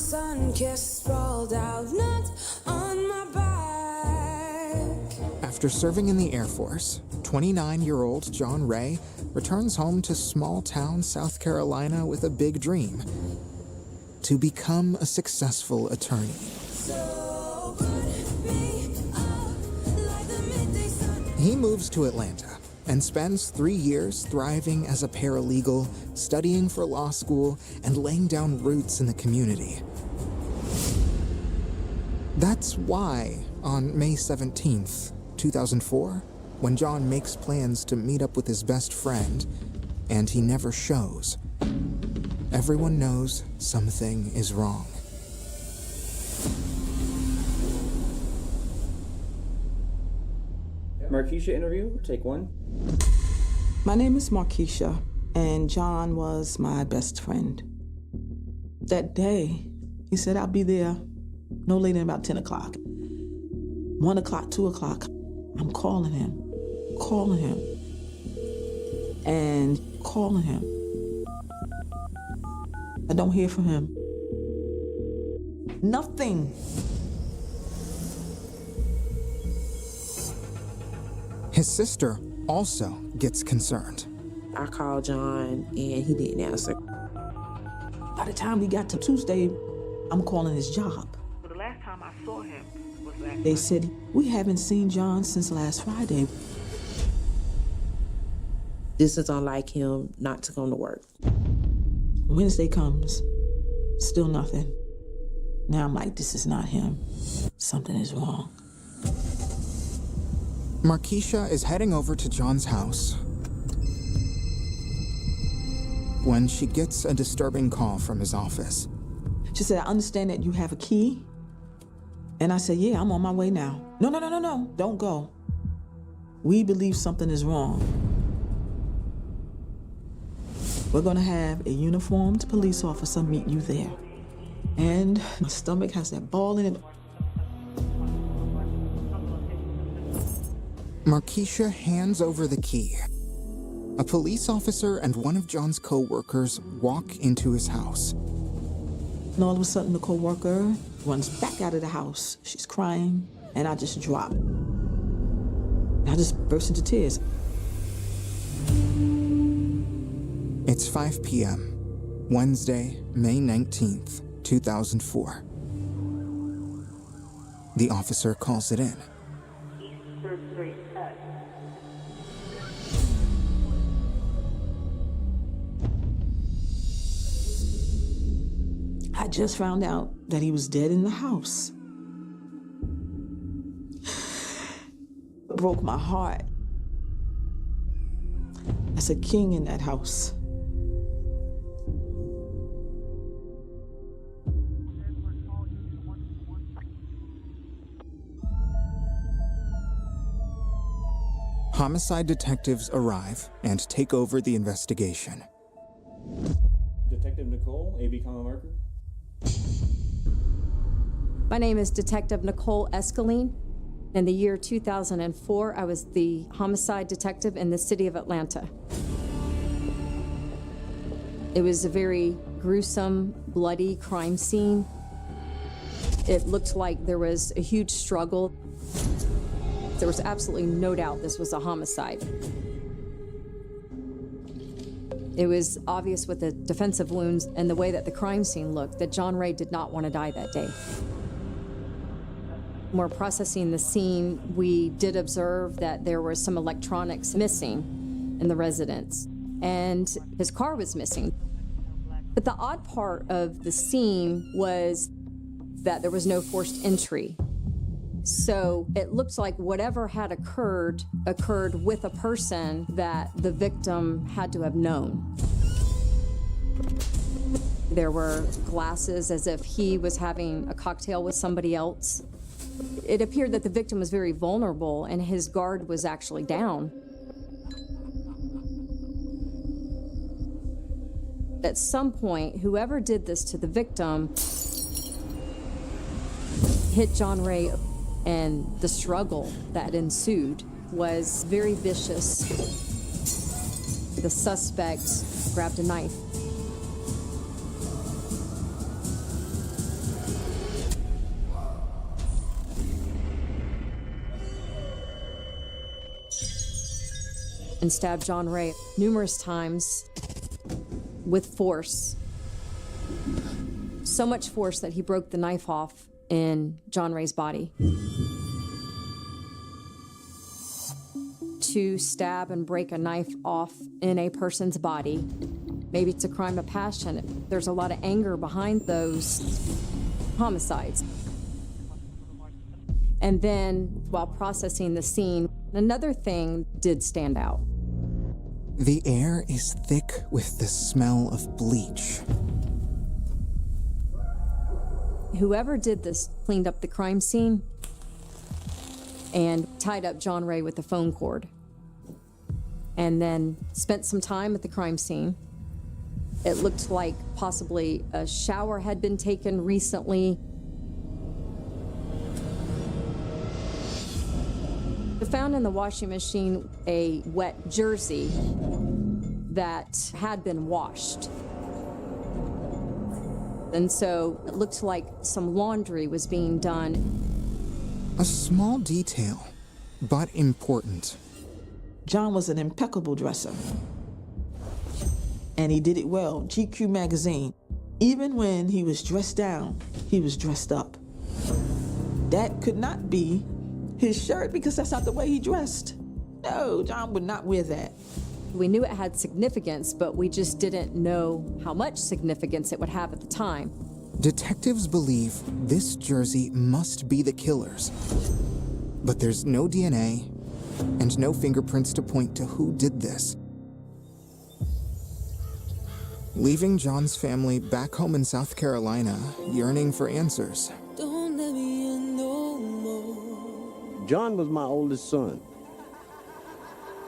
sun-kissed, sprawled out, not on my back. After serving in the Air Force, 29-year-old John Ray returns home to small-town South Carolina with a big dream: to become a successful attorney. So put me up like the midday sun. He moves to Atlanta and spends 3 years thriving as a paralegal, studying for law school, and laying down roots in the community. That's why, on May 17th, 2004, when John makes plans to meet up with his best friend, and he never shows, everyone knows something is wrong. Markeisha interview, take one. My name is Markeisha, and John was my best friend. That day, he said, I'll be there no later than about 10 o'clock. 1 o'clock, 2 o'clock, I'm calling him, and calling him. I don't hear from him. Nothing. His sister also gets concerned. I called John and he didn't answer. By the time we got to Tuesday, I'm calling his job. The last time I saw him was last They night. said, we haven't seen John since last Friday. This is unlike him not to come to work. Wednesday comes, still nothing. Now I'm like, this is not him. Something is wrong. Markeisha is heading over to John's house when she gets a disturbing call from his office. She said, I understand that you have a key. And I said, yeah, I'm on my way now. No, don't go. We believe something is wrong. We're gonna have a uniformed police officer meet you there. And my stomach has that ball in it. Markeisha hands over the key. A police officer and one of John's co-workers walk into his house. And all of a sudden, the co-worker runs back out of the house. She's crying, and I just drop. And I just burst into tears. It's 5 p.m., Wednesday, May 19th, 2004. The officer calls it in. I just found out that he was dead in the house. It broke my heart. That's a king in that house. Homicide detectives arrive and take over the investigation. Detective Nicole, AB comma marker. My name is Detective Nicole Escaline. In the year 2004, I was the homicide detective in the city of Atlanta. It was a very gruesome, bloody crime scene. It looked like there was a huge struggle. There was absolutely no doubt this was a homicide. It was obvious with the defensive wounds and the way that the crime scene looked that John Ray did not want to die that day. When we're processing the scene, we did observe that there were some electronics missing in the residence, and his car was missing. But the odd part of the scene was that there was no forced entry. So it looks like whatever had occurred with a person that the victim had to have known. There were glasses as if he was having a cocktail with somebody else. It appeared that the victim was very vulnerable and his guard was actually down. At some point, whoever did this to the victim hit John Ray, and the struggle that ensued was very vicious. The suspect grabbed a knife. and stabbed John Ray numerous times with force. So much force that he broke the knife off in John Ray's body. To stab and break a knife off in a person's body, maybe it's a crime of passion. There's a lot of anger behind those homicides. And then, while processing the scene, another thing did stand out. The air is thick with the smell of bleach. Whoever did this cleaned up the crime scene and tied up John Ray with a phone cord, and then spent some time at the crime scene. It looked like possibly a shower had been taken recently. They found in the washing machine a wet jersey that had been washed. And so it looked like some laundry was being done. A small detail, but important. John was an impeccable dresser. And he did it well. GQ magazine. Even when he was dressed down, he was dressed up. That could not be his shirt because that's not the way he dressed. No, John would not wear that. We knew it had significance, but we just didn't know how much significance it would have at the time. Detectives believe this jersey must be the killer's. But there's no DNA and no fingerprints to point to who did this. Leaving John's family back home in South Carolina, yearning for answers. Don't let me in no more. John was my oldest son.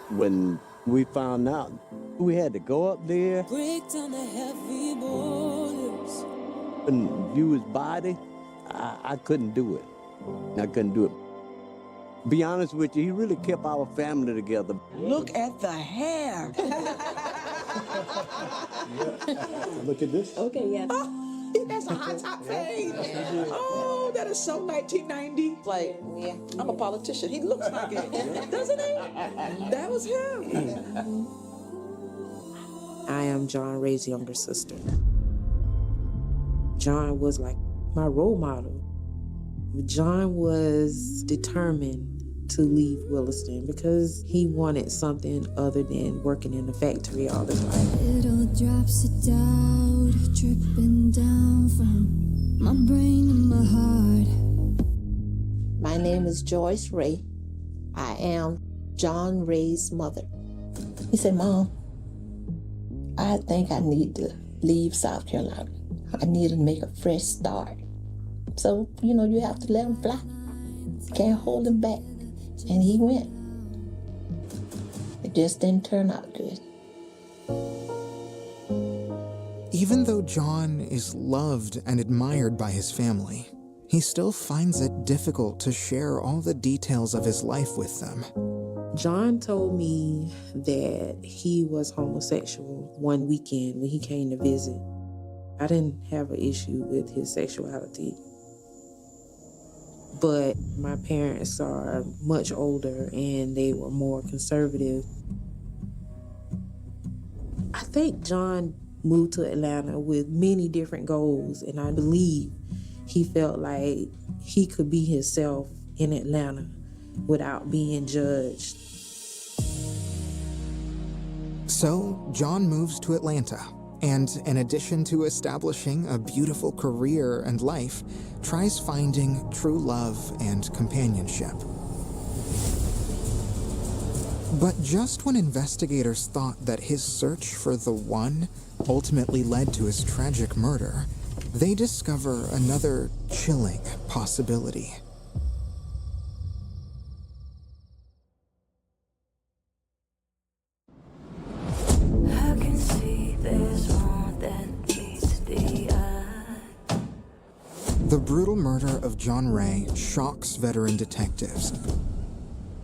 When we found out, we had to go up there Break down the heavy borders. and view his body. I couldn't do it. I couldn't do it. Be honest with you, he really kept our family together. Look at the hair. Look at this. Okay, yeah. Oh, he has a hot top fade. Oh, that is so 1990. Like, Yeah. I'm a politician. He looks like it, doesn't he? That was him. I am John Ray's younger sister. John was like my role model. John was determined to leave Williston because he wanted something other than working in the factory all the time. Little drops of doubt dripping down from my brain and my heart. My name is Joyce Ray. I am John Ray's mother. He said, Mom, I think I need to leave South Carolina. I need to make a fresh start. So, you have to let him fly. Can't hold him back. And he went. It just didn't turn out good. Even though John is loved and admired by his family, he still finds it difficult to share all the details of his life with them. John told me that he was homosexual one weekend when he came to visit. I didn't have an issue with his sexuality. But my parents are much older and they were more conservative. I think John moved to Atlanta with many different goals, and I believe he felt like he could be himself in Atlanta without being judged. So, John moves to Atlanta, and in addition to establishing a beautiful career and life, tries finding true love and companionship. But just when investigators thought that his search for the one ultimately led to his tragic murder, they discover another chilling possibility. I can see there's more than meets the eye. The brutal murder of John Ray shocks veteran detectives.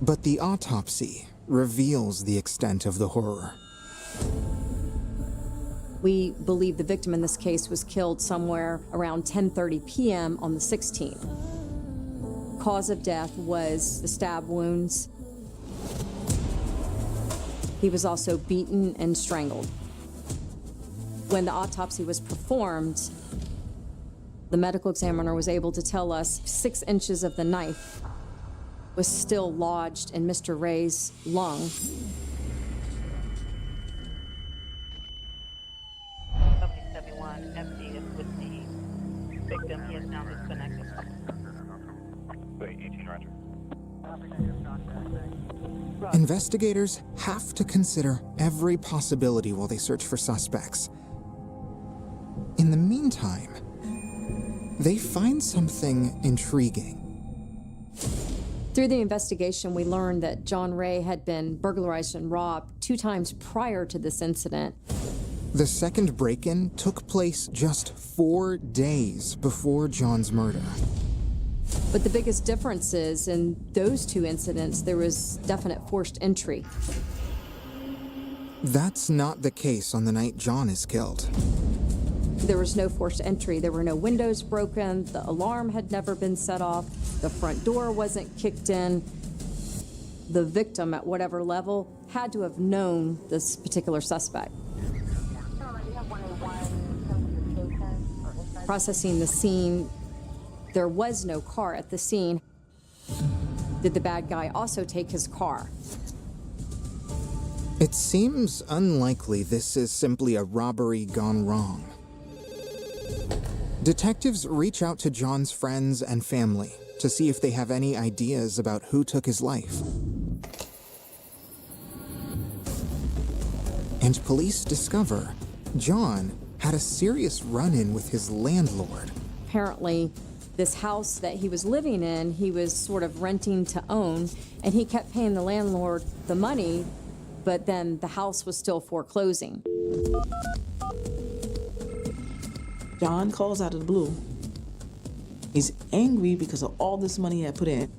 But the autopsy reveals the extent of the horror. We believe the victim in this case was killed somewhere around 10:30 p.m. on the 16th. Cause of death was the stab wounds. He was also beaten and strangled. When the autopsy was performed, the medical examiner was able to tell us 6 inches of the knife was still lodged in Mr. Ray's lung. MD is with the victim. He is now disconnected. 18, Roger. Investigators have to consider every possibility while they search for suspects. In the meantime, they find something intriguing. Through the investigation, we learned that John Ray had been burglarized and robbed 2 times prior to this incident. The second break-in took place just 4 days before John's murder. But the biggest difference is in those 2 incidents, there was definite forced entry. That's not the case on the night John is killed. There was no forced entry. There were no windows broken. The alarm had never been set off. The front door wasn't kicked in. The victim, at whatever level, had to have known this particular suspect. Processing the scene, there was no car at the scene. Did the bad guy also take his car? It seems unlikely this is simply a robbery gone wrong. Detectives reach out to John's friends and family to see if they have any ideas about who took his life. And police discover John had a serious run-in with his landlord. Apparently, this house that he was living in, he was sort of renting to own, and he kept paying the landlord the money, but then the house was still foreclosing. John calls out of the blue. He's angry because of all this money he had put in.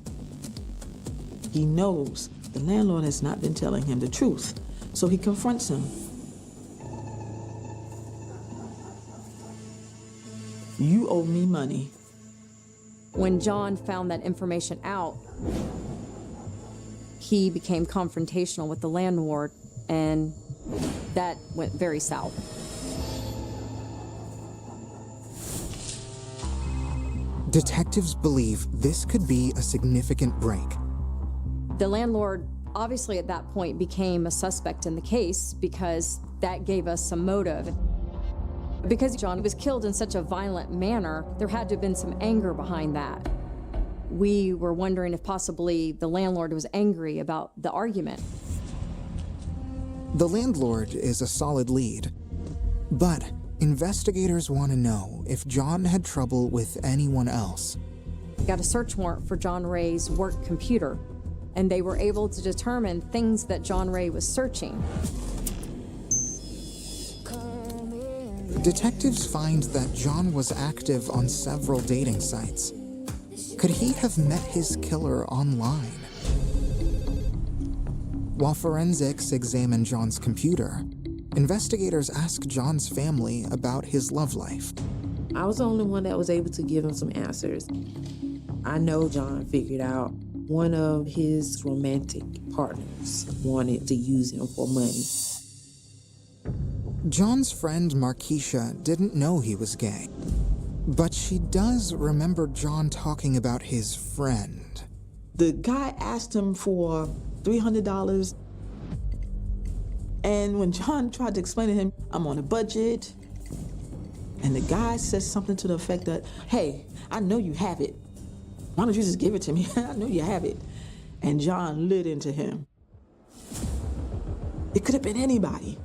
He knows the landlord has not been telling him the truth, so he confronts him. You owe me money. When John found that information out, he became confrontational with the landlord, and that went very south. Detectives believe this could be a significant break. The landlord obviously at that point became a suspect in the case because that gave us some motive. Because John was killed in such a violent manner, there had to have been some anger behind that. We were wondering if possibly the landlord was angry about the argument. The landlord is a solid lead, but investigators want to know if John had trouble with anyone else. Got a search warrant for John Ray's work computer, and they were able to determine things that John Ray was searching. Detectives find that John was active on several dating sites. Could he have met his killer online? While forensics examine John's computer, investigators ask John's family about his love life. I was the only one that was able to give him some answers. I know John figured out one of his romantic partners wanted to use him for money. John's friend Markeisha didn't know he was gay, but she does remember John talking about his friend. The guy asked him for $300, and when John tried to explain to him, I'm on a budget, and the guy says something to the effect that, hey, I know you have it. Why don't you just give it to me? I know you have it. And John lit into him. It could have been anybody.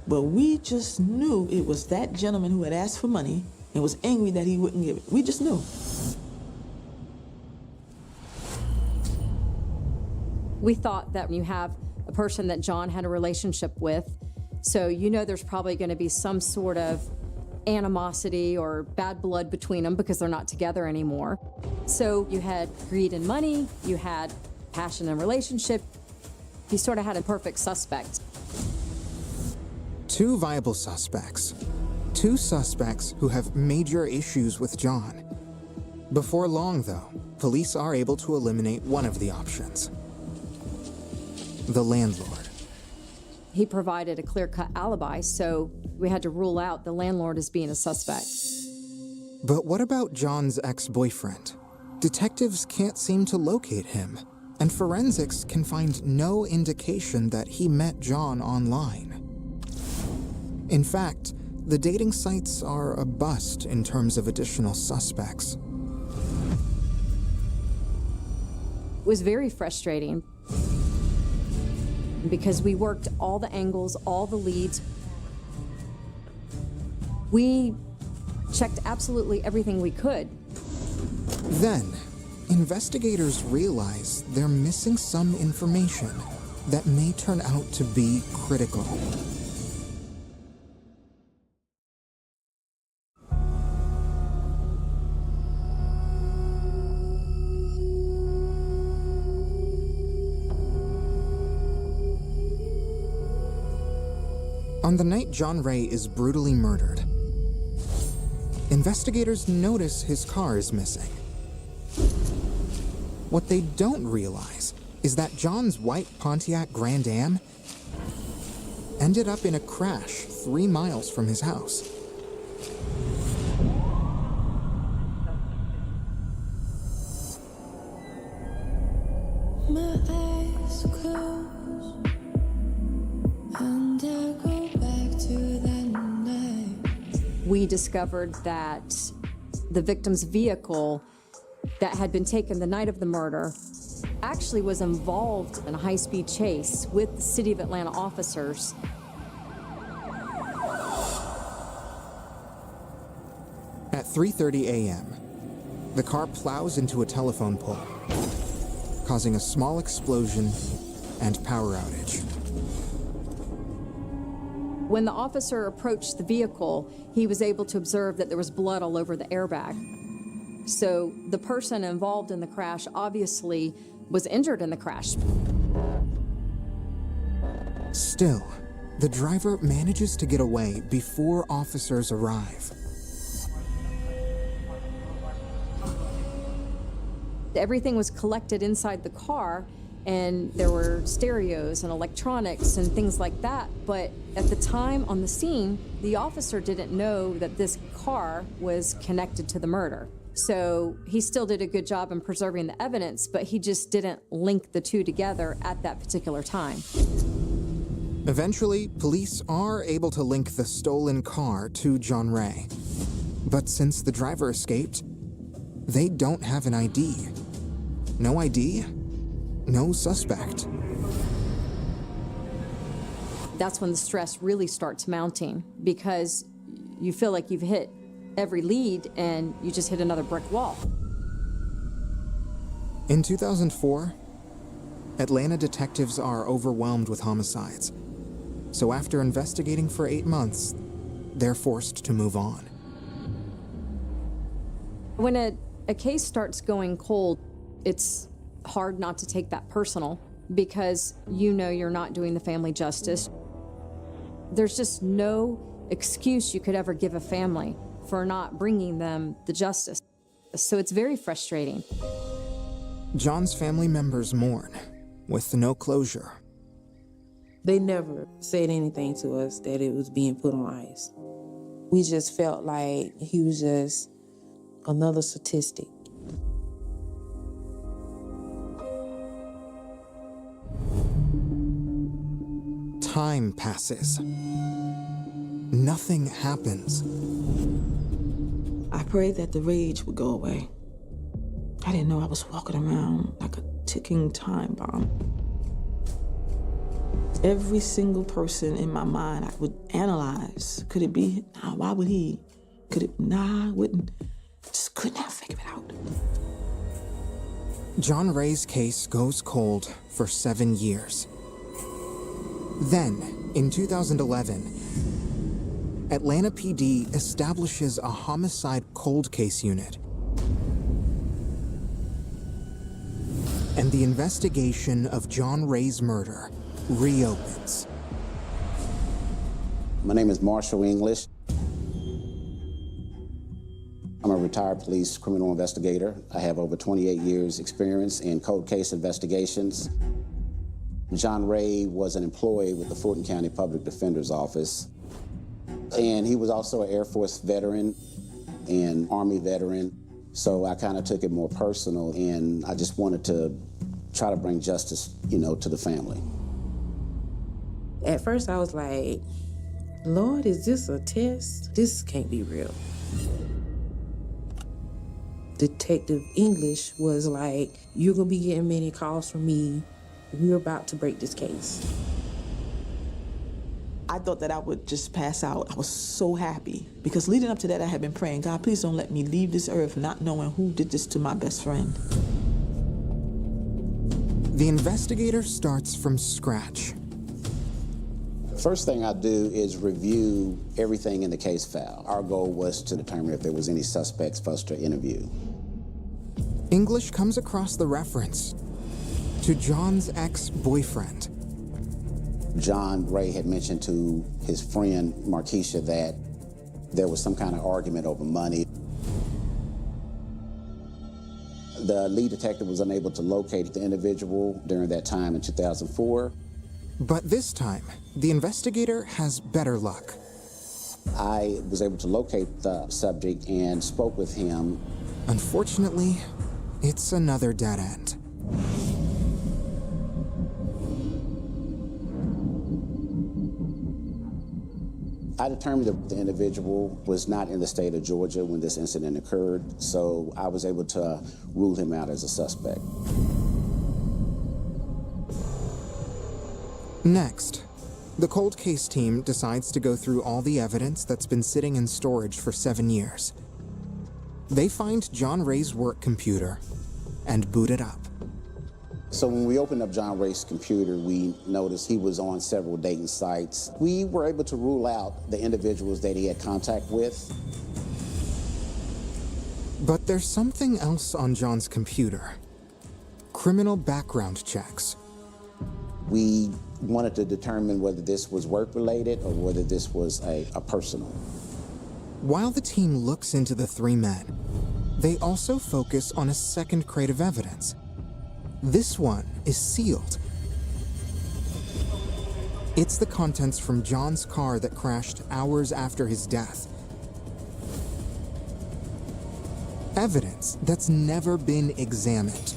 But we just knew it was that gentleman who had asked for money and was angry that he wouldn't give it. We just knew. We thought that when you have a person that John had a relationship with, so you know there's probably going to be some sort of animosity or bad blood between them because they're not together anymore. So you had greed and money, you had passion and relationship. You sort of had a perfect suspect. 2 viable suspects. 2 suspects who have major issues with John. Before long, though, police are able to eliminate one of the options. The landlord. He provided a clear-cut alibi, so we had to rule out the landlord as being a suspect. But what about John's ex-boyfriend? Detectives can't seem to locate him, and forensics can find no indication that he met John online. In fact, the dating sites are a bust in terms of additional suspects. It was very frustrating because we worked all the angles, all the leads. We checked absolutely everything we could. Then, investigators realize they're missing some information that may turn out to be critical. On the night John Ray is brutally murdered, investigators notice his car is missing. What they don't realize is that John's white Pontiac Grand Am ended up in a crash 3 miles from his house. My eyes close, and I go back to that night. We discovered that the victim's vehicle that had been taken the night of the murder actually was involved in a high-speed chase with the City of Atlanta officers. At 3:30 a.m., the car plows into a telephone pole, causing a small explosion and power outage. When the officer approached the vehicle, he was able to observe that there was blood all over the airbag. So the person involved in the crash obviously was injured in the crash. Still, the driver manages to get away before officers arrive. Everything was collected inside the car, and there were stereos and electronics and things like that. But at the time on the scene, the officer didn't know that this car was connected to the murder. So he still did a good job in preserving the evidence, but he just didn't link the two together at that particular time. Eventually, police are able to link the stolen car to John Ray. But since the driver escaped, they don't have an ID. No ID, no suspect. That's when the stress really starts mounting, because you feel like you've hit every lead and you just hit another brick wall. In 2004, Atlanta detectives are overwhelmed with homicides. So after investigating for 8 months, they're forced to move on. When a case starts going cold, it's hard not to take that personal, because you know you're not doing the family justice. There's just no excuse you could ever give a family for not bringing them the justice. So it's very frustrating. John's family members mourn, with no closure. They never said anything to us that it was being put on ice. We just felt like he was just another statistic. Time passes. Nothing happens. I prayed that the rage would go away. I didn't know I was walking around like a ticking time bomb. Every single person in my mind, I would analyze. Could it be? Nah, why would he? Could it? Nah, I wouldn't. Just couldn't have figured it out. John Ray's case goes cold for 7 years. Then, in 2011, Atlanta PD establishes a homicide cold case unit. And the investigation of John Ray's murder reopens. My name is Marshall English. I'm a retired police criminal investigator. I have over 28 years experience in cold case investigations. John Ray was an employee with the Fulton County Public Defender's Office, and he was also an Air Force veteran and Army veteran, so I kind of took it more personal, and I just wanted to try to bring justice, to the family. At first I was like, Lord, is this a test? This can't be real. Detective English was like, you're gonna be getting many calls from me. We're about to break this case. I thought that I would just pass out. I was so happy because leading up to that, I had been praying, God, please don't let me leave this earth not knowing who did this to my best friend. The investigator starts from scratch. First thing I do is review everything in the case file. Our goal was to determine if there was any suspects for us to interview. English comes across the reference to John's ex-boyfriend. John Ray had mentioned to his friend Markeisha that there was some kind of argument over money. The lead detective was unable to locate the individual during that time in 2004. But this time, the investigator has better luck. I was able to locate the subject and spoke with him. Unfortunately, it's another dead end. I determined that the individual was not in the state of Georgia when this incident occurred, so I was able to rule him out as a suspect. Next, the cold case team decides to go through all the evidence that's been sitting in storage for 7 years. They find John Ray's work computer and boot it up. So when we opened up John Ray's computer, we noticed he was on several dating sites. We were able to rule out the individuals that he had contact with. But there's something else on John's computer. Criminal background checks. We wanted to determine whether this was work-related or whether this was a personal. While the team looks into the 3 men, they also focus on a second crate of evidence. This one is sealed. It's the contents from John's car that crashed hours after his death. Evidence that's never been examined.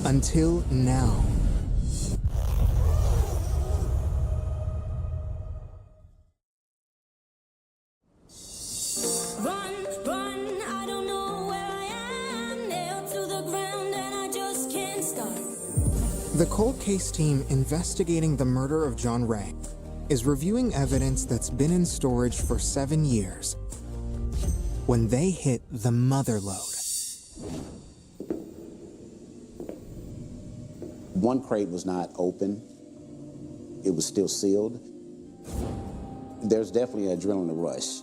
Until now. Run, run, I don't know where I am. Nailed to the ground and I just can't stop. The cold case team investigating the murder of John Ray is reviewing evidence that's been in storage for 7 years when they hit the mother lode. One crate was not open. It was still sealed. There's definitely an adrenaline rush.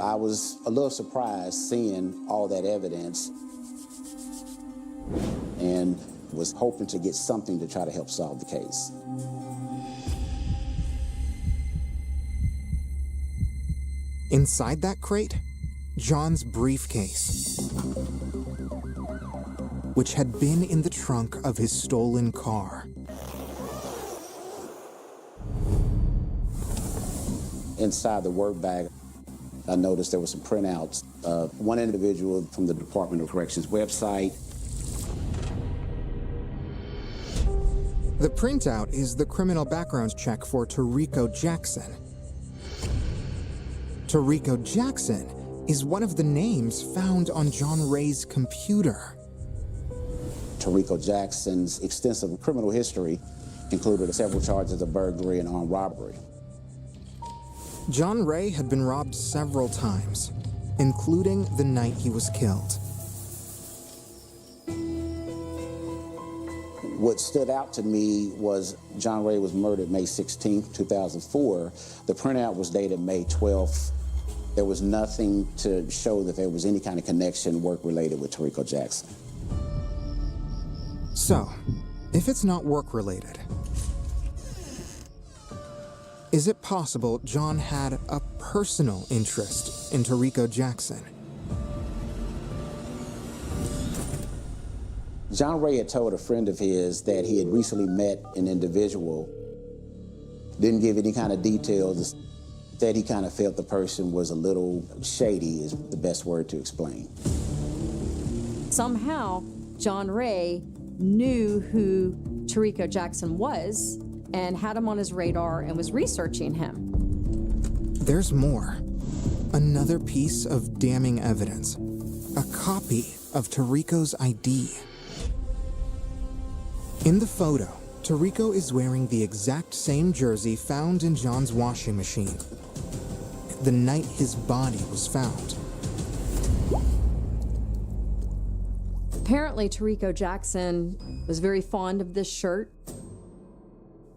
I was a little surprised seeing all that evidence and was hoping to get something to try to help solve the case. Inside that crate, John's briefcase, which had been in the trunk of his stolen car. Inside the work bag, I noticed there were some printouts of one individual from the Department of Corrections website. The printout is the criminal background check for Tarico Jackson. Tarico Jackson is one of the names found on John Ray's computer. Tarico Jackson's extensive criminal history included several charges of burglary and armed robbery. John Ray had been robbed several times, including the night he was killed. What stood out to me was John Ray was murdered May 16, 2004. The printout was dated May 12th. There was nothing to show that there was any kind of connection work-related with Tarico Jackson. So, if it's not work-related, is it possible John had a personal interest in Tarico Jackson? John Ray had told a friend of his that he had recently met an individual, didn't give any kind of details, said he kind of felt the person was a little shady is the best word to explain. Somehow, John Ray knew who Tarico Jackson was and had him on his radar and was researching him. There's more. Another piece of damning evidence. A copy of Tarico's ID. In the photo, Tarico is wearing the exact same jersey found in John's washing machine the night his body was found. Apparently, Tarico Jackson was very fond of this shirt.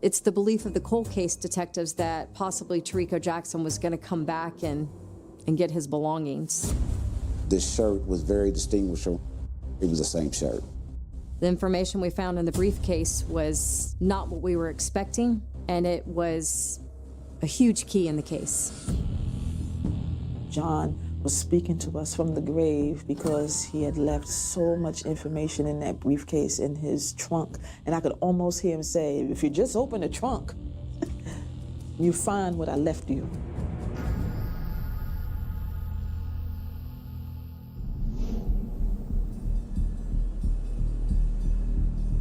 It's the belief of the cold case detectives that possibly Tarico Jackson was going to come back and get his belongings. This shirt was very distinguishable. It was the same shirt. The information we found in the briefcase was not what we were expecting, and it was a huge key in the case. John was speaking to us from the grave because he had left so much information in that briefcase in his trunk. And I could almost hear him say, if you just open the trunk, you find what I left you.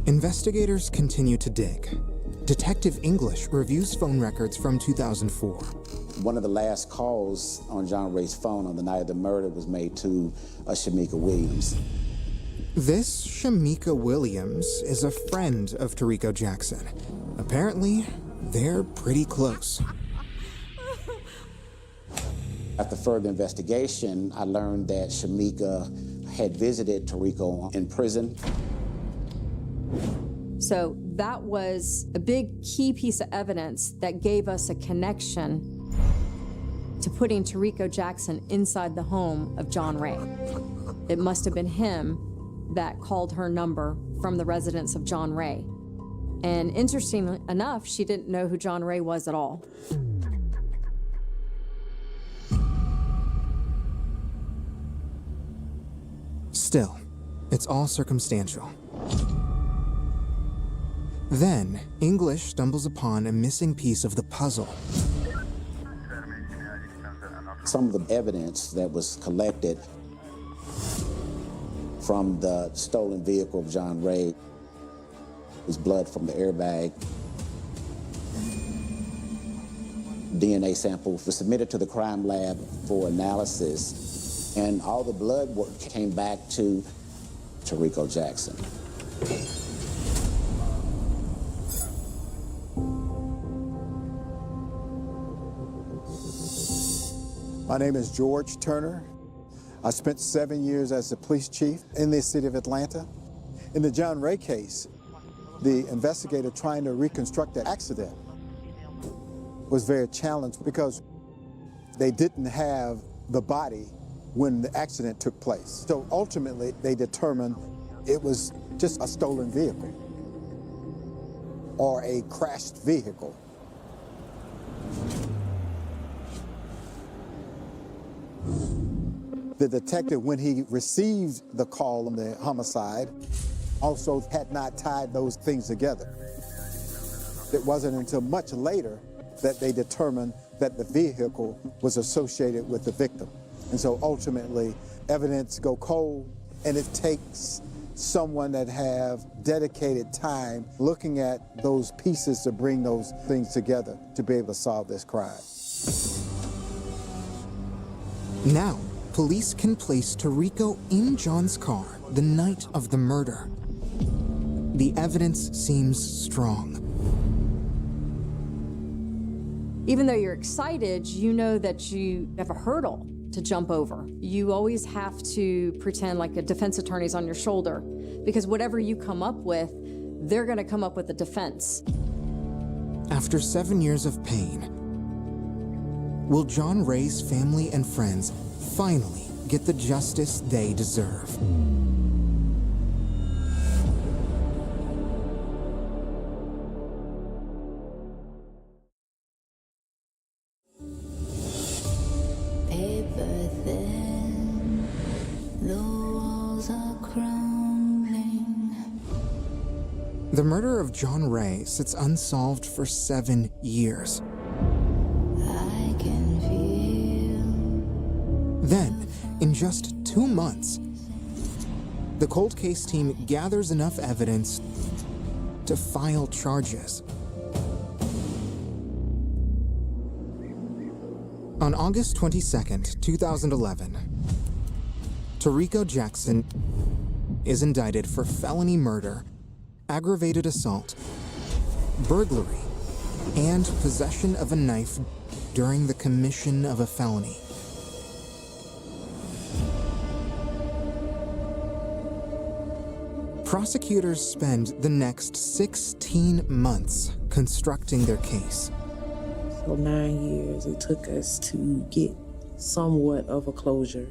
Investigators continue to dig. Detective English reviews phone records from 2004. One of the last calls on John Ray's phone on the night of the murder was made to Shamika Williams. This Shamika Williams is a friend of Tarico Jackson. Apparently, they're pretty close. After further investigation, I learned that Shamika had visited Tarico in prison. So that was a big key piece of evidence that gave us a connection to putting Tarico Jackson inside the home of John Ray. It must have been him that called her number from the residence of John Ray. And interestingly enough, she didn't know who John Ray was at all. Still, it's all circumstantial. Then, English stumbles upon a missing piece of the puzzle. Some of the evidence that was collected from the stolen vehicle of John Ray was blood from the airbag. DNA sample was submitted to the crime lab for analysis, and all the blood work came back to Tarico Jackson. My name is George Turner. I spent 7 years as the police chief in the city of Atlanta. In the John Ray case, the investigator trying to reconstruct that accident was very challenged because they didn't have the body when the accident took place. So ultimately, they determined it was just a stolen vehicle or a crashed vehicle. The detective, when he received the call on the homicide, also had not tied those things together. It wasn't until much later that they determined that the vehicle was associated with the victim. And so ultimately, evidence go cold, and it takes someone that have dedicated time looking at those pieces to bring those things together to be able to solve this crime. Now, police can place Tarico in John's car the night of the murder. The evidence seems strong. Even though you're excited, you know that you have a hurdle to jump over. You always have to pretend like a defense attorney's on your shoulder, because whatever you come up with, they're gonna come up with a defense. After 7 years of pain, will John Ray's family and friends finally get the justice they deserve? Paper thin, the walls are crumbling. The murder of John Ray sits unsolved for 7 years. I can feel. Then, in just 2 months, the cold case team gathers enough evidence to file charges. On August 22nd, 2011, Tarico Jackson is indicted for felony murder, aggravated assault, burglary, and possession of a knife during the commission of a felony. Prosecutors spend the next 16 months constructing their case. So 9 years it took us to get somewhat of a closure.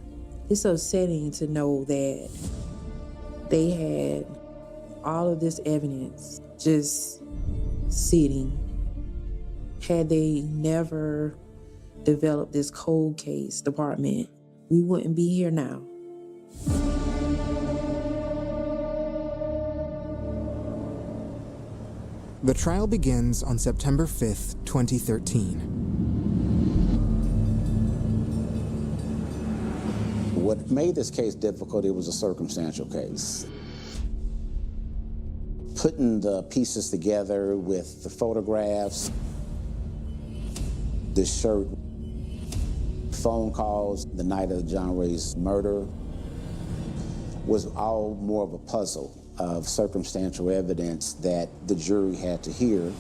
It's upsetting to know that they had all of this evidence just sitting. Had they never developed this cold case department, we wouldn't be here now. The trial begins on September 5th, 2013. What made this case difficult, it was a circumstantial case. Putting the pieces together with the photographs, the shirt, phone calls the night of John Ray's murder was all more of a puzzle of circumstantial evidence that the jury had to hear.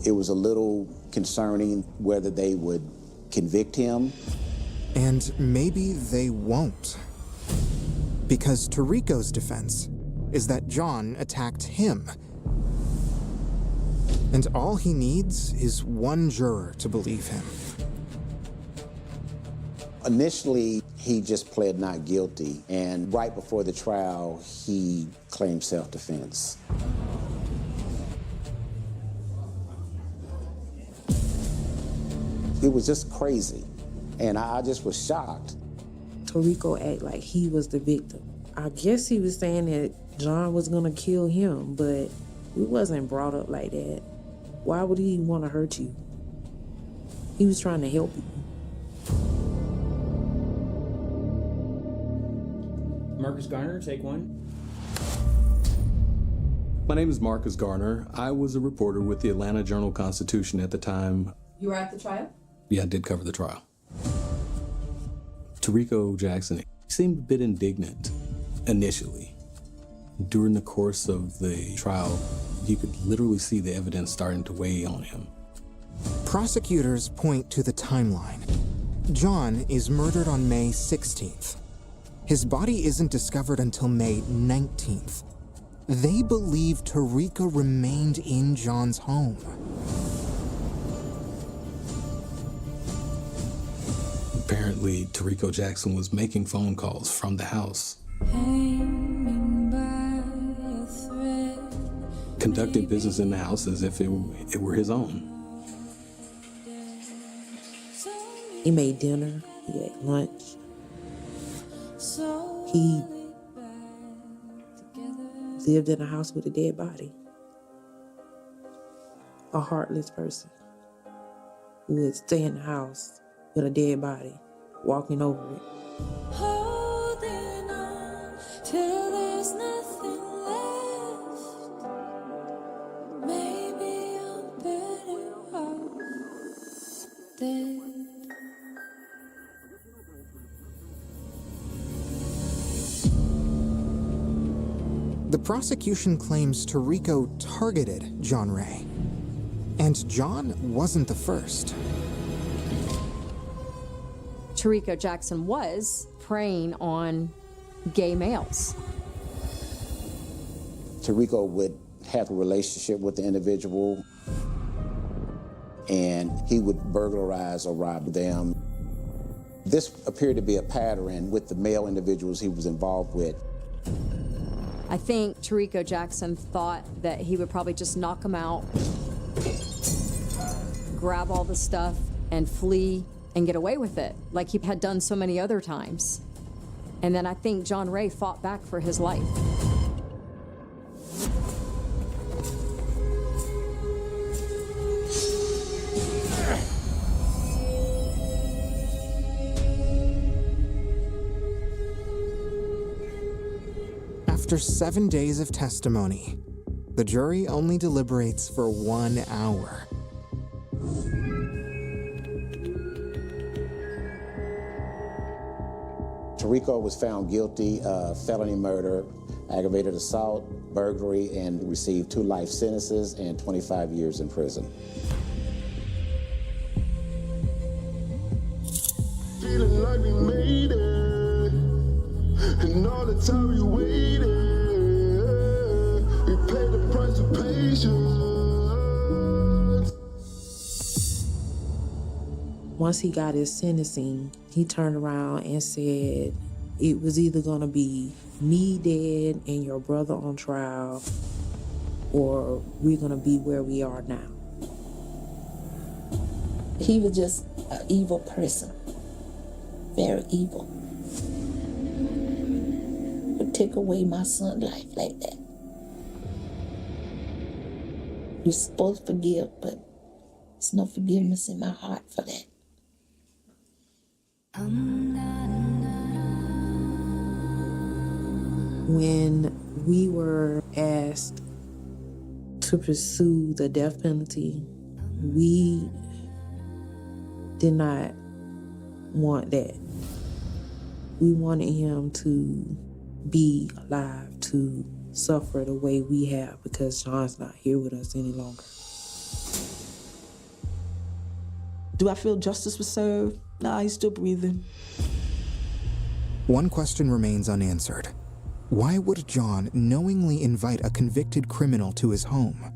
It was a little concerning whether they would convict him. And maybe they won't. Because Tarico's defense is that John attacked him. And all he needs is one juror to believe him. Initially, he just pled not guilty, and right before the trial, he claimed self-defense. It was just crazy, and I just was shocked. Tarico acted like he was the victim. I guess he was saying that John was gonna kill him, but we wasn't brought up like that. Why would he want to hurt you? He was trying to help you. Marcus Garner, take one. My name is Marcus Garner. I was a reporter with the Atlanta Journal-Constitution at the time. You were at the trial? Yeah, I did cover the trial. Tarico Jackson seemed a bit indignant initially. During the course of the trial, you could literally see the evidence starting to weigh on him. Prosecutors point to the timeline. John is murdered on May 16th. His body isn't discovered until May 19th. They believe Tarico remained in John's home. Apparently, Tarico Jackson was making phone calls from the house. Hanging by a thread. Conducted business in the house as if it were his own. He made dinner, he ate lunch. He lived in a house with a dead body. A heartless person who would stay in the house with a dead body, walking over it. Holding on till there's nothing left. Maybe I'm better off dead. The prosecution claims Tarico targeted John Ray. And John wasn't the first. Tarico Jackson was preying on gay males. Tarico would have a relationship with the individual, and he would burglarize or rob them. This appeared to be a pattern with the male individuals he was involved with. I think Tarico Jackson thought that he would probably just knock him out, grab all the stuff, and flee and get away with it, like he had done so many other times. And then I think John Ray fought back for his life. After 7 days of testimony, the jury only deliberates for 1 hour. Tarico was found guilty of felony murder, aggravated assault, burglary, and received 2 life sentences and 25 years in prison. Feeling like we made it, and all the time we waited, we paid the price of patience. Once he got his sentencing, he turned around and said it was either gonna be me dead and your brother on trial, or we're gonna be where we are now. He was just an evil person, very evil. Would take away my son's life like that. You're supposed to forgive, but there's no forgiveness in my heart for that. When we were asked to pursue the death penalty, we did not want that. We wanted him to be alive, to suffer the way we have, because John's not here with us any longer. Do I feel justice was served? Nah, he's still breathing. One question remains unanswered. Why would John knowingly invite a convicted criminal to his home?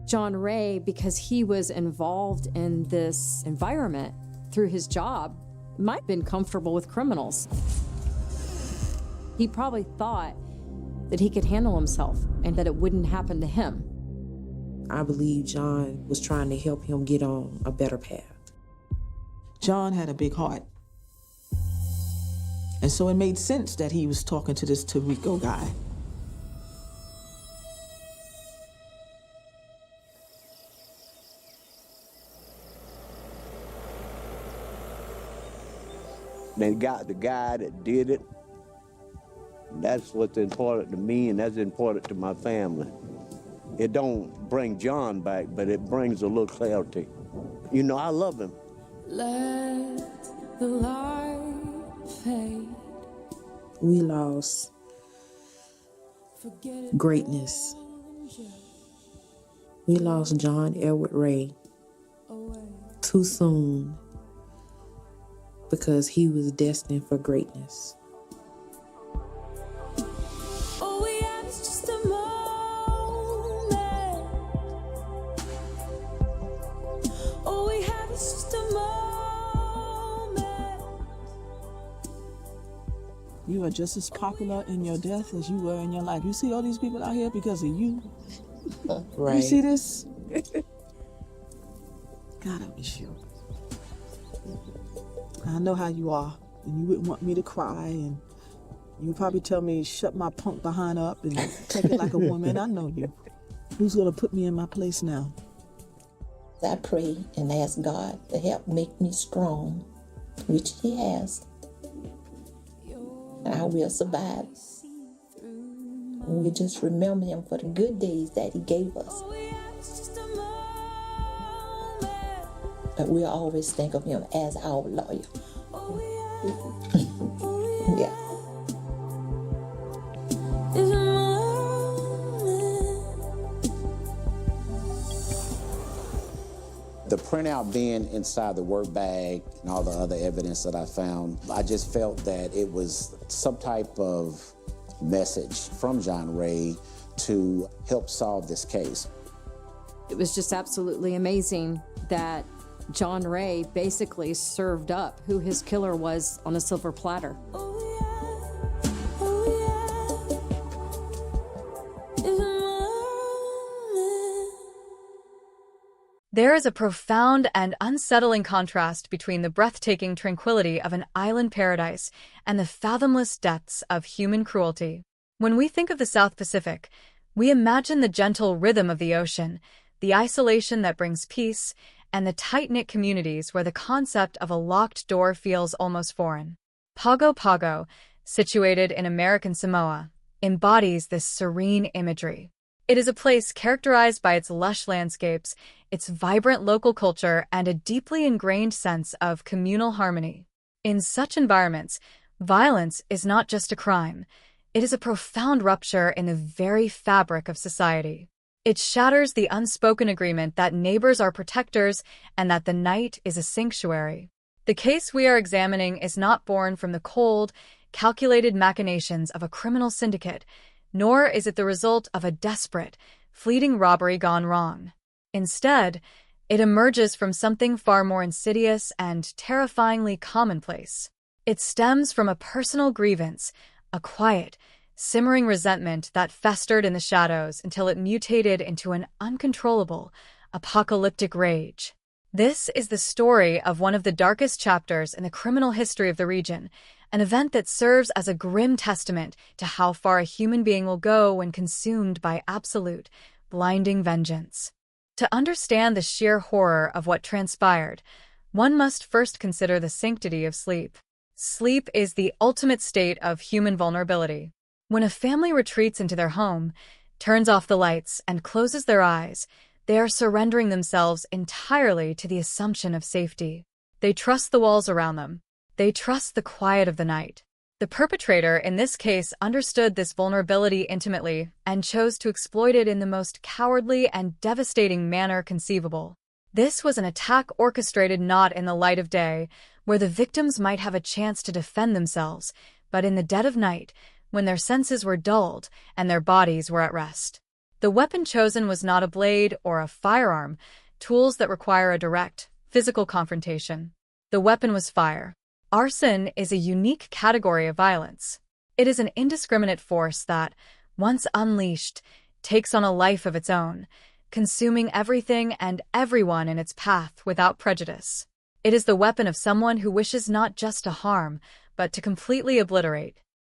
John Ray, because he was involved in this environment through his job, might have been comfortable with criminals. He probably thought that he could handle himself and that it wouldn't happen to him. I believe John was trying to help him get on a better path. John had a big heart. And so it made sense that he was talking to this Tarico guy. They got the guy that did it. That's what's important to me, and that's important to my family. It don't bring John back, but it brings a little clarity. You know, I love him. Let the light fade. We lost greatness. We lost John Edward Ray too soon because he was destined for greatness. All we have is just a moment. All we have is just a moment. You are just as popular in your death as you were in your life. You see all these people out here because of you. Right. You see this? God, I miss you. I know how you are, and you wouldn't want me to cry, and you would probably tell me, shut my punk behind up and take it like a woman. I know you. Who's gonna put me in my place now? I pray and ask God to help make me strong, which He has. And I will survive. And we just remember Him for the good days that He gave us. But we'll always think of Him as our lawyer. Yeah. The printout being inside the work bag and all the other evidence that I found, I just felt that it was some type of message from John Ray to help solve this case. It was just absolutely amazing that John Ray basically served up who his killer was on a silver platter. There is a profound and unsettling contrast between the breathtaking tranquility of an island paradise and the fathomless depths of human cruelty. When we think of the South Pacific, we imagine the gentle rhythm of the ocean, the isolation that brings peace, and the tight-knit communities where the concept of a locked door feels almost foreign. Pago Pago, situated in American Samoa, embodies this serene imagery. It is a place characterized by its lush landscapes, its vibrant local culture, and a deeply ingrained sense of communal harmony. In such environments, violence is not just a crime. It is a profound rupture in the very fabric of society. It shatters the unspoken agreement that neighbors are protectors and that the night is a sanctuary. The case we are examining is not born from the cold, calculated machinations of a criminal syndicate, nor is it the result of a desperate, fleeting robbery gone wrong. Instead, it emerges from something far more insidious and terrifyingly commonplace. It stems from a personal grievance, a quiet, simmering resentment that festered in the shadows until it mutated into an uncontrollable, apocalyptic rage. This is the story of one of the darkest chapters in the criminal history of the region, an event that serves as a grim testament to how far a human being will go when consumed by absolute, blinding vengeance. To understand the sheer horror of what transpired, one must first consider the sanctity of sleep. Sleep is the ultimate state of human vulnerability. When a family retreats into their home, turns off the lights, and closes their eyes, they are surrendering themselves entirely to the assumption of safety. They trust the walls around them. They trust the quiet of the night. The perpetrator, in this case, understood this vulnerability intimately and chose to exploit it in the most cowardly and devastating manner conceivable. This was an attack orchestrated not in the light of day, where the victims might have a chance to defend themselves, but in the dead of night, when their senses were dulled and their bodies were at rest. The weapon chosen was not a blade or a firearm, tools that require a direct, physical confrontation. The weapon was fire. Arson is a unique category of violence. It is an indiscriminate force that, once unleashed, takes on a life of its own, consuming everything and everyone in its path without prejudice. It is the weapon of someone who wishes not just to harm, but to completely obliterate.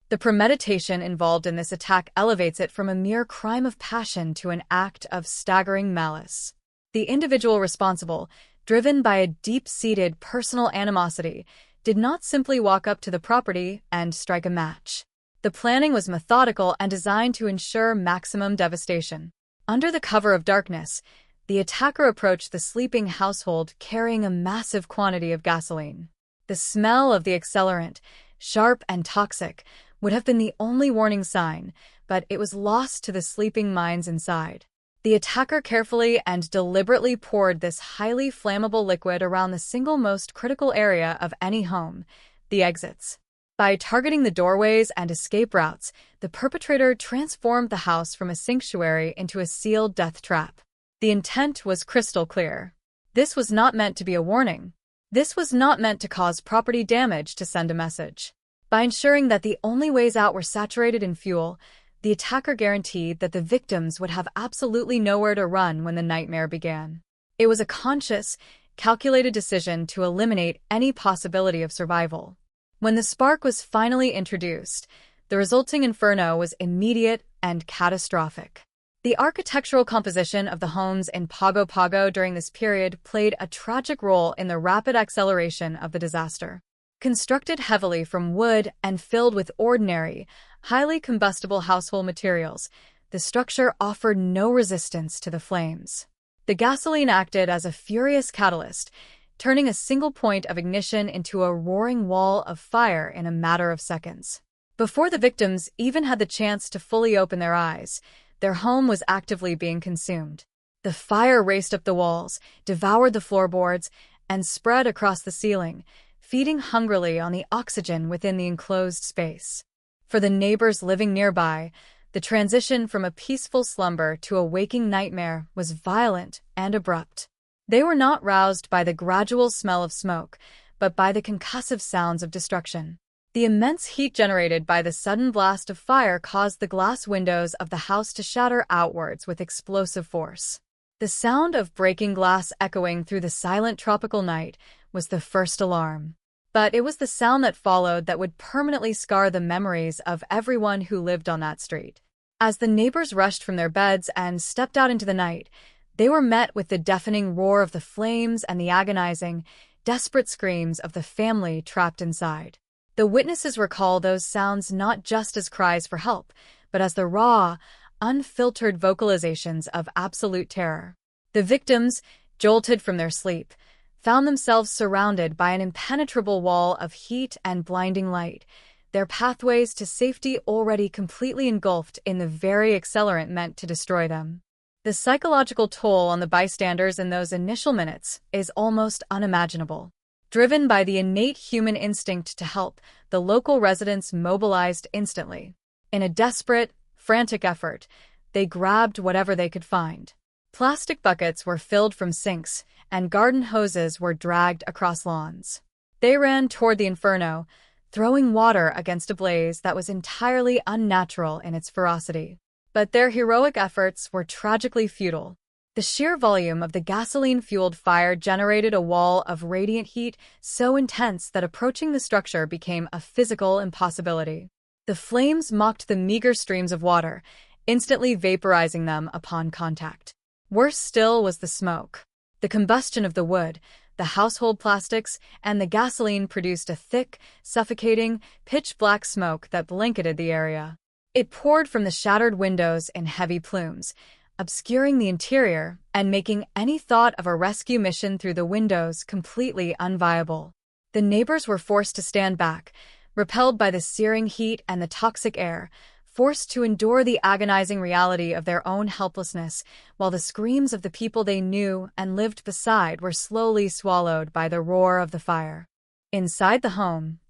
The premeditation involved in this attack elevates it from a mere crime of passion to an act of staggering malice. The individual responsible, driven by a deep-seated personal animosity, did not simply walk up to the property and strike a match. The planning was methodical and designed to ensure maximum devastation. Under the cover of darkness, the attacker approached the sleeping household carrying a massive quantity of gasoline. The smell of the accelerant, sharp and toxic, would have been the only warning sign, but it was lost to the sleeping minds inside. The attacker carefully and deliberately poured this highly flammable liquid around the single most critical area of any home, the exits. By targeting the doorways and escape routes, the perpetrator transformed the house from a sanctuary into a sealed death trap. The intent was crystal clear. This was not meant to be a warning. This was not meant to cause property damage to send a message. By ensuring that the only ways out were saturated in fuel, the attacker guaranteed that the victims would have absolutely nowhere to run when the nightmare began. It was a conscious, calculated decision to eliminate any possibility of survival. When the spark was finally introduced, the resulting inferno was immediate and catastrophic. The architectural composition of the homes in Pago Pago during this period played a tragic role in the rapid acceleration of the disaster. Constructed heavily from wood and filled with ordinary, highly combustible household materials, the structure offered no resistance to the flames. The gasoline acted as a furious catalyst, turning a single point of ignition into a roaring wall of fire in a matter of seconds. Before the victims even had the chance to fully open their eyes, their home was actively being consumed. The fire raced up the walls, devoured the floorboards, and spread across the ceiling, feeding hungrily on the oxygen within the enclosed space. For the neighbors living nearby, the transition from a peaceful slumber to a waking nightmare was violent and abrupt. They were not roused by the gradual smell of smoke, but by the concussive sounds of destruction. The immense heat generated by the sudden blast of fire caused the glass windows of the house to shatter outwards with explosive force. The sound of breaking glass echoing through the silent tropical night was the first alarm. But it was the sound that followed that would permanently scar the memories of everyone who lived on that street. As the neighbors rushed from their beds and stepped out into the night, they were met with the deafening roar of the flames and the agonizing, desperate screams of the family trapped inside. The witnesses recall those sounds not just as cries for help, but as the raw, unfiltered vocalizations of absolute terror. The victims, jolted from their sleep, found themselves surrounded by an impenetrable wall of heat and blinding light, their pathways to safety already completely engulfed in the very accelerant meant to destroy them. The psychological toll on the bystanders in those initial minutes is almost unimaginable. Driven by the innate human instinct to help, the local residents mobilized instantly. In a desperate, frantic effort, they grabbed whatever they could find. Plastic buckets were filled from sinks, and garden hoses were dragged across lawns. They ran toward the inferno, throwing water against a blaze that was entirely unnatural in its ferocity. But their heroic efforts were tragically futile. The sheer volume of the gasoline-fueled fire generated a wall of radiant heat so intense that approaching the structure became a physical impossibility. The flames mocked the meager streams of water, instantly vaporizing them upon contact. Worse still was the smoke. The combustion of the wood, the household plastics, and the gasoline produced a thick, suffocating, pitch-black smoke that blanketed the area. It poured from the shattered windows in heavy plumes, obscuring the interior and making any thought of a rescue mission through the windows completely unviable. The neighbors were forced to stand back, repelled by the searing heat and the toxic air, forced to endure the agonizing reality of their own helplessness, while the screams of the people they knew and lived beside were slowly swallowed by the roar of the fire. Inside the home,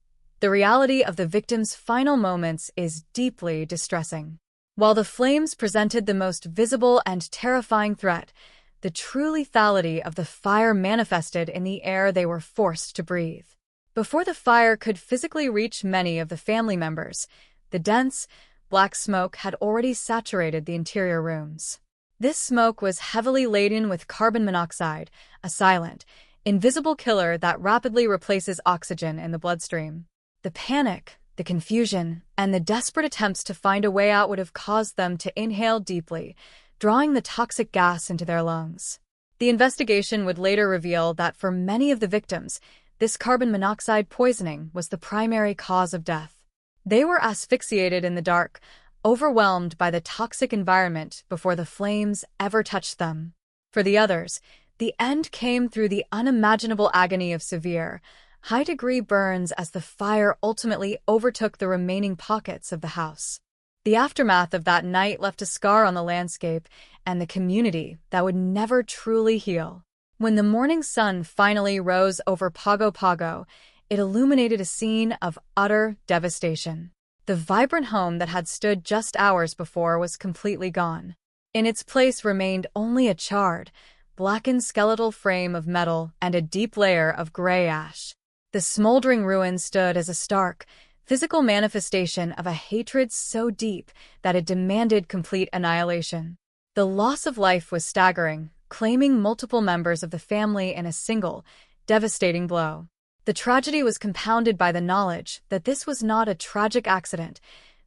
the reality of the victim's final moments is deeply distressing. While the flames presented the most visible and terrifying threat, the true lethality of the fire manifested in the air they were forced to breathe. Before the fire could physically reach many of the family members, the dense, black smoke had already saturated the interior rooms. This smoke was heavily laden with carbon monoxide, a silent, invisible killer that rapidly replaces oxygen in the bloodstream. The panic, the confusion, and the desperate attempts to find a way out would have caused them to inhale deeply, drawing the toxic gas into their lungs. The investigation would later reveal that for many of the victims, this carbon monoxide poisoning was the primary cause of death. They were asphyxiated in the dark, overwhelmed by the toxic environment before the flames ever touched them. For the others, the end came through the unimaginable agony of severe, high-degree burns as the fire ultimately overtook the remaining pockets of the house. The aftermath of that night left a scar on the landscape and the community that would never truly heal. When the morning sun finally rose over Pago Pago, it illuminated a scene of utter devastation. The vibrant home that had stood just hours before was completely gone. In its place remained only a charred, blackened skeletal frame of metal and a deep layer of gray ash. The smoldering ruin stood as a stark, physical manifestation of a hatred so deep that it demanded complete annihilation. The loss of life was staggering, claiming multiple members of the family in a single, devastating blow. The tragedy was compounded by the knowledge that this was not a tragic accident,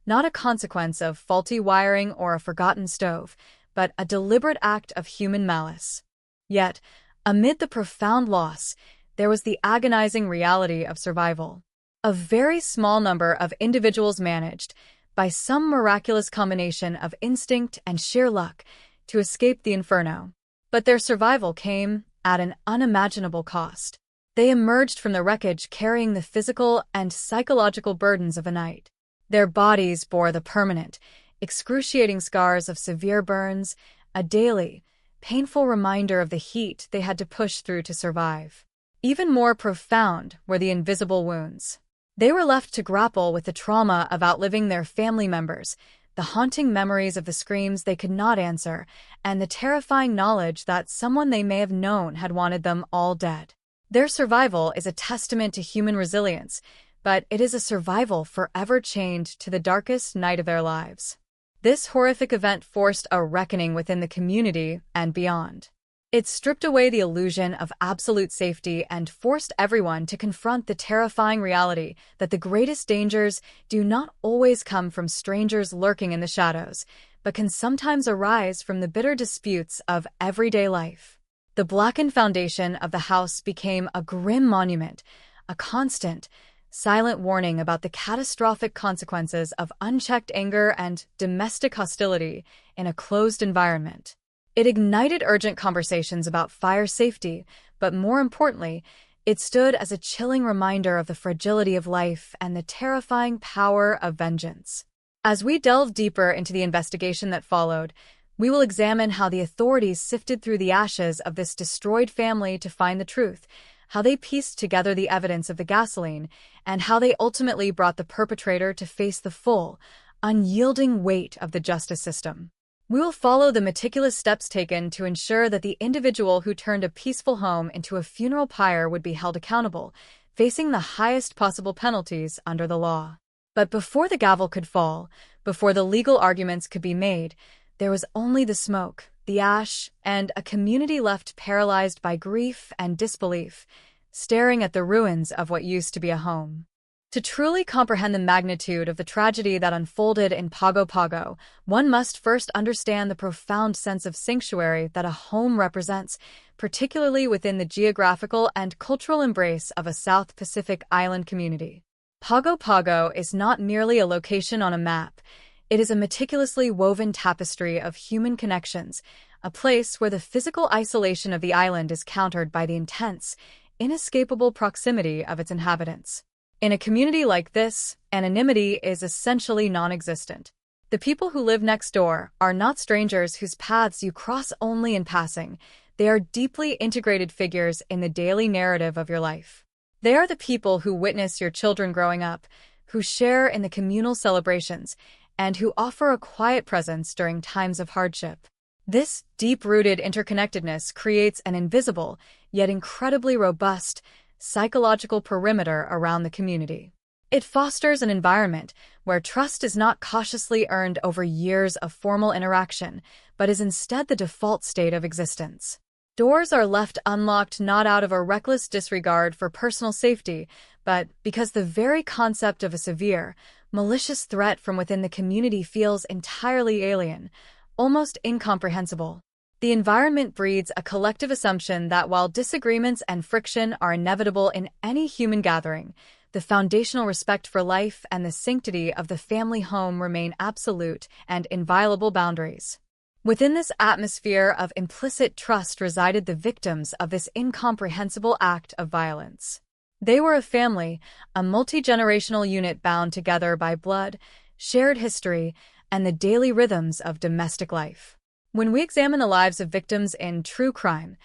not a consequence of faulty wiring or a forgotten stove, but a deliberate act of human malice. Yet, amid the profound loss, there was the agonizing reality of survival. A very small number of individuals managed, by some miraculous combination of instinct and sheer luck, to escape the inferno. But their survival came at an unimaginable cost. They emerged from the wreckage carrying the physical and psychological burdens of a night. Their bodies bore the permanent, excruciating scars of severe burns, a daily, painful reminder of the heat they had to push through to survive. Even more profound were the invisible wounds. They were left to grapple with the trauma of outliving their family members, the haunting memories of the screams they could not answer, and the terrifying knowledge that someone they may have known had wanted them all dead. Their survival is a testament to human resilience, but it is a survival forever chained to the darkest night of their lives. This horrific event forced a reckoning within the community and beyond. It stripped away the illusion of absolute safety and forced everyone to confront the terrifying reality that the greatest dangers do not always come from strangers lurking in the shadows, but can sometimes arise from the bitter disputes of everyday life. The blackened foundation of the house became a grim monument, a constant, silent warning about the catastrophic consequences of unchecked anger and domestic hostility in a closed environment. It ignited urgent conversations about fire safety, but more importantly, it stood as a chilling reminder of the fragility of life and the terrifying power of vengeance. As we delve deeper into the investigation that followed, we will examine how the authorities sifted through the ashes of this destroyed family to find the truth, how they pieced together the evidence of the gasoline, and how they ultimately brought the perpetrator to face the full, unyielding weight of the justice system. We will follow the meticulous steps taken to ensure that the individual who turned a peaceful home into a funeral pyre would be held accountable, facing the highest possible penalties under the law. But before the gavel could fall, before the legal arguments could be made, there was only the smoke, the ash, and a community left paralyzed by grief and disbelief, staring at the ruins of what used to be a home. To truly comprehend the magnitude of the tragedy that unfolded in Pago Pago, one must first understand the profound sense of sanctuary that a home represents, particularly within the geographical and cultural embrace of a South Pacific island community. Pago Pago is not merely a location on a map. It is a meticulously woven tapestry of human connections, a place where the physical isolation of the island is countered by the intense, inescapable proximity of its inhabitants. In a community like this, anonymity is essentially non-existent. The people who live next door are not strangers whose paths you cross only in passing. They are deeply integrated figures in the daily narrative of your life. They are the people who witness your children growing up, who share in the communal celebrations, and who offer a quiet presence during times of hardship. This deep-rooted interconnectedness creates an invisible, yet incredibly robust, psychological perimeter around the community. It fosters an environment where trust is not cautiously earned over years of formal interaction, but is instead the default state of existence. Doors are left unlocked not out of a reckless disregard for personal safety, but because the very concept of a severe, malicious threat from within the community feels entirely alien, almost incomprehensible. The environment breeds a collective assumption that while disagreements and friction are inevitable in any human gathering, the foundational respect for life and the sanctity of the family home remain absolute and inviolable boundaries. Within this atmosphere of implicit trust resided the victims of this incomprehensible act of violence. They were a family, a multi-generational unit bound together by blood, shared history, and the daily rhythms of domestic life. When we examine the lives of victims in true crime,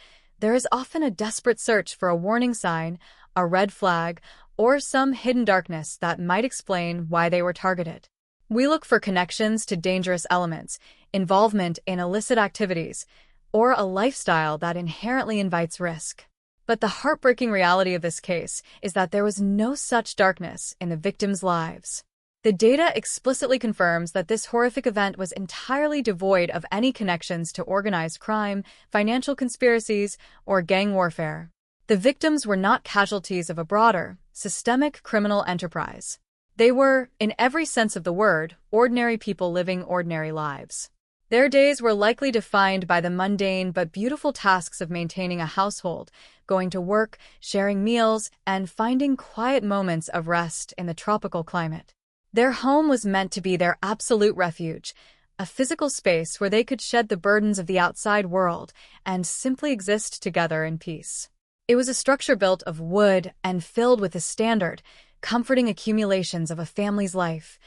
there is often a desperate search for a warning sign, a red flag, or some hidden darkness that might explain why they were targeted. We look for connections to dangerous elements, involvement in illicit activities, or a lifestyle that inherently invites risk. But the heartbreaking reality of this case is that there was no such darkness in the victims' lives. The data explicitly confirms that this horrific event was entirely devoid of any connections to organized crime, financial conspiracies, or gang warfare. The victims were not casualties of a broader, systemic criminal enterprise. They were, in every sense of the word, ordinary people living ordinary lives. Their days were likely defined by the mundane but beautiful tasks of maintaining a household, going to work, sharing meals, and finding quiet moments of rest in the tropical climate. Their home was meant to be their absolute refuge, a physical space where they could shed the burdens of the outside world and simply exist together in peace. It was a structure built of wood and filled with the standard, comforting accumulations of a family's life: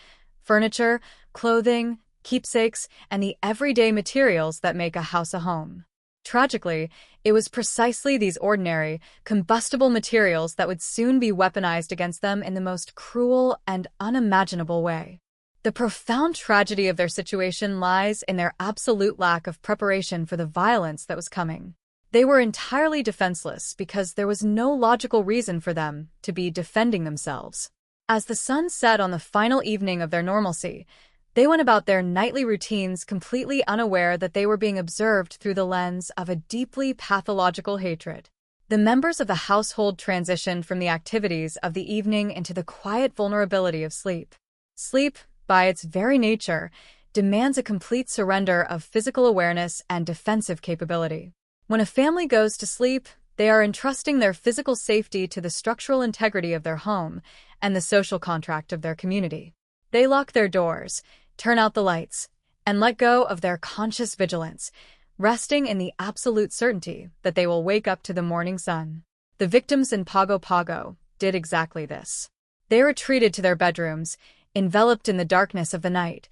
furniture, clothing, keepsakes, and the everyday materials that make a house a home. Tragically, it was precisely these ordinary, combustible materials that would soon be weaponized against them in the most cruel and unimaginable way. The profound tragedy of their situation lies in their absolute lack of preparation for the violence that was coming. They were entirely defenseless because there was no logical reason for them to be defending themselves. As the sun set on the final evening of their normalcy, They went about their nightly routines completely unaware that they were being observed through the lens of a deeply pathological hatred. The members of the household transitioned from the activities of the evening into the quiet vulnerability of sleep. Sleep, by its very nature, demands a complete surrender of physical awareness and defensive capability. When a family goes to sleep, they are entrusting their physical safety to the structural integrity of their home and the social contract of their community. They lock their doors, turn out the lights, and let go of their conscious vigilance, resting in the absolute certainty that they will wake up to the morning sun. The victims in Pago Pago did exactly this. They retreated to their bedrooms, enveloped in the darkness of the night,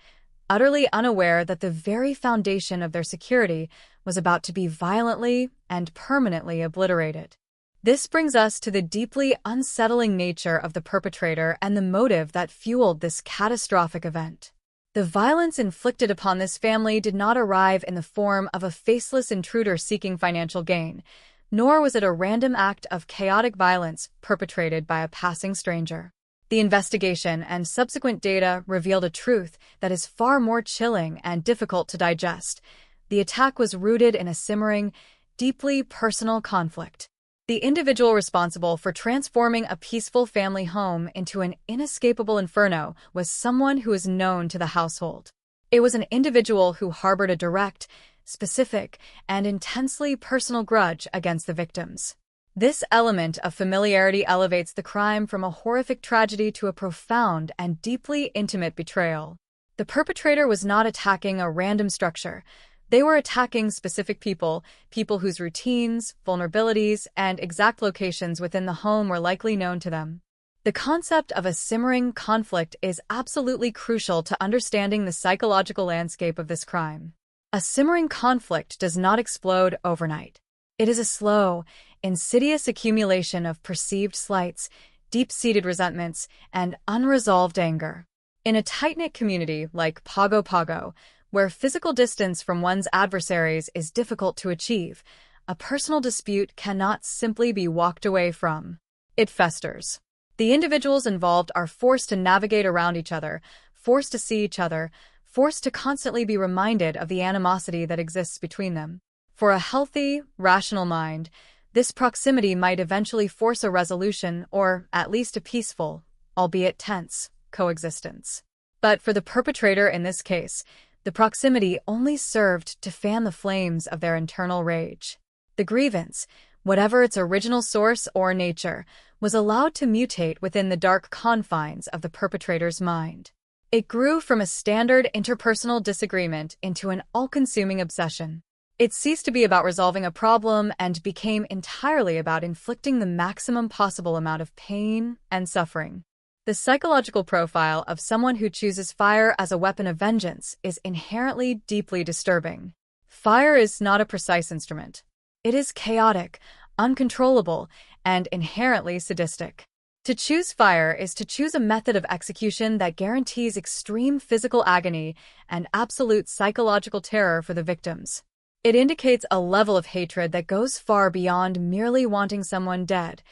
utterly unaware that the very foundation of their security was about to be violently and permanently obliterated. This brings us to the deeply unsettling nature of the perpetrator and the motive that fueled this catastrophic event. The violence inflicted upon this family did not arrive in the form of a faceless intruder seeking financial gain, nor was it a random act of chaotic violence perpetrated by a passing stranger. The investigation and subsequent data revealed a truth that is far more chilling and difficult to digest. The attack was rooted in a simmering, deeply personal conflict. The individual responsible for transforming a peaceful family home into an inescapable inferno was someone who is known to the household. It was an individual who harbored a direct, specific, and intensely personal grudge against the victims. This element of familiarity elevates the crime from a horrific tragedy to a profound and deeply intimate betrayal. The perpetrator was not attacking a random structure. They were attacking specific people whose routines, vulnerabilities, and exact locations within the home were likely known to them. The concept of a simmering conflict is absolutely crucial to understanding the psychological landscape of this crime. A simmering conflict does not explode overnight. It is a slow, insidious accumulation of perceived slights, deep-seated resentments, and unresolved anger. In a tight-knit community like Pago Pago, where physical distance from one's adversaries is difficult to achieve, a personal dispute cannot simply be walked away from. It festers. The individuals involved are forced to navigate around each other, forced to see each other, forced to constantly be reminded of the animosity that exists between them. For a healthy, rational mind, this proximity might eventually force a resolution or at least a peaceful, albeit tense, coexistence. But for the perpetrator in this case, the proximity only served to fan the flames of their internal rage. The grievance, whatever its original source or nature, was allowed to mutate within the dark confines of the perpetrator's mind. It grew from a standard interpersonal disagreement into an all-consuming obsession. It ceased to be about resolving a problem and became entirely about inflicting the maximum possible amount of pain and suffering. The psychological profile of someone who chooses fire as a weapon of vengeance is inherently deeply disturbing. Fire is not a precise instrument. It is chaotic, uncontrollable, and inherently sadistic. To choose fire is to choose a method of execution that guarantees extreme physical agony and absolute psychological terror for the victims. It indicates a level of hatred that goes far beyond merely wanting someone dead.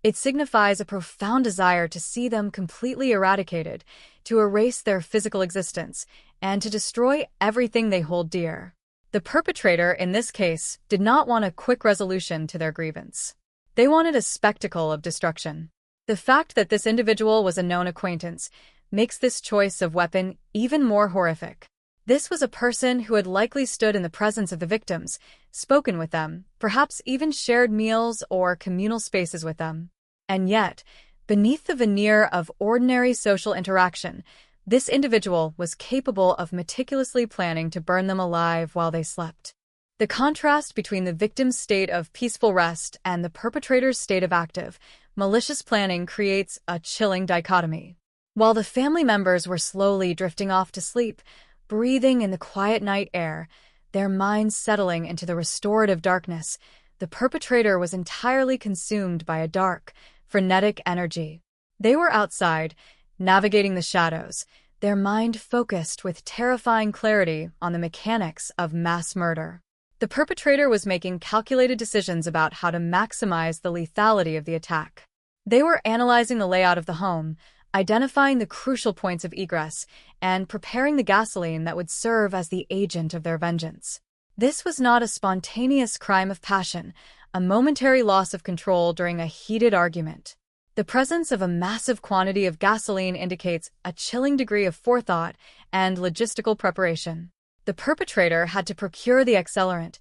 It signifies a profound desire to see them completely eradicated, to erase their physical existence, and to destroy everything they hold dear. The perpetrator, in this case, did not want a quick resolution to their grievance. They wanted a spectacle of destruction. The fact that this individual was a known acquaintance makes this choice of weapon even more horrific. This was a person who had likely stood in the presence of the victims, spoken with them, perhaps even shared meals or communal spaces with them. And yet, beneath the veneer of ordinary social interaction, this individual was capable of meticulously planning to burn them alive while they slept. The contrast between the victim's state of peaceful rest and the perpetrator's state of active, malicious planning creates a chilling dichotomy. While the family members were slowly drifting off to sleep, breathing in the quiet night air, their minds settling into the restorative darkness, the perpetrator was entirely consumed by a dark, frenetic energy. They were outside, navigating the shadows, their mind focused with terrifying clarity on the mechanics of mass murder. The perpetrator was making calculated decisions about how to maximize the lethality of the attack. They were analyzing the layout of the home, identifying the crucial points of egress, and preparing the gasoline that would serve as the agent of their vengeance. This was not a spontaneous crime of passion, a momentary loss of control during a heated argument. The presence of a massive quantity of gasoline indicates a chilling degree of forethought and logistical preparation. The perpetrator had to procure the accelerant,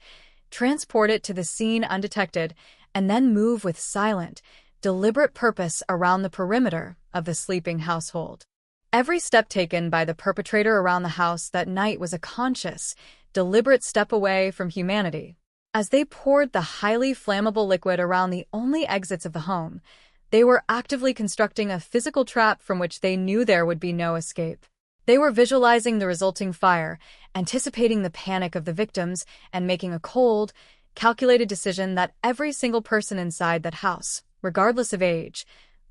transport it to the scene undetected, and then move with silent, deliberate purpose around the perimeter of the sleeping household. Every step taken by the perpetrator around the house that night was a conscious, deliberate step away from humanity. As they poured the highly flammable liquid around the only exits of the home, they were actively constructing a physical trap from which they knew there would be no escape. They were visualizing the resulting fire, anticipating the panic of the victims, and making a cold, calculated decision that every single person inside that house, regardless of age,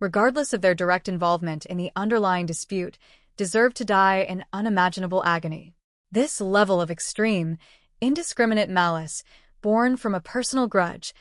regardless of their direct involvement in the underlying dispute, deserved to die in unimaginable agony. This level of extreme, indiscriminate malice, born from a personal grudge,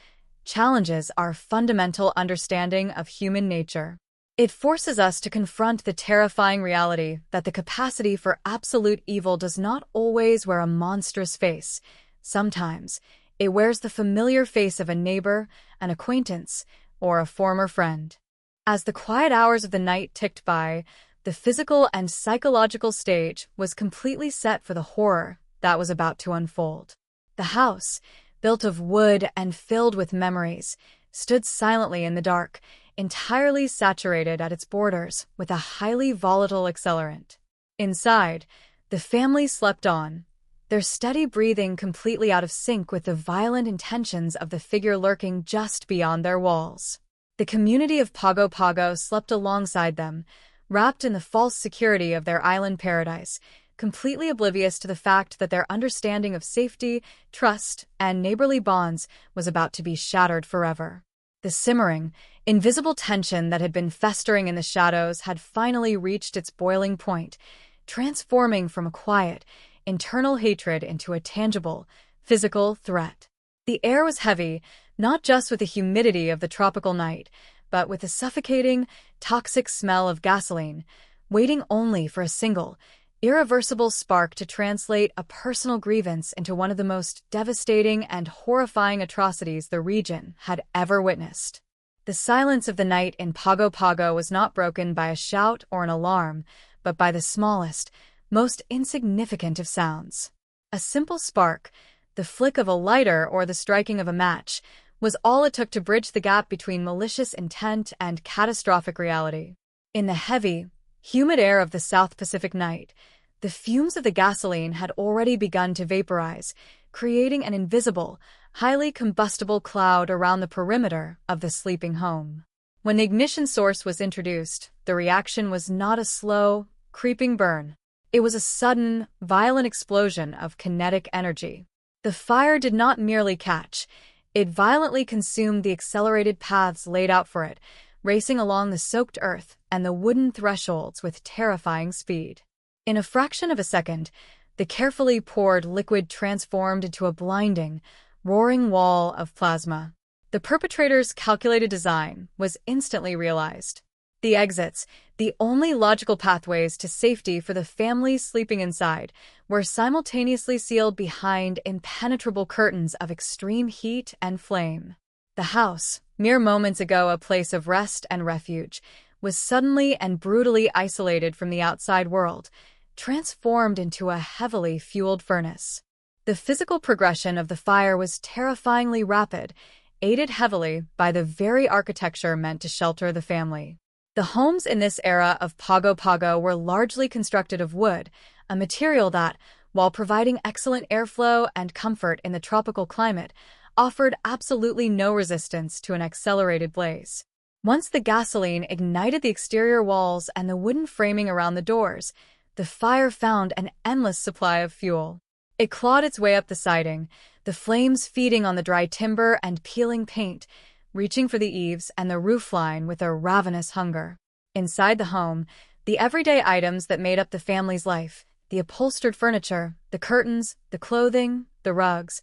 challenges our fundamental understanding of human nature. It forces us to confront the terrifying reality that the capacity for absolute evil does not always wear a monstrous face. Sometimes, it wears the familiar face of a neighbor, an acquaintance, or a former friend. As the quiet hours of the night ticked by, the physical and psychological stage was completely set for the horror that was about to unfold. The house, built of wood and filled with memories, stood silently in the dark, entirely saturated at its borders with a highly volatile accelerant. Inside, the family slept on, their steady breathing completely out of sync with the violent intentions of the figure lurking just beyond their walls. The community of Pago Pago slept alongside them, wrapped in the false security of their island paradise, completely oblivious to the fact that their understanding of safety, trust, and neighborly bonds was about to be shattered forever. The simmering, invisible tension that had been festering in the shadows had finally reached its boiling point, transforming from a quiet, internal hatred into a tangible, physical threat. The air was heavy, not just with the humidity of the tropical night, but with the suffocating, toxic smell of gasoline, waiting only for a single, irreversible spark to translate a personal grievance into one of the most devastating and horrifying atrocities the region had ever witnessed. The silence of the night in Pago Pago was not broken by a shout or an alarm, but by the smallest, most insignificant of sounds. A simple spark, the flick of a lighter or the striking of a match, was all it took to bridge the gap between malicious intent and catastrophic reality. In the heavy, humid air of the South Pacific night, the fumes of the gasoline had already begun to vaporize, creating an invisible, highly combustible cloud around the perimeter of the sleeping home. When the ignition source was introduced, the reaction was not a slow, creeping burn. It was a sudden, violent explosion of kinetic energy. The fire did not merely catch, it violently consumed the accelerated paths laid out for it, racing along the soaked earth and the wooden thresholds with terrifying speed. In a fraction of a second, the carefully poured liquid transformed into a blinding, roaring wall of plasma. The perpetrator's calculated design was instantly realized. The exits, the only logical pathways to safety for the families sleeping inside, were simultaneously sealed behind impenetrable curtains of extreme heat and flame. The house, mere moments ago a place of rest and refuge, was suddenly and brutally isolated from the outside world, transformed into a heavily fueled furnace. The physical progression of the fire was terrifyingly rapid, aided heavily by the very architecture meant to shelter the family. The homes in this era of Pago Pago were largely constructed of wood, a material that, while providing excellent airflow and comfort in the tropical climate, offered absolutely no resistance to an accelerated blaze. Once the gasoline ignited the exterior walls and the wooden framing around the doors, the fire found an endless supply of fuel. It clawed its way up the siding, the flames feeding on the dry timber and peeling paint, reaching for the eaves and the roofline with a ravenous hunger. Inside the home, the everyday items that made up the family's life, the upholstered furniture, the curtains, the clothing, the rugs,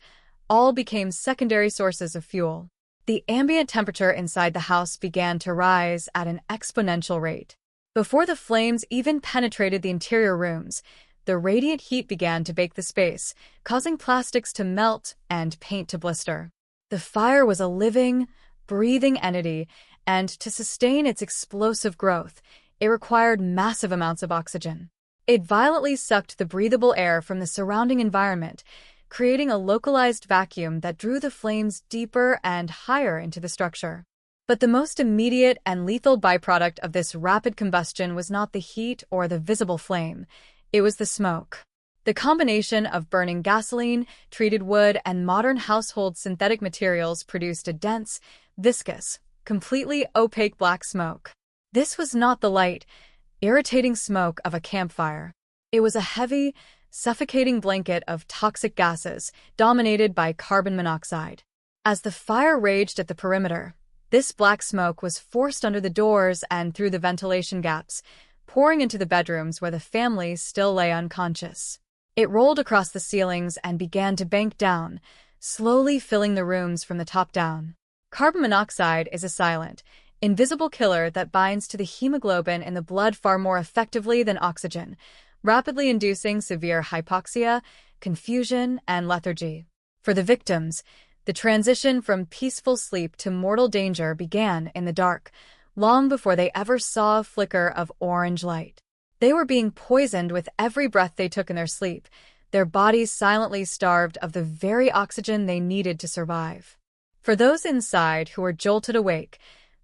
all became secondary sources of fuel. The ambient temperature inside the house began to rise at an exponential rate. Before the flames even penetrated the interior rooms, the radiant heat began to bake the space, causing plastics to melt and paint to blister. The fire was a living, breathing entity, and to sustain its explosive growth, it required massive amounts of oxygen. It violently sucked the breathable air from the surrounding environment, creating a localized vacuum that drew the flames deeper and higher into the structure. But the most immediate and lethal byproduct of this rapid combustion was not the heat or the visible flame. It was the smoke. The combination of burning gasoline, treated wood, and modern household synthetic materials produced a dense, viscous, completely opaque black smoke. This was not the light, irritating smoke of a campfire. It was a heavy, suffocating blanket of toxic gases dominated by carbon monoxide. As the fire raged at the perimeter, this black smoke was forced under the doors and through the ventilation gaps, pouring into the bedrooms where the family still lay unconscious. It rolled across the ceilings and began to bank down, slowly filling the rooms from the top down. Carbon monoxide is a silent, invisible killer that binds to the hemoglobin in the blood far more effectively than oxygen, rapidly inducing severe hypoxia, confusion, and lethargy. For the victims, the transition from peaceful sleep to mortal danger began in the dark, long before they ever saw a flicker of orange light. They were being poisoned with every breath they took in their sleep, their bodies silently starved of the very oxygen they needed to survive. For those inside who were jolted awake,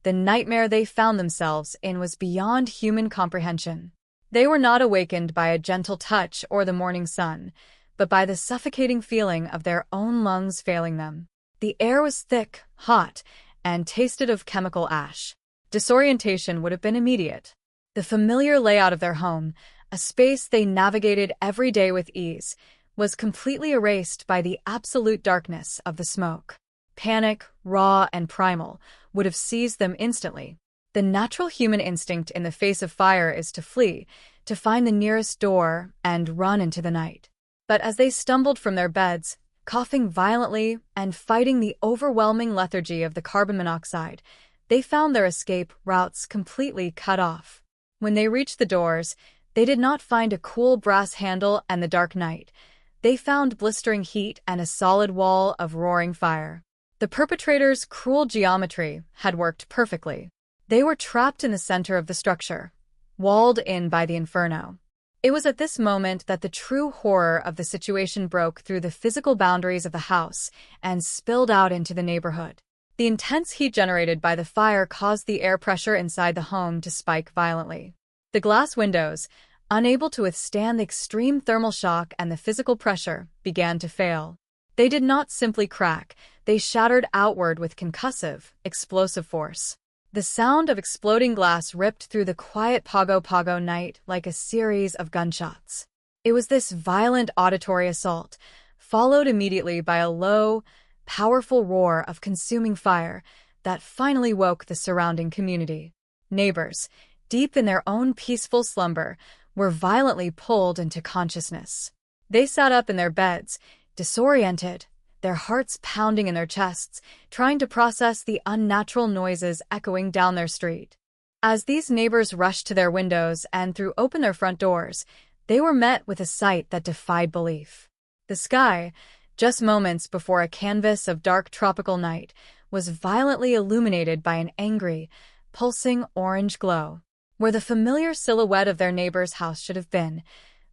the nightmare they found themselves in was beyond human comprehension. They were not awakened by a gentle touch or the morning sun, but by the suffocating feeling of their own lungs failing them. The air was thick, hot, and tasted of chemical ash. Disorientation would have been immediate. The familiar layout of their home, a space they navigated every day with ease, was completely erased by the absolute darkness of the smoke. Panic, raw and primal, would have seized them instantly. The natural human instinct in the face of fire is to flee, to find the nearest door, and run into the night. But as they stumbled from their beds, coughing violently and fighting the overwhelming lethargy of the carbon monoxide, they found their escape routes completely cut off. When they reached the doors, they did not find a cool brass handle and the dark night. They found blistering heat and a solid wall of roaring fire. The perpetrators' cruel geometry had worked perfectly. They were trapped in the center of the structure, walled in by the inferno. It was at this moment that the true horror of the situation broke through the physical boundaries of the house and spilled out into the neighborhood. The intense heat generated by the fire caused the air pressure inside the home to spike violently. The glass windows, unable to withstand the extreme thermal shock and the physical pressure, began to fail. They did not simply crack, they shattered outward with concussive, explosive force. The sound of exploding glass ripped through the quiet Pago Pago night like a series of gunshots. It was this violent auditory assault, followed immediately by a low, powerful roar of consuming fire, that finally woke the surrounding community. Neighbors, deep in their own peaceful slumber, were violently pulled into consciousness. They sat up in their beds, disoriented, their hearts pounding in their chests, trying to process the unnatural noises echoing down their street. As these neighbors rushed to their windows and threw open their front doors, they were met with a sight that defied belief. The sky, just moments before a canvas of dark tropical night, was violently illuminated by an angry, pulsing orange glow. Where the familiar silhouette of their neighbor's house should have been,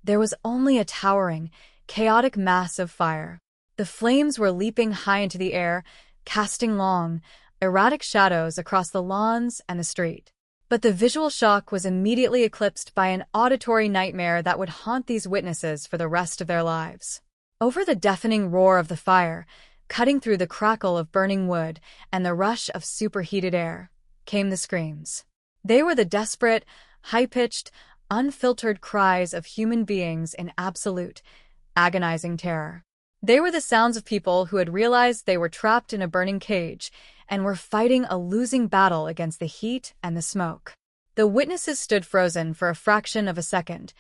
there was only a towering, chaotic mass of fire. The flames were leaping high into the air, casting long, erratic shadows across the lawns and the street. But the visual shock was immediately eclipsed by an auditory nightmare that would haunt these witnesses for the rest of their lives. Over the deafening roar of the fire, cutting through the crackle of burning wood and the rush of superheated air, came the screams. They were the desperate, high-pitched, unfiltered cries of human beings in absolute, agonizing terror. They were the sounds of people who had realized they were trapped in a burning cage and were fighting a losing battle against the heat and the smoke. The witnesses stood frozen for a fraction of a second,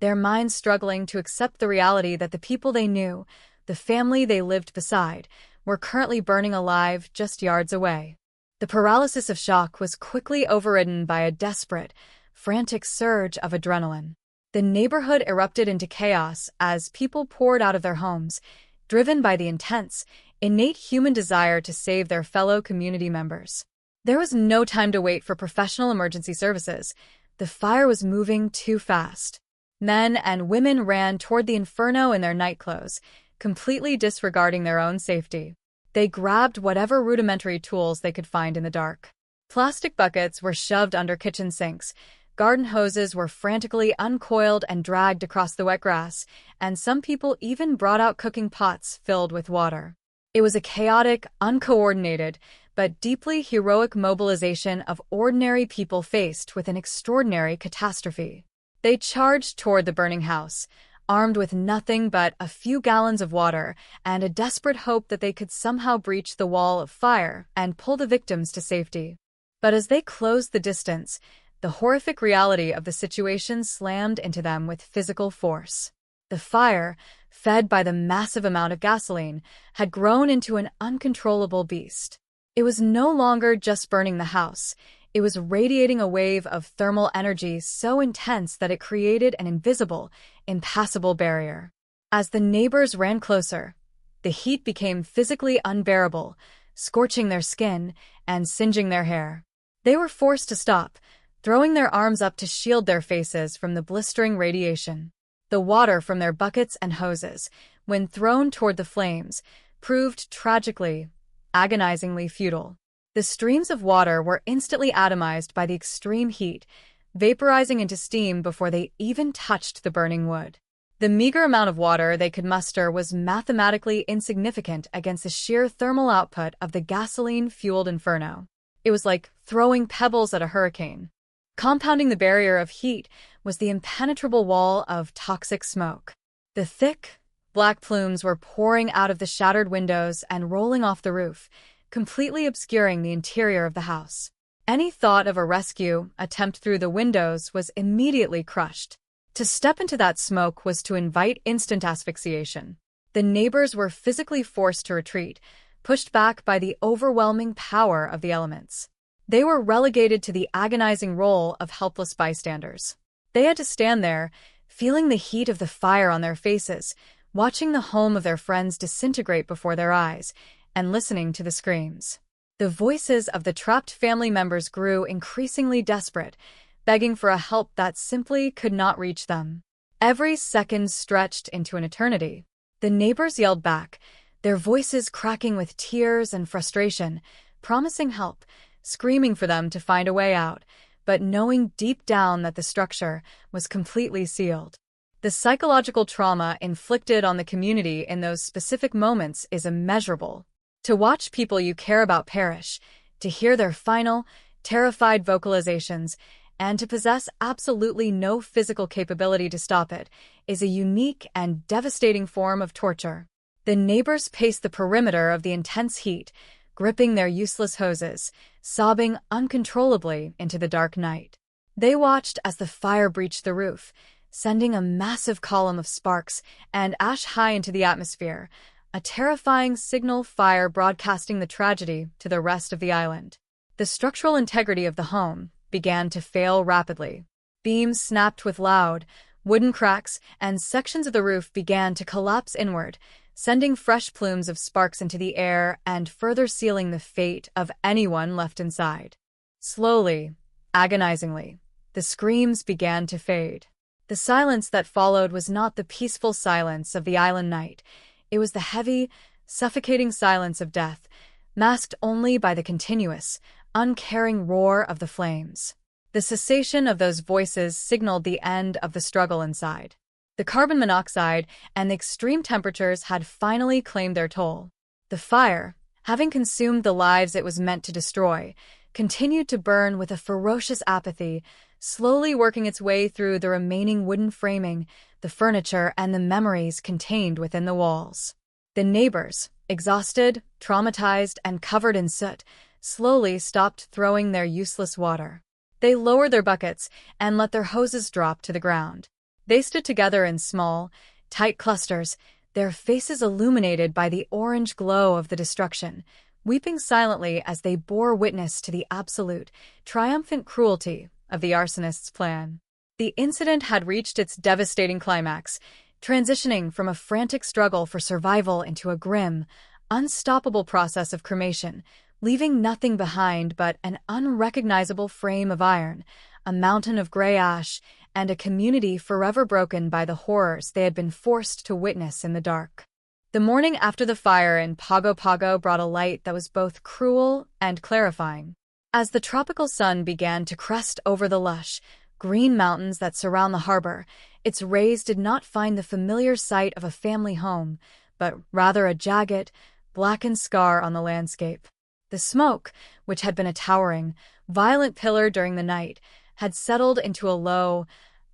their minds struggling to accept the reality that the people they knew, the family they lived beside, were currently burning alive just yards away. The paralysis of shock was quickly overridden by a desperate, frantic surge of adrenaline. The neighborhood erupted into chaos as people poured out of their homes, driven by the intense, innate human desire to save their fellow community members. There was no time to wait for professional emergency services. The fire was moving too fast. Men and women ran toward the inferno in their nightclothes, completely disregarding their own safety. They grabbed whatever rudimentary tools they could find in the dark. Plastic buckets were shoved under kitchen sinks, garden hoses were frantically uncoiled and dragged across the wet grass, and some people even brought out cooking pots filled with water. It was a chaotic, uncoordinated, but deeply heroic mobilization of ordinary people faced with an extraordinary catastrophe. They charged toward the burning house, armed with nothing but a few gallons of water and a desperate hope that they could somehow breach the wall of fire and pull the victims to safety. But as they closed the distance, the horrific reality of the situation slammed into them with physical force. The fire, fed by the massive amount of gasoline, had grown into an uncontrollable beast. It was no longer just burning the house. It was radiating a wave of thermal energy so intense that it created an invisible, impassable barrier. As the neighbors ran closer, the heat became physically unbearable, scorching their skin and singeing their hair. They were forced to stop, throwing their arms up to shield their faces from the blistering radiation. The water from their buckets and hoses, when thrown toward the flames, proved tragically, agonizingly futile. The streams of water were instantly atomized by the extreme heat, vaporizing into steam before they even touched the burning wood. The meager amount of water they could muster was mathematically insignificant against the sheer thermal output of the gasoline-fueled inferno. It was like throwing pebbles at a hurricane. Compounding the barrier of heat was the impenetrable wall of toxic smoke. The thick, black plumes were pouring out of the shattered windows and rolling off the roof, completely obscuring the interior of the house. Any thought of a rescue attempt through the windows was immediately crushed. To step into that smoke was to invite instant asphyxiation. The neighbors were physically forced to retreat, pushed back by the overwhelming power of the elements. They were relegated to the agonizing role of helpless bystanders. They had to stand there, feeling the heat of the fire on their faces, watching the home of their friends disintegrate before their eyes, and listening to the screams. The voices of the trapped family members grew increasingly desperate, begging for a help that simply could not reach them. Every second stretched into an eternity. The neighbors yelled back, their voices cracking with tears and frustration, promising help, screaming for them to find a way out, but knowing deep down that the structure was completely sealed. The psychological trauma inflicted on the community in those specific moments is immeasurable. To watch people you care about perish, to hear their final, terrified vocalizations, and to possess absolutely no physical capability to stop it, is a unique and devastating form of torture. The neighbors paced the perimeter of the intense heat, gripping their useless hoses, sobbing uncontrollably into the dark night. They watched as the fire breached the roof, sending a massive column of sparks and ash high into the atmosphere, a terrifying signal fire broadcasting the tragedy to the rest of the island. The structural integrity of the home began to fail rapidly. Beams snapped with loud, wooden cracks, and sections of the roof began to collapse inward, sending fresh plumes of sparks into the air and further sealing the fate of anyone left inside. Slowly, agonizingly, the screams began to fade. The silence that followed was not the peaceful silence of the island night. It was the heavy, suffocating silence of death, masked only by the continuous, uncaring roar of the flames. The cessation of those voices signaled the end of the struggle inside. The carbon monoxide and the extreme temperatures had finally claimed their toll. The fire, having consumed the lives it was meant to destroy, continued to burn with a ferocious apathy, slowly working its way through the remaining wooden framing, the furniture, and the memories contained within the walls. The neighbors, exhausted, traumatized, and covered in soot, slowly stopped throwing their useless water. They lowered their buckets and let their hoses drop to the ground. They stood together in small, tight clusters, their faces illuminated by the orange glow of the destruction, weeping silently as they bore witness to the absolute, triumphant cruelty of the arsonist's plan. The incident had reached its devastating climax, transitioning from a frantic struggle for survival into a grim, unstoppable process of cremation, leaving nothing behind but an unrecognizable frame of iron, a mountain of gray ash, and a community forever broken by the horrors they had been forced to witness in the dark. The morning after the fire in Pago Pago brought a light that was both cruel and clarifying. As the tropical sun began to crest over the lush, green mountains that surround the harbor, its rays did not find the familiar sight of a family home, but rather a jagged, blackened scar on the landscape. The smoke, which had been a towering, violent pillar during the night, had settled into a low,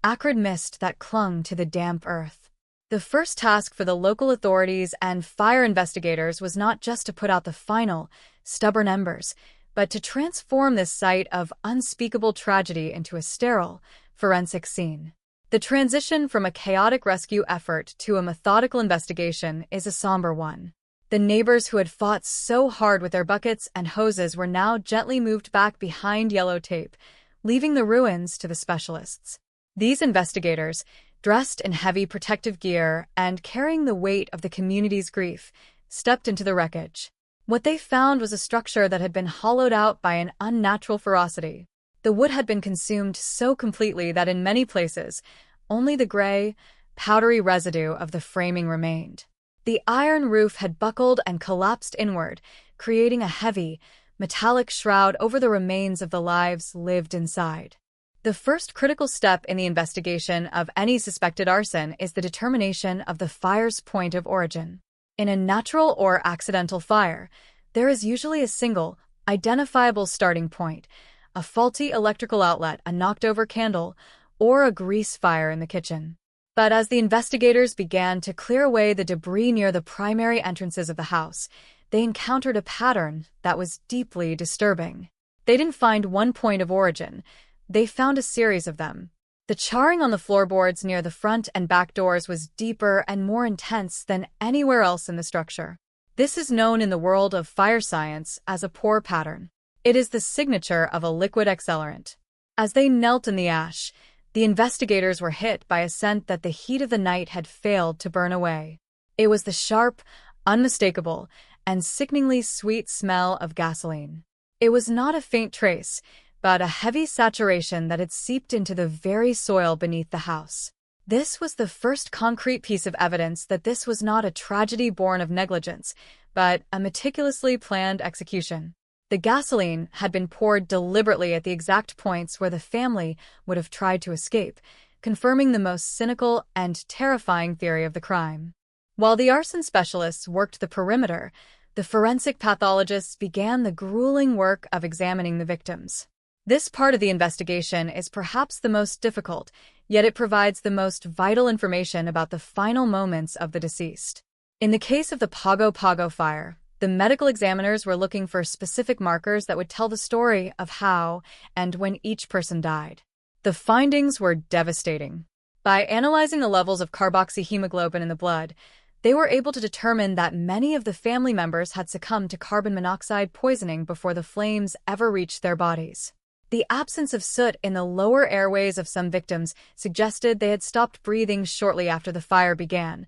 acrid mist that clung to the damp earth. The first task for the local authorities and fire investigators was not just to put out the final, stubborn embers, but to transform this site of unspeakable tragedy into a sterile, forensic scene. The transition from a chaotic rescue effort to a methodical investigation is a somber one. The neighbors who had fought so hard with their buckets and hoses were now gently moved back behind yellow tape, leaving the ruins to the specialists. These investigators, dressed in heavy protective gear and carrying the weight of the community's grief, stepped into the wreckage. What they found was a structure that had been hollowed out by an unnatural ferocity. The wood had been consumed so completely that in many places, only the gray, powdery residue of the framing remained. The iron roof had buckled and collapsed inward, creating a heavy, metallic shroud over the remains of the lives lived inside. The first critical step in the investigation of any suspected arson is the determination of the fire's point of origin. In a natural or accidental fire, there is usually a single, identifiable starting point, a faulty electrical outlet, a knocked-over candle, or a grease fire in the kitchen. But as the investigators began to clear away the debris near the primary entrances of the house, they encountered a pattern that was deeply disturbing. They didn't find one point of origin. They found a series of them. The charring on the floorboards near the front and back doors was deeper and more intense than anywhere else in the structure. This is known in the world of fire science as a pour pattern. It is the signature of a liquid accelerant. As they knelt in the ash, the investigators were hit by a scent that the heat of the night had failed to burn away. It was the sharp, unmistakable, and sickeningly sweet smell of gasoline. It was not a faint trace, but a heavy saturation that had seeped into the very soil beneath the house. This was the first concrete piece of evidence that this was not a tragedy born of negligence, but a meticulously planned execution. The gasoline had been poured deliberately at the exact points where the family would have tried to escape, confirming the most cynical and terrifying theory of the crime. While the arson specialists worked the perimeter, the forensic pathologists began the grueling work of examining the victims. This part of the investigation is perhaps the most difficult, yet it provides the most vital information about the final moments of the deceased. In the case of the Pago Pago fire, the medical examiners were looking for specific markers that would tell the story of how and when each person died. The findings were devastating. By analyzing the levels of carboxyhemoglobin in the blood, they were able to determine that many of the family members had succumbed to carbon monoxide poisoning before the flames ever reached their bodies. The absence of soot in the lower airways of some victims suggested they had stopped breathing shortly after the fire began,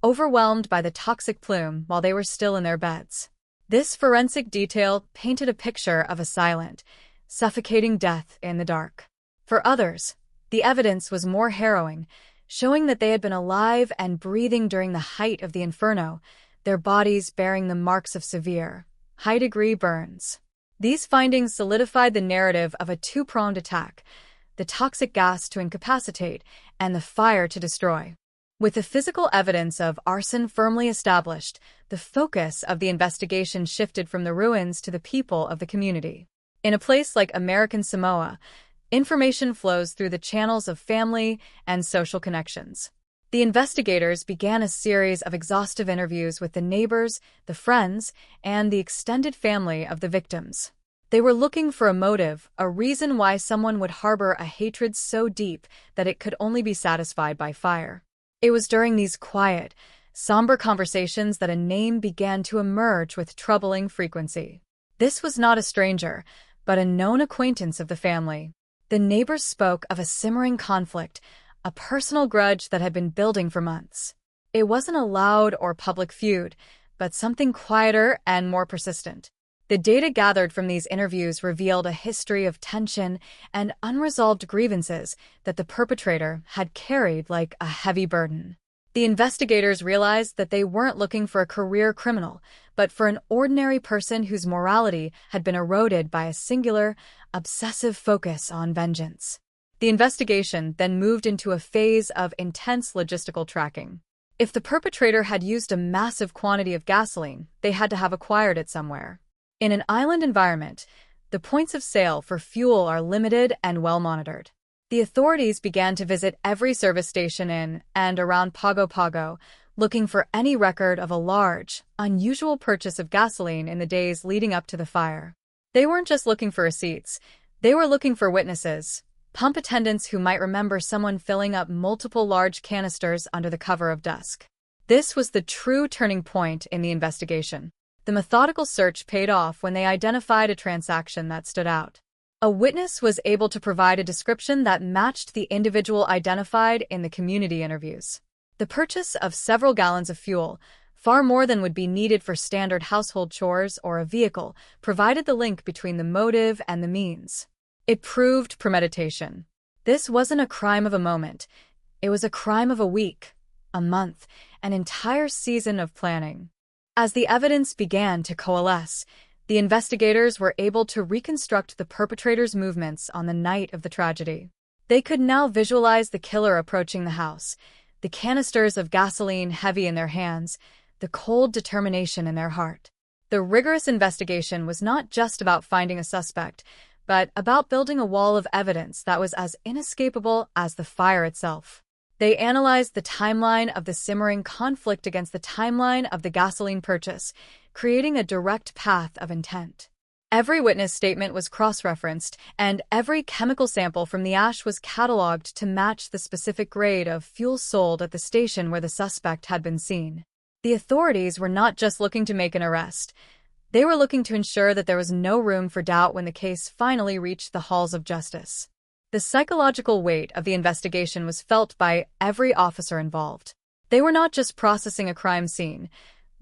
overwhelmed by the toxic plume while they were still in their beds. This forensic detail painted a picture of a silent, suffocating death in the dark. For others, the evidence was more harrowing, showing that they had been alive and breathing during the height of the inferno, their bodies bearing the marks of severe, high-degree burns. These findings solidified the narrative of a two-pronged attack, the toxic gas to incapacitate and the fire to destroy. With the physical evidence of arson firmly established, the focus of the investigation shifted from the ruins to the people of the community. In a place like American Samoa, information flows through the channels of family and social connections. The investigators began a series of exhaustive interviews with the neighbors, the friends, and the extended family of the victims. They were looking for a motive, a reason why someone would harbor a hatred so deep that it could only be satisfied by fire. It was during these quiet, somber conversations that a name began to emerge with troubling frequency. This was not a stranger, but a known acquaintance of the family. The neighbors spoke of a simmering conflict, a personal grudge that had been building for months. It wasn't a loud or public feud, but something quieter and more persistent. The data gathered from these interviews revealed a history of tension and unresolved grievances that the perpetrator had carried like a heavy burden. The investigators realized that they weren't looking for a career criminal, but for an ordinary person whose morality had been eroded by a singular, obsessive focus on vengeance. The investigation then moved into a phase of intense logistical tracking. If the perpetrator had used a massive quantity of gasoline, they had to have acquired it somewhere. In an island environment, the points of sale for fuel are limited and well monitored. The authorities began to visit every service station in and around Pago Pago, looking for any record of a large, unusual purchase of gasoline in the days leading up to the fire. They weren't just looking for receipts, they were looking for witnesses, pump attendants who might remember someone filling up multiple large canisters under the cover of dusk. This was the true turning point in the investigation. The methodical search paid off when they identified a transaction that stood out. A witness was able to provide a description that matched the individual identified in the community interviews. The purchase of several gallons of fuel, far more than would be needed for standard household chores or a vehicle, provided the link between the motive and the means. It proved premeditation. This wasn't a crime of a moment. It was a crime of a week, a month, an entire season of planning. As the evidence began to coalesce, the investigators were able to reconstruct the perpetrator's movements on the night of the tragedy. They could now visualize the killer approaching the house, the canisters of gasoline heavy in their hands, the cold determination in their heart. The rigorous investigation was not just about finding a suspect, but about building a wall of evidence that was as inescapable as the fire itself. They analyzed the timeline of the simmering conflict against the timeline of the gasoline purchase, creating a direct path of intent. Every witness statement was cross-referenced, and every chemical sample from the ash was cataloged to match the specific grade of fuel sold at the station where the suspect had been seen. The authorities were not just looking to make an arrest. They were looking to ensure that there was no room for doubt when the case finally reached the halls of justice. The psychological weight of the investigation was felt by every officer involved. They were not just processing a crime scene.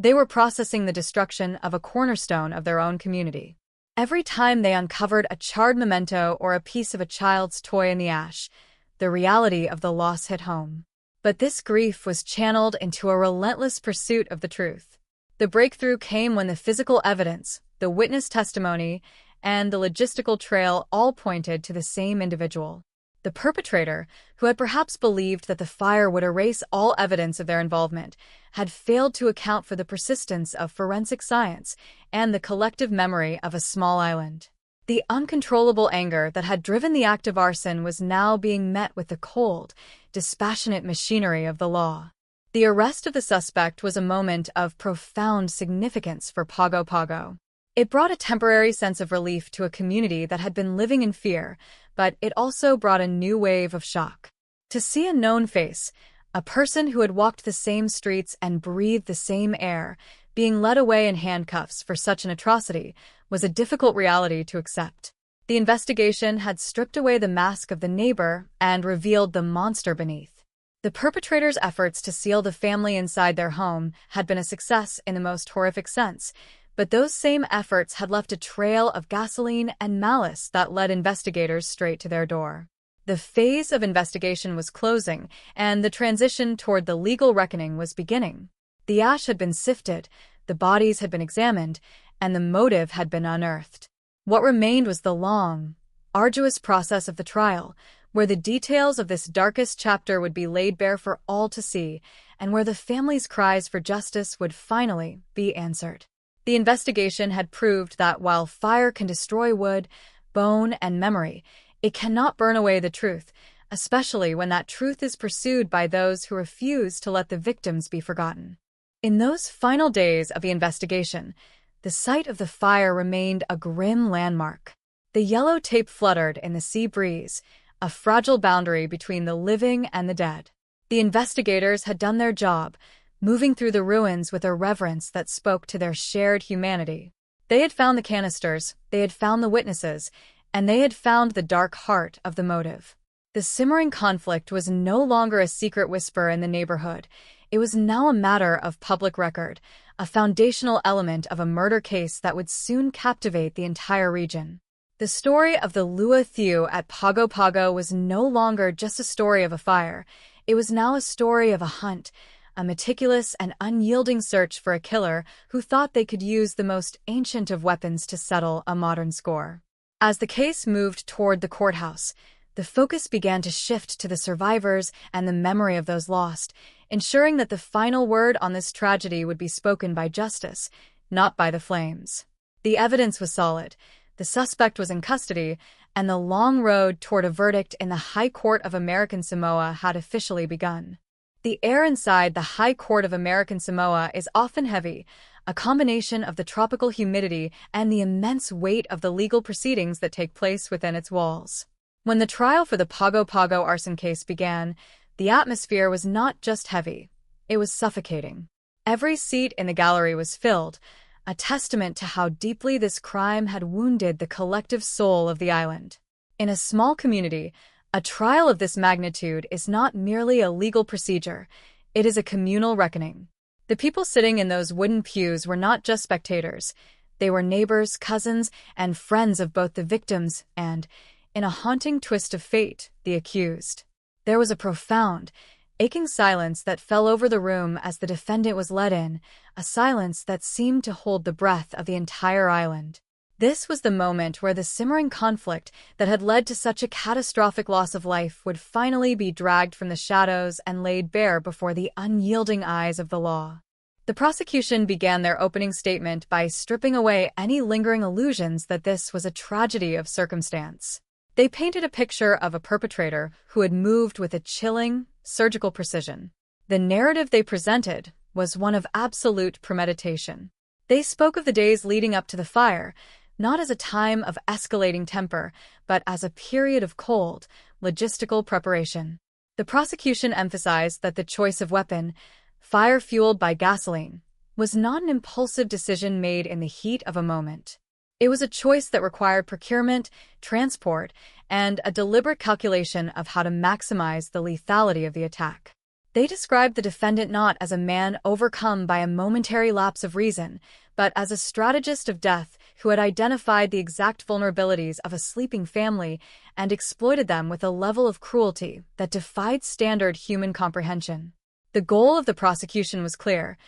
They were processing the destruction of a cornerstone of their own community. Every time they uncovered a charred memento or a piece of a child's toy in the ash, the reality of the loss hit home. But this grief was channeled into a relentless pursuit of the truth. The breakthrough came when the physical evidence, the witness testimony, and the logistical trail all pointed to the same individual. The perpetrator, who had perhaps believed that the fire would erase all evidence of their involvement, had failed to account for the persistence of forensic science and the collective memory of a small island. The uncontrollable anger that had driven the act of arson was now being met with the cold, dispassionate machinery of the law. The arrest of the suspect was a moment of profound significance for Pago Pago. It brought a temporary sense of relief to a community that had been living in fear, but it also brought a new wave of shock. To see a known face, a person who had walked the same streets and breathed the same air, being led away in handcuffs for such an atrocity, was a difficult reality to accept. The investigation had stripped away the mask of the neighbor and revealed the monster beneath. The perpetrator's efforts to seal the family inside their home had been a success in the most horrific sense, but those same efforts had left a trail of gasoline and malice that led investigators straight to their door. The phase of investigation was closing, and the transition toward the legal reckoning was beginning. The ash had been sifted, the bodies had been examined, and the motive had been unearthed. What remained was the long, arduous process of the trial, where the details of this darkest chapter would be laid bare for all to see, and where the family's cries for justice would finally be answered. The investigation had proved that while fire can destroy wood, bone, and memory, it cannot burn away the truth, especially when that truth is pursued by those who refuse to let the victims be forgotten. In those final days of the investigation, the site of the fire remained a grim landmark. The yellow tape fluttered in the sea breeze, a fragile boundary between the living and the dead. The investigators had done their job, moving through the ruins with a reverence that spoke to their shared humanity. They had found the canisters, they had found the witnesses, and they had found the dark heart of the motive. The simmering conflict was no longer a secret whisper in the neighborhood. It was now a matter of public record, a foundational element of a murder case that would soon captivate the entire region. The story of the Lua Thieu at Pago Pago was no longer just a story of a fire. It was now a story of a hunt, a meticulous and unyielding search for a killer who thought they could use the most ancient of weapons to settle a modern score. As the case moved toward the courthouse, the focus began to shift to the survivors and the memory of those lost, ensuring that the final word on this tragedy would be spoken by justice, not by the flames. The evidence was solid. The suspect was in custody, and the long road toward a verdict in the High Court of American Samoa had officially begun. The air inside the High Court of American Samoa is often heavy, a combination of the tropical humidity and the immense weight of the legal proceedings that take place within its walls. When the trial for the Pago Pago arson case began, the atmosphere was not just heavy, it was suffocating. Every seat in the gallery was filled, a testament to how deeply this crime had wounded the collective soul of the island. In a small community, a trial of this magnitude is not merely a legal procedure, it is a communal reckoning. The people sitting in those wooden pews were not just spectators, they were neighbors, cousins, and friends of both the victims and, in a haunting twist of fate, the accused. There was a profound, aching silence that fell over the room as the defendant was led in, a silence that seemed to hold the breath of the entire island. This was the moment where the simmering conflict that had led to such a catastrophic loss of life would finally be dragged from the shadows and laid bare before the unyielding eyes of the law. The prosecution began their opening statement by stripping away any lingering illusions that this was a tragedy of circumstance. They painted a picture of a perpetrator who had moved with a chilling, surgical precision. The narrative they presented was one of absolute premeditation. They spoke of the days leading up to the fire, not as a time of escalating temper, but as a period of cold, logistical preparation. The prosecution emphasized that the choice of weapon, fire fueled by gasoline, was not an impulsive decision made in the heat of a moment. It was a choice that required procurement, transport, and a deliberate calculation of how to maximize the lethality of the attack. They described the defendant not as a man overcome by a momentary lapse of reason, but as a strategist of death who had identified the exact vulnerabilities of a sleeping family and exploited them with a level of cruelty that defied standard human comprehension. The goal of the prosecution was clear: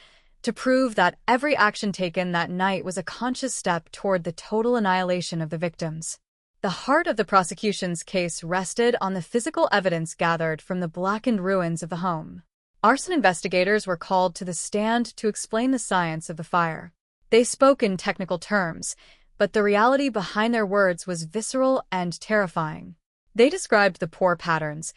to prove that every action taken that night was a conscious step toward the total annihilation of the victims. The heart of the prosecution's case rested on the physical evidence gathered from the blackened ruins of the home. Arson investigators were called to the stand to explain the science of the fire. They spoke in technical terms, but the reality behind their words was visceral and terrifying. They described the pore patterns,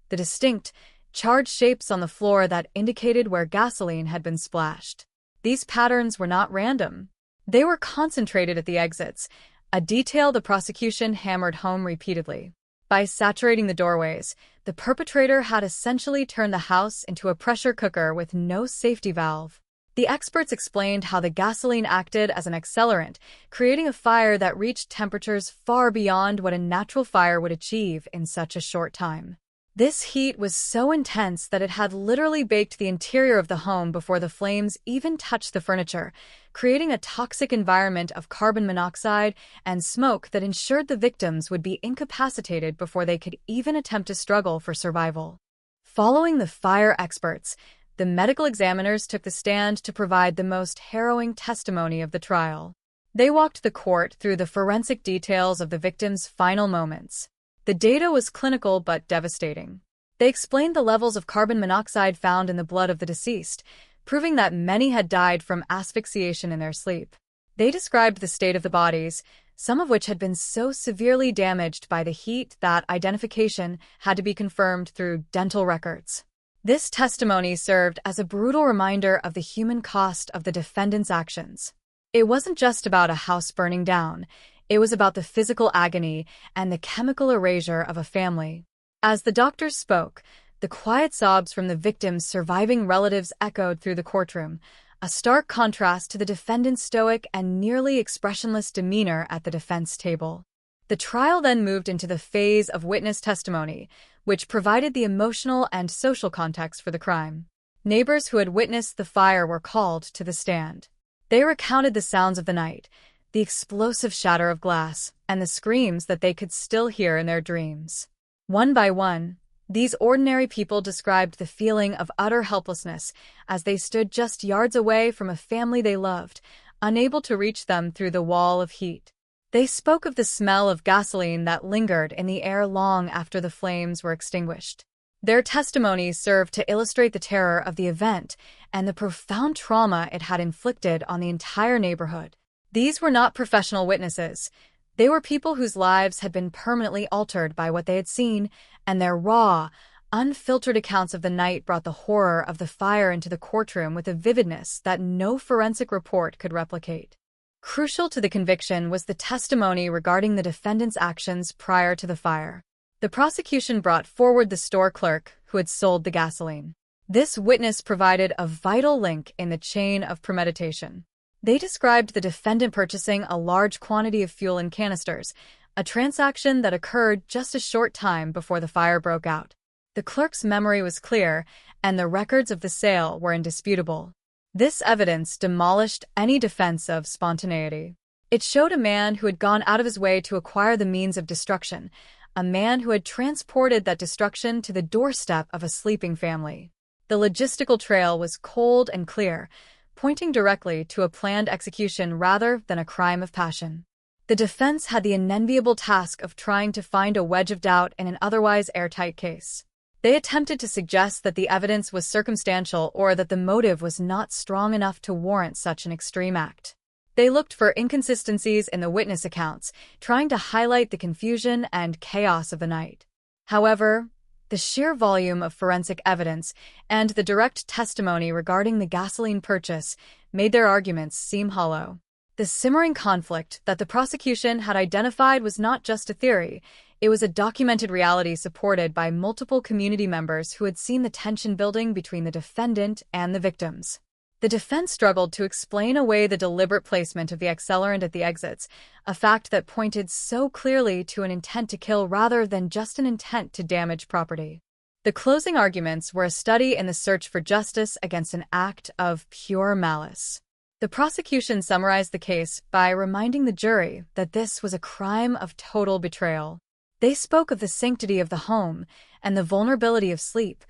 the distinct, charred shapes on the floor that indicated where gasoline had been splashed. These patterns were not random. They were concentrated at the exits, a detail the prosecution hammered home repeatedly. By saturating the doorways, the perpetrator had essentially turned the house into a pressure cooker with no safety valve. The experts explained how the gasoline acted as an accelerant, creating a fire that reached temperatures far beyond what a natural fire would achieve in such a short time. This heat was so intense that it had literally baked the interior of the home before the flames even touched the furniture, creating a toxic environment of carbon monoxide and smoke that ensured the victims would be incapacitated before they could even attempt to struggle for survival. Following the fire experts, the medical examiners took the stand to provide the most harrowing testimony of the trial. They walked the court through the forensic details of the victims' final moments. The data was clinical but devastating. They explained the levels of carbon monoxide found in the blood of the deceased, proving that many had died from asphyxiation in their sleep. They described the state of the bodies, some of which had been so severely damaged by the heat that identification had to be confirmed through dental records. This testimony served as a brutal reminder of the human cost of the defendant's actions. It wasn't just about a house burning down. It was about the physical agony and the chemical erasure of a family. As the doctors spoke, the quiet sobs from the victims' surviving relatives echoed through the courtroom, a stark contrast to the defendant's stoic and nearly expressionless demeanor at the defense table. The trial then moved into the phase of witness testimony, which provided the emotional and social context for the crime. Neighbors who had witnessed the fire were called to the stand. They recounted the sounds of the night, the explosive shatter of glass, and the screams that they could still hear in their dreams. One by one, these ordinary people described the feeling of utter helplessness as they stood just yards away from a family they loved, unable to reach them through the wall of heat. They spoke of the smell of gasoline that lingered in the air long after the flames were extinguished. Their testimonies served to illustrate the terror of the event and the profound trauma it had inflicted on the entire neighborhood. These were not professional witnesses. They were people whose lives had been permanently altered by what they had seen, and their raw, unfiltered accounts of the night brought the horror of the fire into the courtroom with a vividness that no forensic report could replicate. Crucial to the conviction was the testimony regarding the defendant's actions prior to the fire. The prosecution brought forward the store clerk who had sold the gasoline. This witness provided a vital link in the chain of premeditation. They described the defendant purchasing a large quantity of fuel in canisters, a transaction that occurred just a short time before the fire broke out. The clerk's memory was clear, and the records of the sale were indisputable. This evidence demolished any defense of spontaneity. It showed a man who had gone out of his way to acquire the means of destruction, a man who had transported that destruction to the doorstep of a sleeping family. The logistical trail was cold and clear, pointing directly to a planned execution rather than a crime of passion. The defense had the unenviable task of trying to find a wedge of doubt in an otherwise airtight case. They attempted to suggest that the evidence was circumstantial or that the motive was not strong enough to warrant such an extreme act. They looked for inconsistencies in the witness accounts, trying to highlight the confusion and chaos of the night. However, the sheer volume of forensic evidence and the direct testimony regarding the gasoline purchase made their arguments seem hollow. The simmering conflict that the prosecution had identified was not just a theory, it was a documented reality supported by multiple community members who had seen the tension building between the defendant and the victims. The defense struggled to explain away the deliberate placement of the accelerant at the exits, a fact that pointed so clearly to an intent to kill rather than just an intent to damage property. The closing arguments were a study in the search for justice against an act of pure malice. The prosecution summarized the case by reminding the jury that this was a crime of total betrayal. They spoke of the sanctity of the home and the vulnerability of sleep,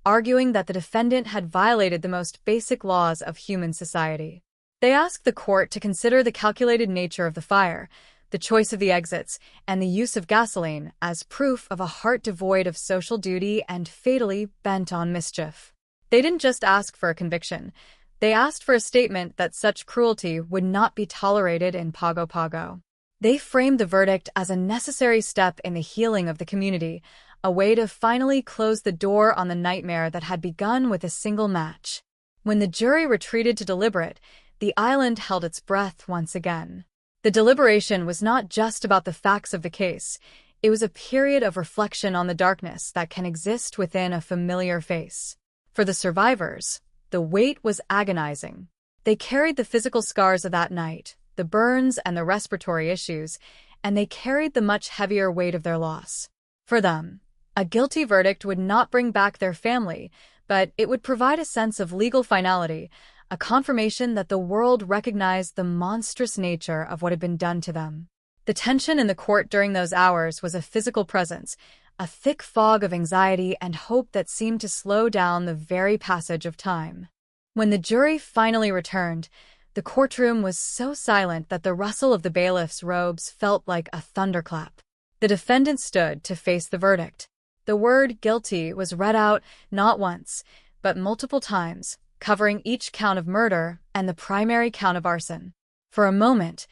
arguing that the defendant had violated the most basic laws of human society. They asked the court to consider the calculated nature of the fire, the choice of the exits, and the use of gasoline as proof of a heart devoid of social duty and fatally bent on mischief. They didn't just ask for a conviction. They asked for a statement that such cruelty would not be tolerated in Pago Pago. They framed the verdict as a necessary step in the healing of the community, a way to finally close the door on the nightmare that had begun with a single match. When the jury retreated to deliberate, the island held its breath once again. The deliberation was not just about the facts of the case. It was a period of reflection on the darkness that can exist within a familiar face. For the survivors, the weight was agonizing. They carried the physical scars of that night, the burns and the respiratory issues, and they carried the much heavier weight of their loss. For them, a guilty verdict would not bring back their family, but it would provide a sense of legal finality, a confirmation that the world recognized the monstrous nature of what had been done to them. The tension in the court during those hours was a physical presence, a thick fog of anxiety and hope that seemed to slow down the very passage of time. When the jury finally returned, the courtroom was so silent that the rustle of the bailiff's robes felt like a thunderclap. The defendant stood to face the verdict. The word guilty was read out not once, but multiple times, covering each count of murder and the primary count of arson. For a moment,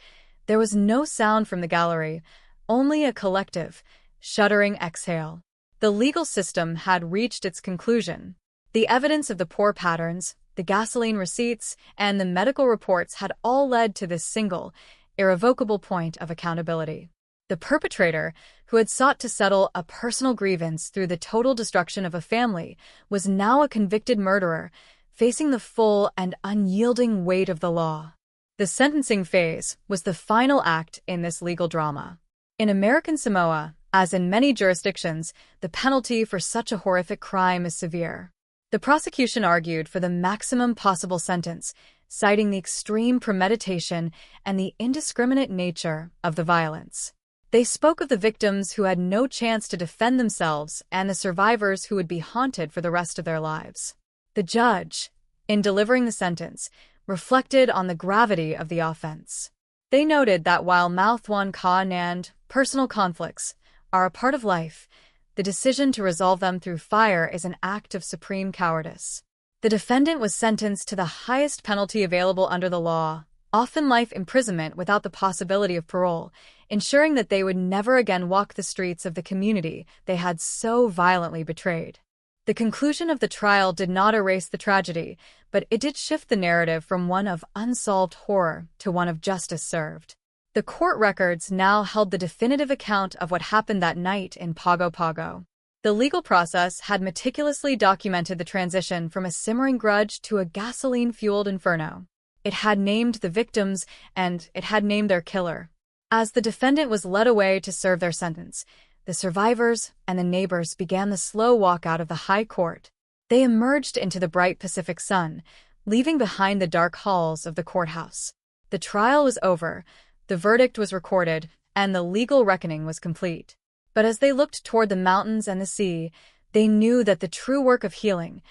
there was no sound from the gallery, only a collective, shuddering exhale. The legal system had reached its conclusion. The evidence of the pour patterns, the gasoline receipts, and the medical reports had all led to this single, irrevocable point of accountability. The perpetrator, who had sought to settle a personal grievance through the total destruction of a family, was now a convicted murderer, facing the full and unyielding weight of the law. The sentencing phase was the final act in this legal drama. In American Samoa, as in many jurisdictions, the penalty for such a horrific crime is severe. The prosecution argued for the maximum possible sentence, citing the extreme premeditation and the indiscriminate nature of the violence. They spoke of the victims who had no chance to defend themselves and the survivors who would be haunted for the rest of their lives. The judge, in delivering the sentence, reflected on the gravity of the offense. They noted that while Mouthwan Ka and personal conflicts are a part of life, the decision to resolve them through fire is an act of supreme cowardice. The defendant was sentenced to the highest penalty available under the law, often life imprisonment without the possibility of parole, ensuring that they would never again walk the streets of the community they had so violently betrayed. The conclusion of the trial did not erase the tragedy, but it did shift the narrative from one of unsolved horror to one of justice served. The court records now held the definitive account of what happened that night in Pago Pago. The legal process had meticulously documented the transition from a simmering grudge to a gasoline-fueled inferno. It had named the victims, and it had named their killer. As the defendant was led away to serve their sentence, the survivors and the neighbors began the slow walk out of the high court. They emerged into the bright Pacific sun, leaving behind the dark halls of the courthouse. The trial was over, the verdict was recorded, and the legal reckoning was complete. But as they looked toward the mountains and the sea, they knew that the true work of healing,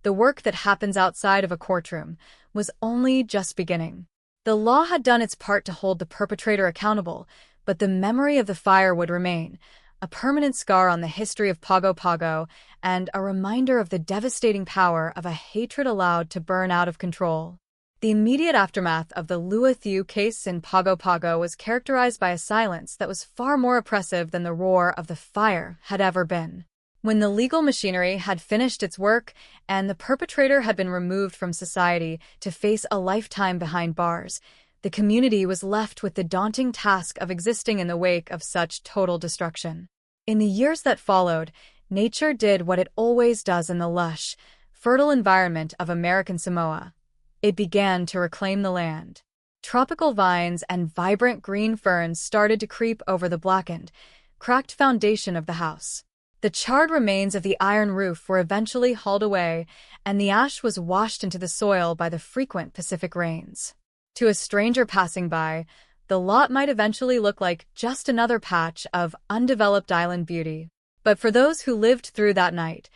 the work that happens outside of a courtroom, was only just beginning. The law had done its part to hold the perpetrator accountable, but the memory of the fire would remain, a permanent scar on the history of Pago Pago and a reminder of the devastating power of a hatred allowed to burn out of control. The immediate aftermath of the Lua Thiu case in Pago Pago was characterized by a silence that was far more oppressive than the roar of the fire had ever been. When the legal machinery had finished its work and the perpetrator had been removed from society to face a lifetime behind bars, the community was left with the daunting task of existing in the wake of such total destruction. In the years that followed, nature did what it always does in the lush, fertile environment of American Samoa. It began to reclaim the land. Tropical vines and vibrant green ferns started to creep over the blackened, cracked foundation of the house. The charred remains of the iron roof were eventually hauled away, and the ash was washed into the soil by the frequent Pacific rains. To a stranger passing by, the lot might eventually look like just another patch of undeveloped island beauty. But for those who lived through that night,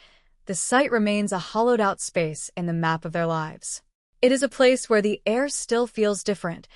the site remains a hollowed-out space in the map of their lives. It is a place where the air still feels different,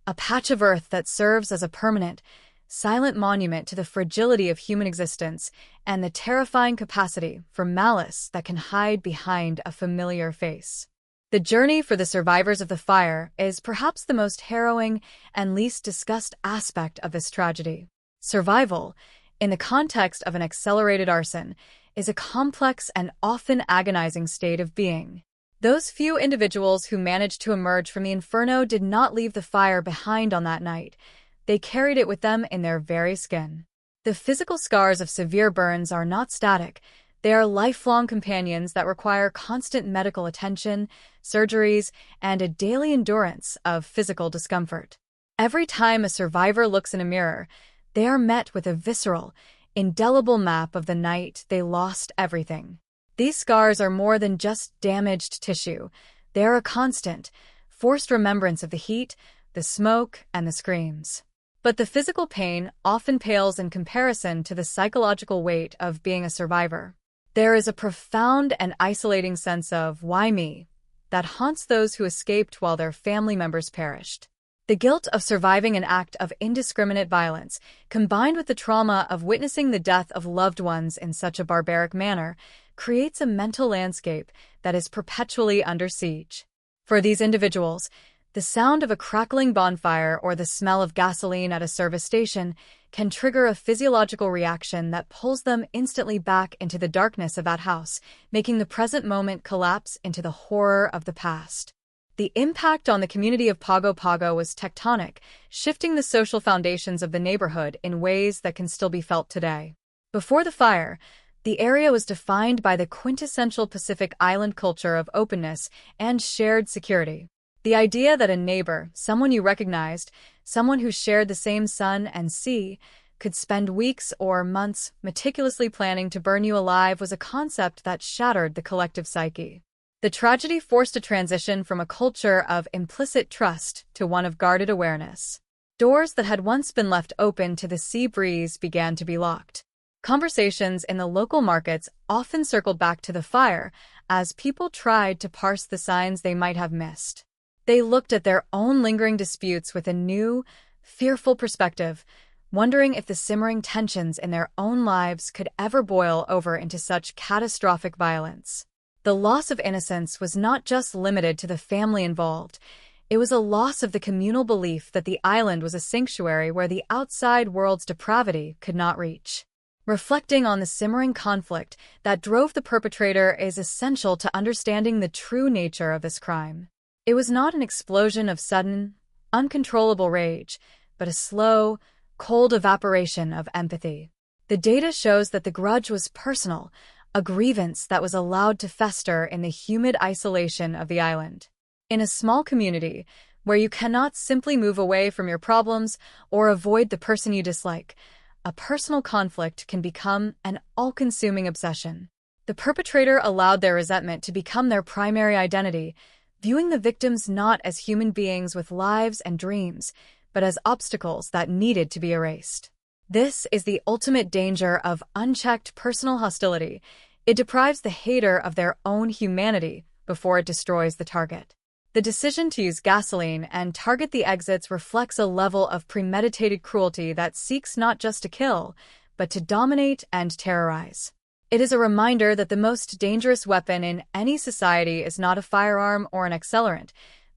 a patch of earth that serves as a permanent, silent monument to the fragility of human existence and the terrifying capacity for malice that can hide behind a familiar face. The journey for the survivors of the fire is perhaps the most harrowing and least discussed aspect of this tragedy. Survival, in the context of an accelerated arson, is a complex and often agonizing state of being. Those few individuals who managed to emerge from the inferno did not leave the fire behind on that night. They carried it with them in their very skin. The physical scars of severe burns are not static. They are lifelong companions that require constant medical attention, surgeries, and a daily endurance of physical discomfort. Every time a survivor looks in a mirror, they are met with a visceral, indelible map of the night they lost everything. These scars are more than just damaged tissue. They are a constant, forced remembrance of the heat, the smoke, and the screams. But the physical pain often pales in comparison to the psychological weight of being a survivor. There is a profound and isolating sense of "why me?" that haunts those who escaped while their family members perished. The guilt of surviving an act of indiscriminate violence, combined with the trauma of witnessing the death of loved ones in such a barbaric manner, creates a mental landscape that is perpetually under siege. For these individuals, the sound of a crackling bonfire or the smell of gasoline at a service station can trigger a physiological reaction that pulls them instantly back into the darkness of that house, making the present moment collapse into the horror of the past. The impact on the community of Pago Pago was tectonic, shifting the social foundations of the neighborhood in ways that can still be felt today. Before the fire, the area was defined by the quintessential Pacific Island culture of openness and shared security. The idea that a neighbor, someone you recognized, someone who shared the same sun and sea, could spend weeks or months meticulously planning to burn you alive was a concept that shattered the collective psyche. The tragedy forced a transition from a culture of implicit trust to one of guarded awareness. Doors that had once been left open to the sea breeze began to be locked. Conversations in the local markets often circled back to the fire as people tried to parse the signs they might have missed. They looked at their own lingering disputes with a new, fearful perspective, wondering if the simmering tensions in their own lives could ever boil over into such catastrophic violence. The loss of innocence was not just limited to the family involved. It was a loss of the communal belief that the island was a sanctuary where the outside world's depravity could not reach. Reflecting on the simmering conflict that drove the perpetrator is essential to understanding the true nature of this crime. It was not an explosion of sudden, uncontrollable rage, but a slow, cold evaporation of empathy. The data shows that the grudge was personal, a grievance that was allowed to fester in the humid isolation of the island. In a small community, where you cannot simply move away from your problems or avoid the person you dislike, a personal conflict can become an all-consuming obsession. The perpetrator allowed their resentment to become their primary identity, viewing the victims not as human beings with lives and dreams, but as obstacles that needed to be erased. This is the ultimate danger of unchecked personal hostility. It deprives the hater of their own humanity before it destroys the target. The decision to use gasoline and target the exits reflects a level of premeditated cruelty that seeks not just to kill, but to dominate and terrorize. It is a reminder that the most dangerous weapon in any society is not a firearm or an accelerant,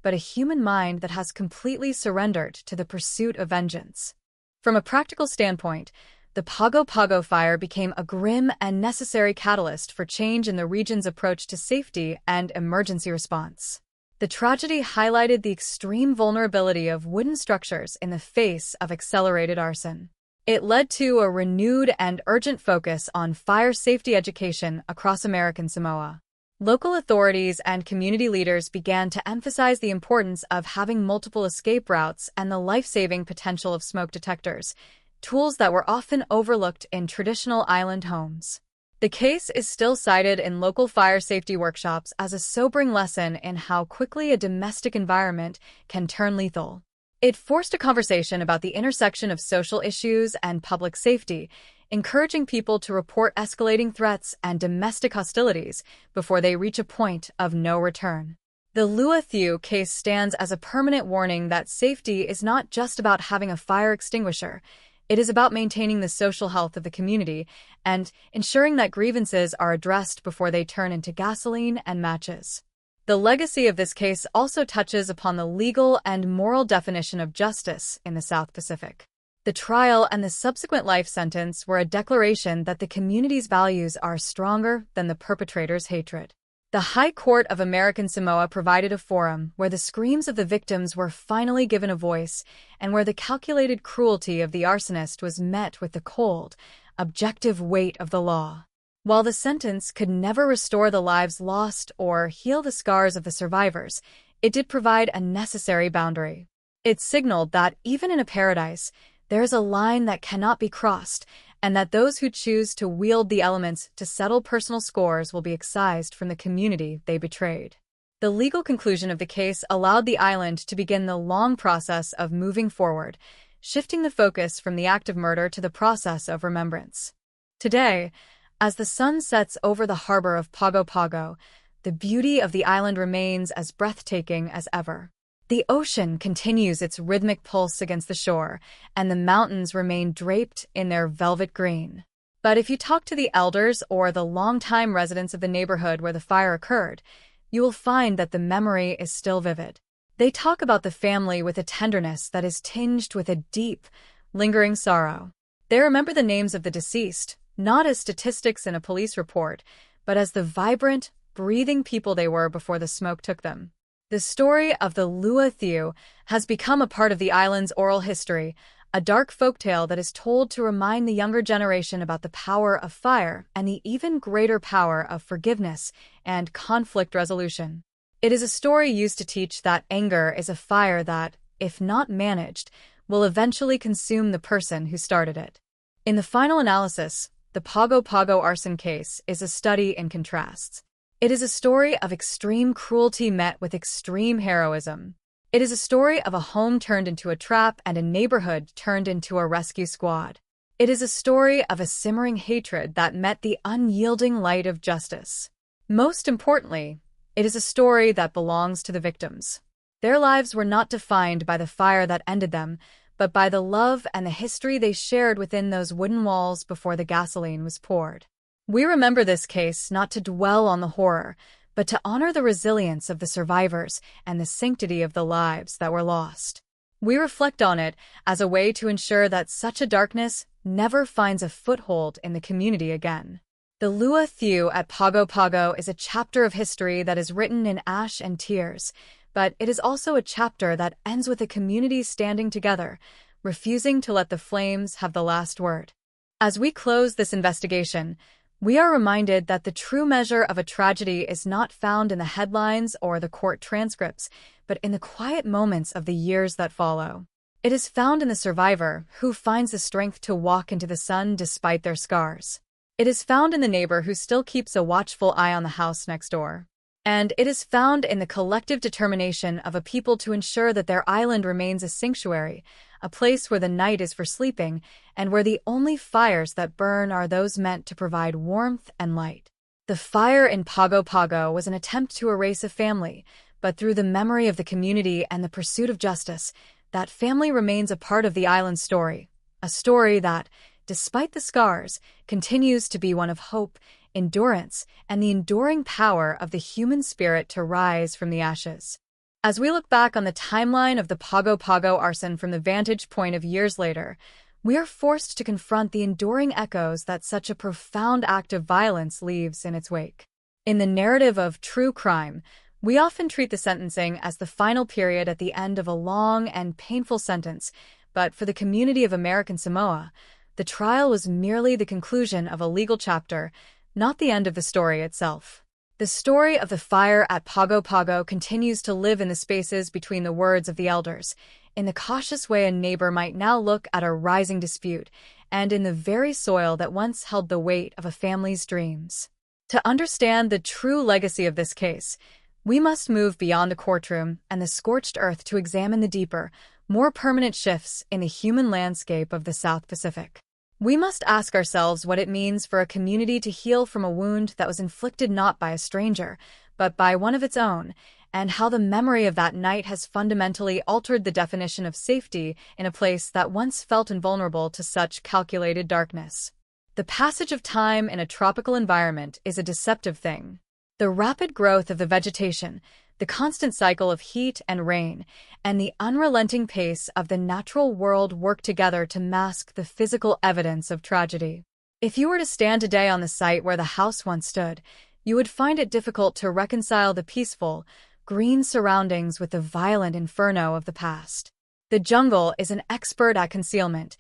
but a human mind that has completely surrendered to the pursuit of vengeance. From a practical standpoint, the Pago Pago fire became a grim and necessary catalyst for change in the region's approach to safety and emergency response. The tragedy highlighted the extreme vulnerability of wooden structures in the face of accelerated arson. It led to a renewed and urgent focus on fire safety education across American Samoa. Local authorities and community leaders began to emphasize the importance of having multiple escape routes and the life-saving potential of smoke detectors, tools that were often overlooked in traditional island homes. The case is still cited in local fire safety workshops as a sobering lesson in how quickly a domestic environment can turn lethal. It forced a conversation about the intersection of social issues and public safety, encouraging people to report escalating threats and domestic hostilities before they reach a point of no return. The Lua Thiu case stands as a permanent warning that safety is not just about having a fire extinguisher. It is about maintaining the social health of the community and ensuring that grievances are addressed before they turn into gasoline and matches. The legacy of this case also touches upon the legal and moral definition of justice in the South Pacific. The trial and the subsequent life sentence were a declaration that the community's values are stronger than the perpetrator's hatred. The High Court of American Samoa provided a forum where the screams of the victims were finally given a voice and where the calculated cruelty of the arsonist was met with the cold, objective weight of the law. While the sentence could never restore the lives lost or heal the scars of the survivors, it did provide a necessary boundary. It signaled that even in a paradise, there is a line that cannot be crossed, and that those who choose to wield the elements to settle personal scores will be excised from the community they betrayed. The legal conclusion of the case allowed the island to begin the long process of moving forward, shifting the focus from the act of murder to the process of remembrance. Today, as the sun sets over the harbor of Pago Pago, the beauty of the island remains as breathtaking as ever. The ocean continues its rhythmic pulse against the shore, and the mountains remain draped in their velvet green. But if you talk to the elders or the longtime residents of the neighborhood where the fire occurred, you will find that the memory is still vivid. They talk about the family with a tenderness that is tinged with a deep, lingering sorrow. They remember the names of the deceased, not as statistics in a police report, but as the vibrant, breathing people they were before the smoke took them. The story of the Lua Thiu has become a part of the island's oral history, a dark folktale that is told to remind the younger generation about the power of fire and the even greater power of forgiveness and conflict resolution. It is a story used to teach that anger is a fire that, if not managed, will eventually consume the person who started it. In the final analysis, the Pago Pago arson case is a study in contrasts. It is a story of extreme cruelty met with extreme heroism. It is a story of a home turned into a trap and a neighborhood turned into a rescue squad. It is a story of a simmering hatred that met the unyielding light of justice. Most importantly, it is a story that belongs to the victims. Their lives were not defined by the fire that ended them, but by the love and the history they shared within those wooden walls before the gasoline was poured. We remember this case not to dwell on the horror, but to honor the resilience of the survivors and the sanctity of the lives that were lost. We reflect on it as a way to ensure that such a darkness never finds a foothold in the community again. The Lua Thieu at Pago Pago is a chapter of history that is written in ash and tears, but it is also a chapter that ends with a community standing together, refusing to let the flames have the last word. As we close this investigation, we are reminded that the true measure of a tragedy is not found in the headlines or the court transcripts, but in the quiet moments of the years that follow. It is found in the survivor who finds the strength to walk into the sun despite their scars. It is found in the neighbor who still keeps a watchful eye on the house next door. And it is found in the collective determination of a people to ensure that their island remains a sanctuary, a place where the night is for sleeping, and where the only fires that burn are those meant to provide warmth and light. The fire in Pago Pago was an attempt to erase a family, but through the memory of the community and the pursuit of justice, that family remains a part of the island's story, a story that, despite the scars, continues to be one of hope, endurance, and the enduring power of the human spirit to rise from the ashes. As we look back on the timeline of the Pago Pago arson from the vantage point of years later, we are forced to confront the enduring echoes that such a profound act of violence leaves in its wake. In the narrative of true crime, we often treat the sentencing as the final period at the end of a long and painful sentence, but for the community of American Samoa, the trial was merely the conclusion of a legal chapter, not the end of the story itself. The story of the fire at Pago Pago continues to live in the spaces between the words of the elders, in the cautious way a neighbor might now look at a rising dispute, and in the very soil that once held the weight of a family's dreams. To understand the true legacy of this case, we must move beyond the courtroom and the scorched earth to examine the deeper, more permanent shifts in the human landscape of the South Pacific. We must ask ourselves what it means for a community to heal from a wound that was inflicted not by a stranger, but by one of its own, and how the memory of that night has fundamentally altered the definition of safety in a place that once felt invulnerable to such calculated darkness. The passage of time in a tropical environment is a deceptive thing. The rapid growth of the vegetation, the constant cycle of heat and rain, and the unrelenting pace of the natural world work together to mask the physical evidence of tragedy. If you were to stand today on the site where the house once stood, you would find it difficult to reconcile the peaceful, green surroundings with the violent inferno of the past. The jungle is an expert at concealment,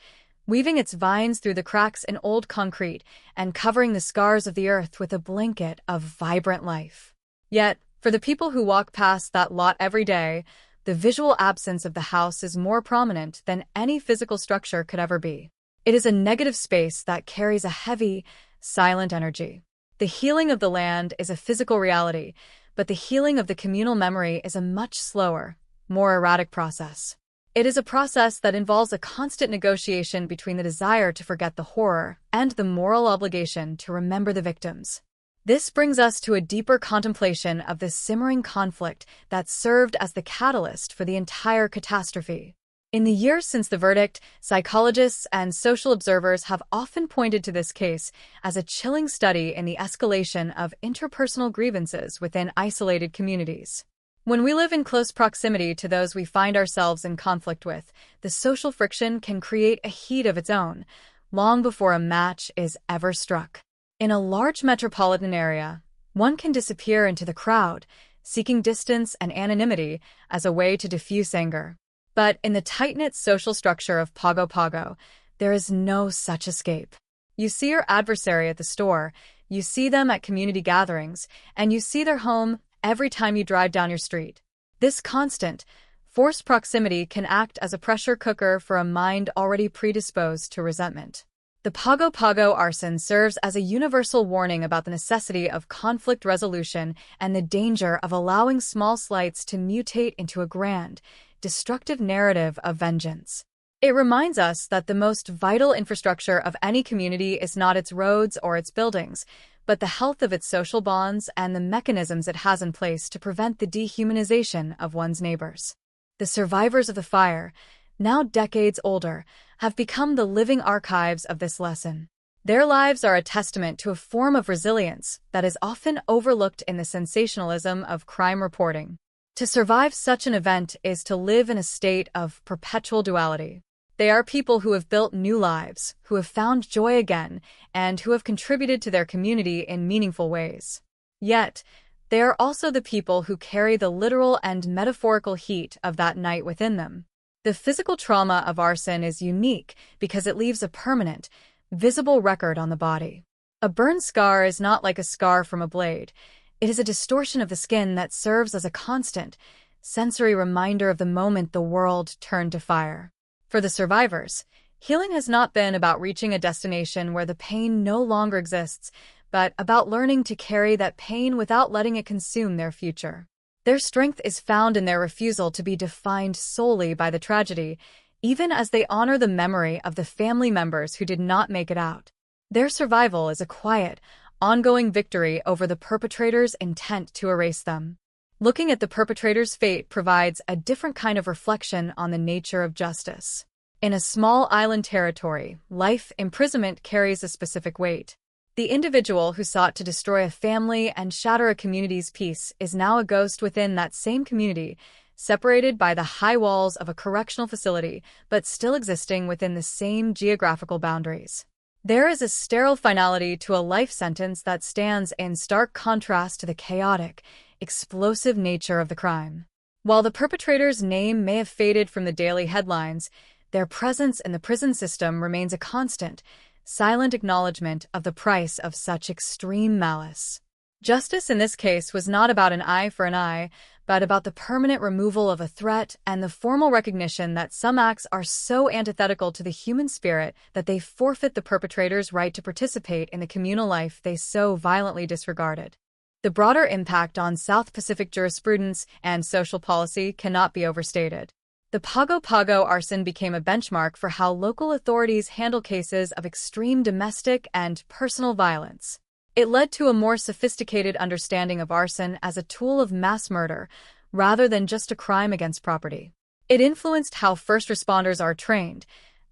weaving its vines through the cracks in old concrete and covering the scars of the earth with a blanket of vibrant life. Yet, for the people who walk past that lot every day, the visual absence of the house is more prominent than any physical structure could ever be. It is a negative space that carries a heavy, silent energy. The healing of the land is a physical reality, but the healing of the communal memory is a much slower, more erratic process. It is a process that involves a constant negotiation between the desire to forget the horror and the moral obligation to remember the victims. This brings us to a deeper contemplation of the simmering conflict that served as the catalyst for the entire catastrophe. In the years since the verdict, psychologists and social observers have often pointed to this case as a chilling study in the escalation of interpersonal grievances within isolated communities. When we live in close proximity to those we find ourselves in conflict with, the social friction can create a heat of its own, long before a match is ever struck. In a large metropolitan area, one can disappear into the crowd, seeking distance and anonymity as a way to diffuse anger. But in the tight-knit social structure of Pago Pago, there is no such escape. You see your adversary at the store, you see them at community gatherings, and you see their home every time you drive down your street. This constant, forced proximity can act as a pressure cooker for a mind already predisposed to resentment. The Pago Pago arson serves as a universal warning about the necessity of conflict resolution and the danger of allowing small slights to mutate into a grand, destructive narrative of vengeance. It reminds us that the most vital infrastructure of any community is not its roads or its buildings, but the health of its social bonds and the mechanisms it has in place to prevent the dehumanization of one's neighbors. The survivors of the fire, now decades older, have become the living archives of this lesson. Their lives are a testament to a form of resilience that is often overlooked in the sensationalism of crime reporting. To survive such an event is to live in a state of perpetual duality. They are people who have built new lives, who have found joy again, and who have contributed to their community in meaningful ways. Yet, they are also the people who carry the literal and metaphorical heat of that night within them. The physical trauma of arson is unique because it leaves a permanent, visible record on the body. A burn scar is not like a scar from a blade. It is a distortion of the skin that serves as a constant, sensory reminder of the moment the world turned to fire. For the survivors, healing has not been about reaching a destination where the pain no longer exists, but about learning to carry that pain without letting it consume their future. Their strength is found in their refusal to be defined solely by the tragedy, even as they honor the memory of the family members who did not make it out. Their survival is a quiet, ongoing victory over the perpetrator's intent to erase them. Looking at the perpetrator's fate provides a different kind of reflection on the nature of justice. In a small island territory, life imprisonment carries a specific weight. The individual who sought to destroy a family and shatter a community's peace is now a ghost within that same community, separated by the high walls of a correctional facility, but still existing within the same geographical boundaries. There is a sterile finality to a life sentence that stands in stark contrast to the chaotic, explosive nature of the crime. While the perpetrator's name may have faded from the daily headlines, their presence in the prison system remains a constant, silent acknowledgement of the price of such extreme malice. Justice in this case was not about an eye for an eye, but about the permanent removal of a threat and the formal recognition that some acts are so antithetical to the human spirit that they forfeit the perpetrator's right to participate in the communal life they so violently disregarded. The broader impact on South Pacific jurisprudence and social policy cannot be overstated. The Pago Pago arson became a benchmark for how local authorities handle cases of extreme domestic and personal violence. It led to a more sophisticated understanding of arson as a tool of mass murder, rather than just a crime against property. It influenced how first responders are trained,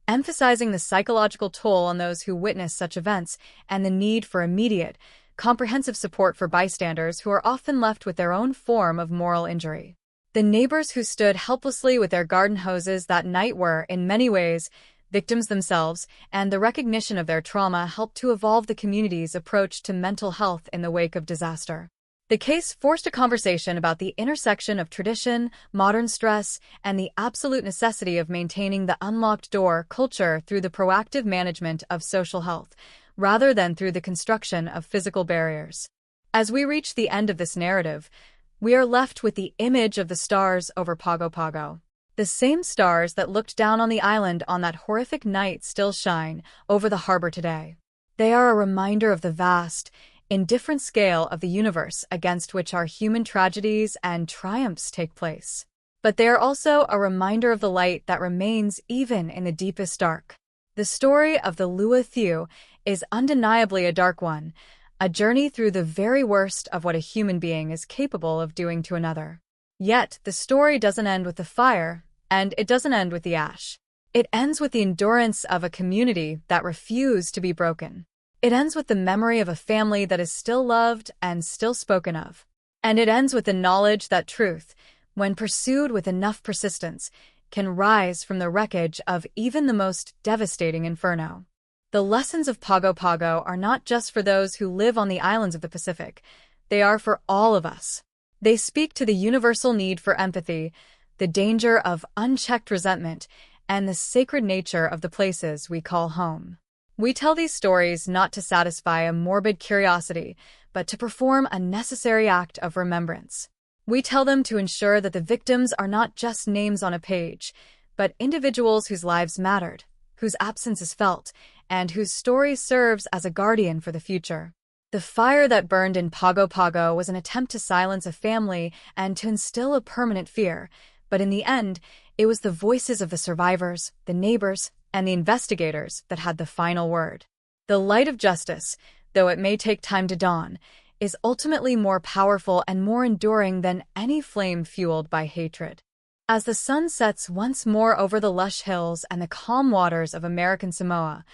emphasizing the psychological toll on those who witness such events and the need for immediate, comprehensive support for bystanders who are often left with their own form of moral injury. The neighbors who stood helplessly with their garden hoses that night were, in many ways, victims themselves, and the recognition of their trauma helped to evolve the community's approach to mental health in the wake of disaster. The case forced a conversation about the intersection of tradition, modern stress, and the absolute necessity of maintaining the unlocked door culture through the proactive management of social health, rather than through the construction of physical barriers. As we reach the end of this narrative, we are left with the image of the stars over Pago Pago. The same stars that looked down on the island on that horrific night still shine over the harbor today. They are a reminder of the vast, indifferent scale of the universe against which our human tragedies and triumphs take place. But they are also a reminder of the light that remains even in the deepest dark. The story of the Lua Thieu is undeniably a dark one, a journey through the very worst of what a human being is capable of doing to another. Yet, the story doesn't end with the fire, and it doesn't end with the ash. It ends with the endurance of a community that refused to be broken. It ends with the memory of a family that is still loved and still spoken of. And it ends with the knowledge that truth, when pursued with enough persistence, can rise from the wreckage of even the most devastating inferno. The lessons of Pago Pago are not just for those who live on the islands of the Pacific. They are for all of us. They speak to the universal need for empathy, the danger of unchecked resentment, and the sacred nature of the places we call home. We tell these stories not to satisfy a morbid curiosity, but to perform a necessary act of remembrance. We tell them to ensure that the victims are not just names on a page, but individuals whose lives mattered, whose absence is felt, and whose story serves as a guardian for the future. The fire that burned in Pago Pago was an attempt to silence a family and to instill a permanent fear, but in the end, it was the voices of the survivors, the neighbors, and the investigators that had the final word. The light of justice, though it may take time to dawn, is ultimately more powerful and more enduring than any flame fueled by hatred. As the sun sets once more over the lush hills and the calm waters of American Samoa,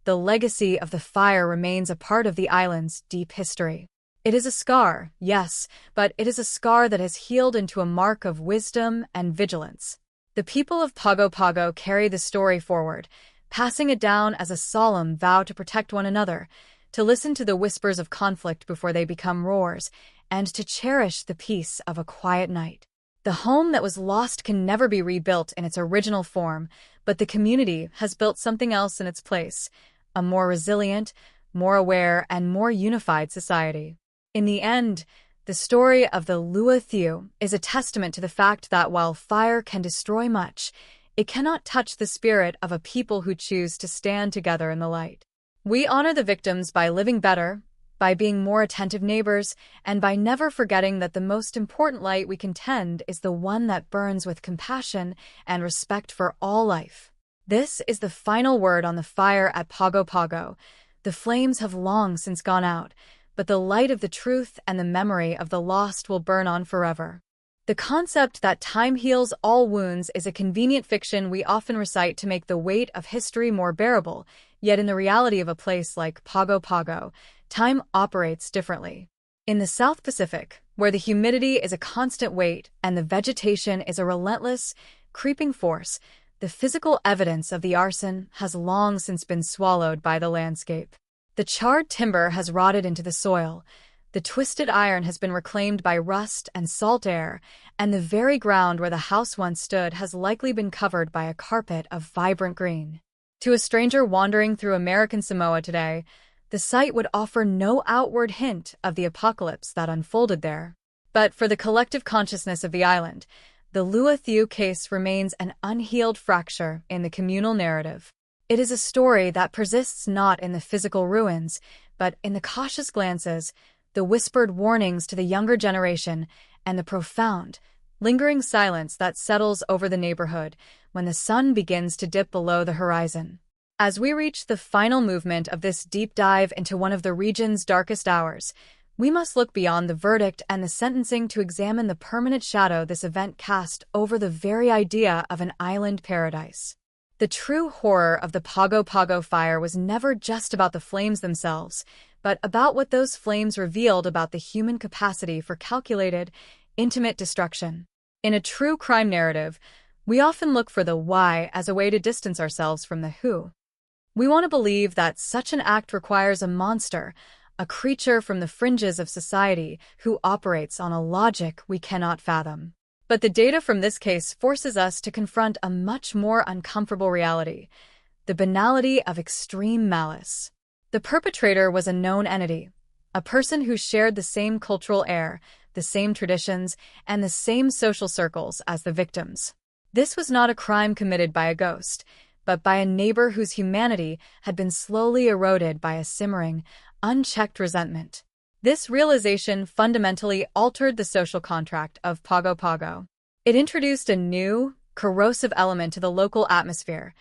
the legacy of the fire remains a part of the island's deep history. It is a scar, yes, but it is a scar that has healed into a mark of wisdom and vigilance. The people of Pago Pago carry the story forward, passing it down as a solemn vow to protect one another, to listen to the whispers of conflict before they become roars, and to cherish the peace of a quiet night. The home that was lost can never be rebuilt in its original form, but the community has built something else in its place, a more resilient, more aware, and more unified society. In the end, the story of the Lua Thiu is a testament to the fact that while fire can destroy much, it cannot touch the spirit of a people who choose to stand together in the light. We honor the victims by living better, by being more attentive neighbors, and by never forgetting that the most important light we can tend is the one that burns with compassion and respect for all life. This is the final word on the fire at Pago Pago. The flames have long since gone out, but the light of the truth and the memory of the lost will burn on forever. The concept that time heals all wounds is a convenient fiction we often recite to make the weight of history more bearable, yet in the reality of a place like Pago Pago, time operates differently. In the South Pacific, where the humidity is a constant weight and the vegetation is a relentless, creeping force, the physical evidence of the arson has long since been swallowed by the landscape. The charred timber has rotted into the soil, the twisted iron has been reclaimed by rust and salt air, and the very ground where the house once stood has likely been covered by a carpet of vibrant green. To a stranger wandering through American Samoa today, the site would offer no outward hint of the apocalypse that unfolded there. But for the collective consciousness of the island, the Lua Thiu case remains an unhealed fracture in the communal narrative. It is a story that persists not in the physical ruins, but in the cautious glances, the whispered warnings to the younger generation, and the profound, lingering silence that settles over the neighborhood when the sun begins to dip below the horizon. As we reach the final movement of this deep dive into one of the region's darkest hours, we must look beyond the verdict and the sentencing to examine the permanent shadow this event cast over the very idea of an island paradise. The true horror of the Pago Pago fire was never just about the flames themselves, but about what those flames revealed about the human capacity for calculated, intimate destruction. In a true crime narrative, we often look for the why as a way to distance ourselves from the who. We want to believe that such an act requires a monster, a creature from the fringes of society who operates on a logic we cannot fathom. But the data from this case forces us to confront a much more uncomfortable reality, the banality of extreme malice. The perpetrator was a known entity, a person who shared the same cultural air, the same traditions, and the same social circles as the victims. This was not a crime committed by a ghost, but by a neighbor whose humanity had been slowly eroded by a simmering, unchecked resentment. This realization fundamentally altered the social contract of Pago Pago. It introduced a new, corrosive element to the local atmosphere,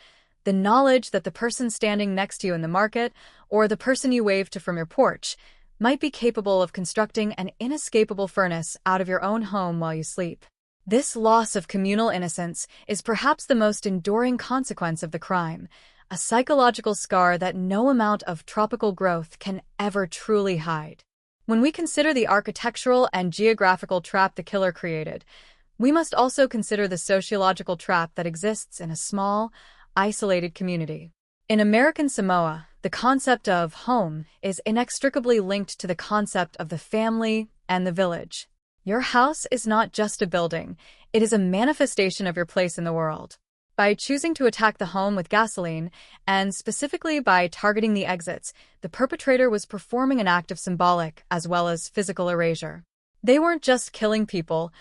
the knowledge that the person standing next to you in the market, or the person you waved to from your porch, might be capable of constructing an inescapable furnace out of your own home while you sleep. This loss of communal innocence is perhaps the most enduring consequence of the crime, a psychological scar that no amount of tropical growth can ever truly hide. When we consider the architectural and geographical trap the killer created, we must also consider the sociological trap that exists in a small, isolated community. In American Samoa, the concept of home is inextricably linked to the concept of the family and the village. Your house is not just a building, it is a manifestation of your place in the world. By choosing to attack the home with gasoline, and specifically by targeting the exits, the perpetrator was performing an act of symbolic as well as physical erasure. They weren't just killing people,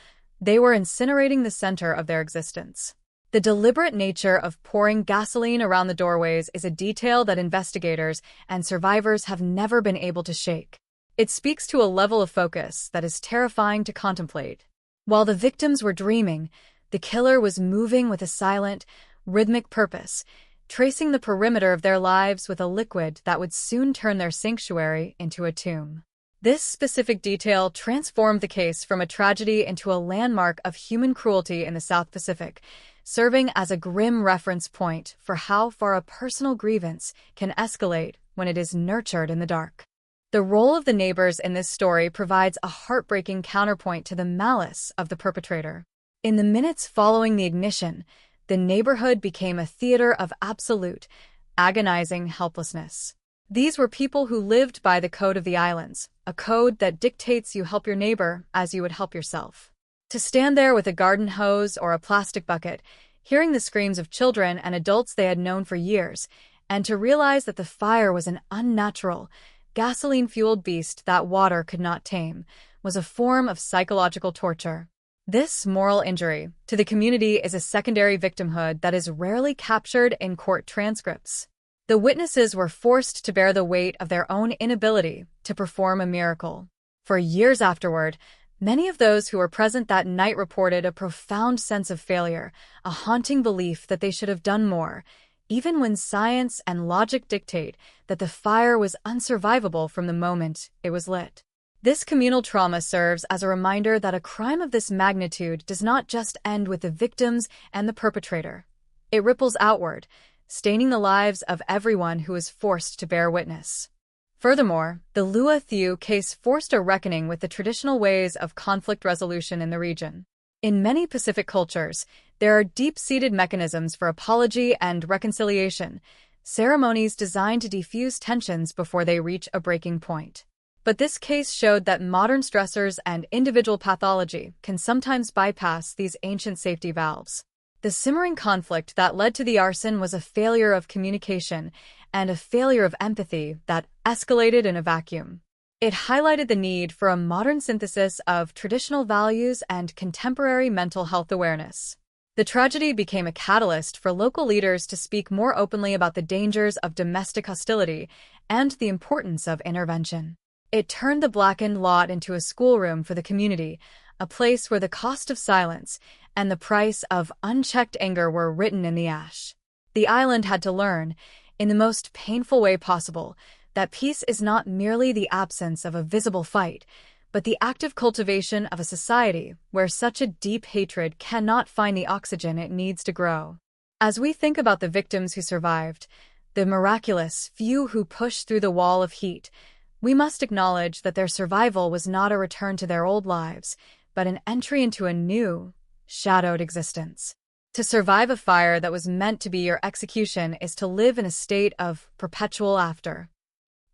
they were incinerating the center of their existence. The deliberate nature of pouring gasoline around the doorways is a detail that investigators and survivors have never been able to shake. It speaks to a level of focus that is terrifying to contemplate. While the victims were dreaming, the killer was moving with a silent, rhythmic purpose, tracing the perimeter of their lives with a liquid that would soon turn their sanctuary into a tomb. This specific detail transformed the case from a tragedy into a landmark of human cruelty in the South Pacific, serving as a grim reference point for how far a personal grievance can escalate when it is nurtured in the dark. The role of the neighbors in this story provides a heartbreaking counterpoint to the malice of the perpetrator. In the minutes following the ignition, the neighborhood became a theater of absolute, agonizing helplessness. These were people who lived by the code of the islands, a code that dictates you help your neighbor as you would help yourself. To stand there with a garden hose or a plastic bucket, hearing the screams of children and adults they had known for years, and to realize that the fire was an unnatural, gasoline-fueled beast that water could not tame, was a form of psychological torture. This moral injury to the community is a secondary victimhood that is rarely captured in court transcripts. The witnesses were forced to bear the weight of their own inability to perform a miracle. For years afterward, many of those who were present that night reported a profound sense of failure, a haunting belief that they should have done more, even when science and logic dictate that the fire was unsurvivable from the moment it was lit. This communal trauma serves as a reminder that a crime of this magnitude does not just end with the victims and the perpetrator. It ripples outward, staining the lives of everyone who is forced to bear witness. Furthermore, the Lua Thiu case forced a reckoning with the traditional ways of conflict resolution in the region. In many Pacific cultures, there are deep-seated mechanisms for apology and reconciliation, ceremonies designed to defuse tensions before they reach a breaking point. But this case showed that modern stressors and individual pathology can sometimes bypass these ancient safety valves. The simmering conflict that led to the arson was a failure of communication and a failure of empathy that escalated in a vacuum. It highlighted the need for a modern synthesis of traditional values and contemporary mental health awareness. The tragedy became a catalyst for local leaders to speak more openly about the dangers of domestic hostility and the importance of intervention. It turned the blackened lot into a schoolroom for the community, a place where the cost of silence and the price of unchecked anger were written in the ash. The island had to learn, in the most painful way possible, that peace is not merely the absence of a visible fight, but the active cultivation of a society where such a deep hatred cannot find the oxygen it needs to grow. As we think about the victims who survived, the miraculous few who pushed through the wall of heat, we must acknowledge that their survival was not a return to their old lives, but an entry into a new, shadowed existence. To survive a fire that was meant to be your execution is to live in a state of perpetual after.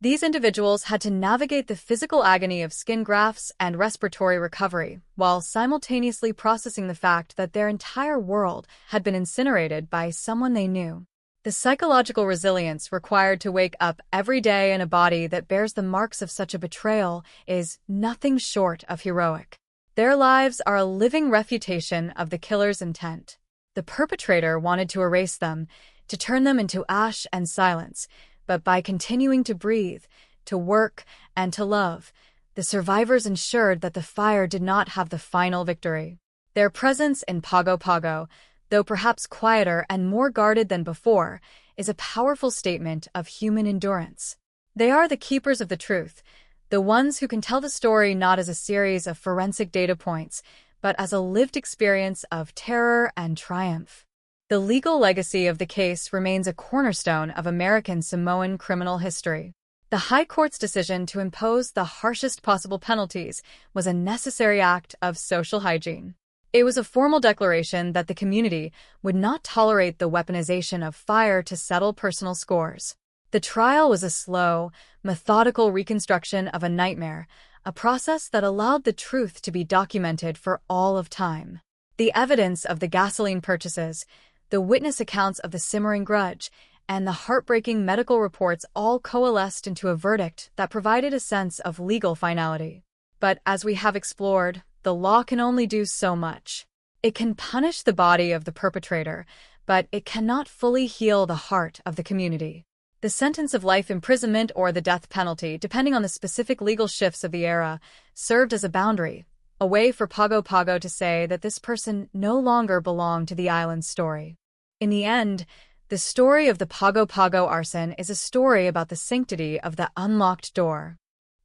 These individuals had to navigate the physical agony of skin grafts and respiratory recovery, while simultaneously processing the fact that their entire world had been incinerated by someone they knew. The psychological resilience required to wake up every day in a body that bears the marks of such a betrayal is nothing short of heroic. Their lives are a living refutation of the killer's intent. The perpetrator wanted to erase them, to turn them into ash and silence, but by continuing to breathe, to work, and to love, the survivors ensured that the fire did not have the final victory. Their presence in Pago Pago, though perhaps quieter and more guarded than before, is a powerful statement of human endurance. They are the keepers of the truth, the ones who can tell the story not as a series of forensic data points, but as a lived experience of terror and triumph. The legal legacy of the case remains a cornerstone of American Samoan criminal history. The High Court's decision to impose the harshest possible penalties was a necessary act of social hygiene. It was a formal declaration that the community would not tolerate the weaponization of fire to settle personal scores. The trial was a slow, methodical reconstruction of a nightmare, a process that allowed the truth to be documented for all of time. The evidence of the gasoline purchases, the witness accounts of the simmering grudge, and the heartbreaking medical reports all coalesced into a verdict that provided a sense of legal finality. But as we have explored, the law can only do so much. It can punish the body of the perpetrator, but it cannot fully heal the heart of the community. The sentence of life imprisonment or the death penalty, depending on the specific legal shifts of the era, served as a boundary, a way for Pago Pago to say that this person no longer belonged to the island's story. In the end, the story of the Pago Pago arson is a story about the sanctity of the unlocked door.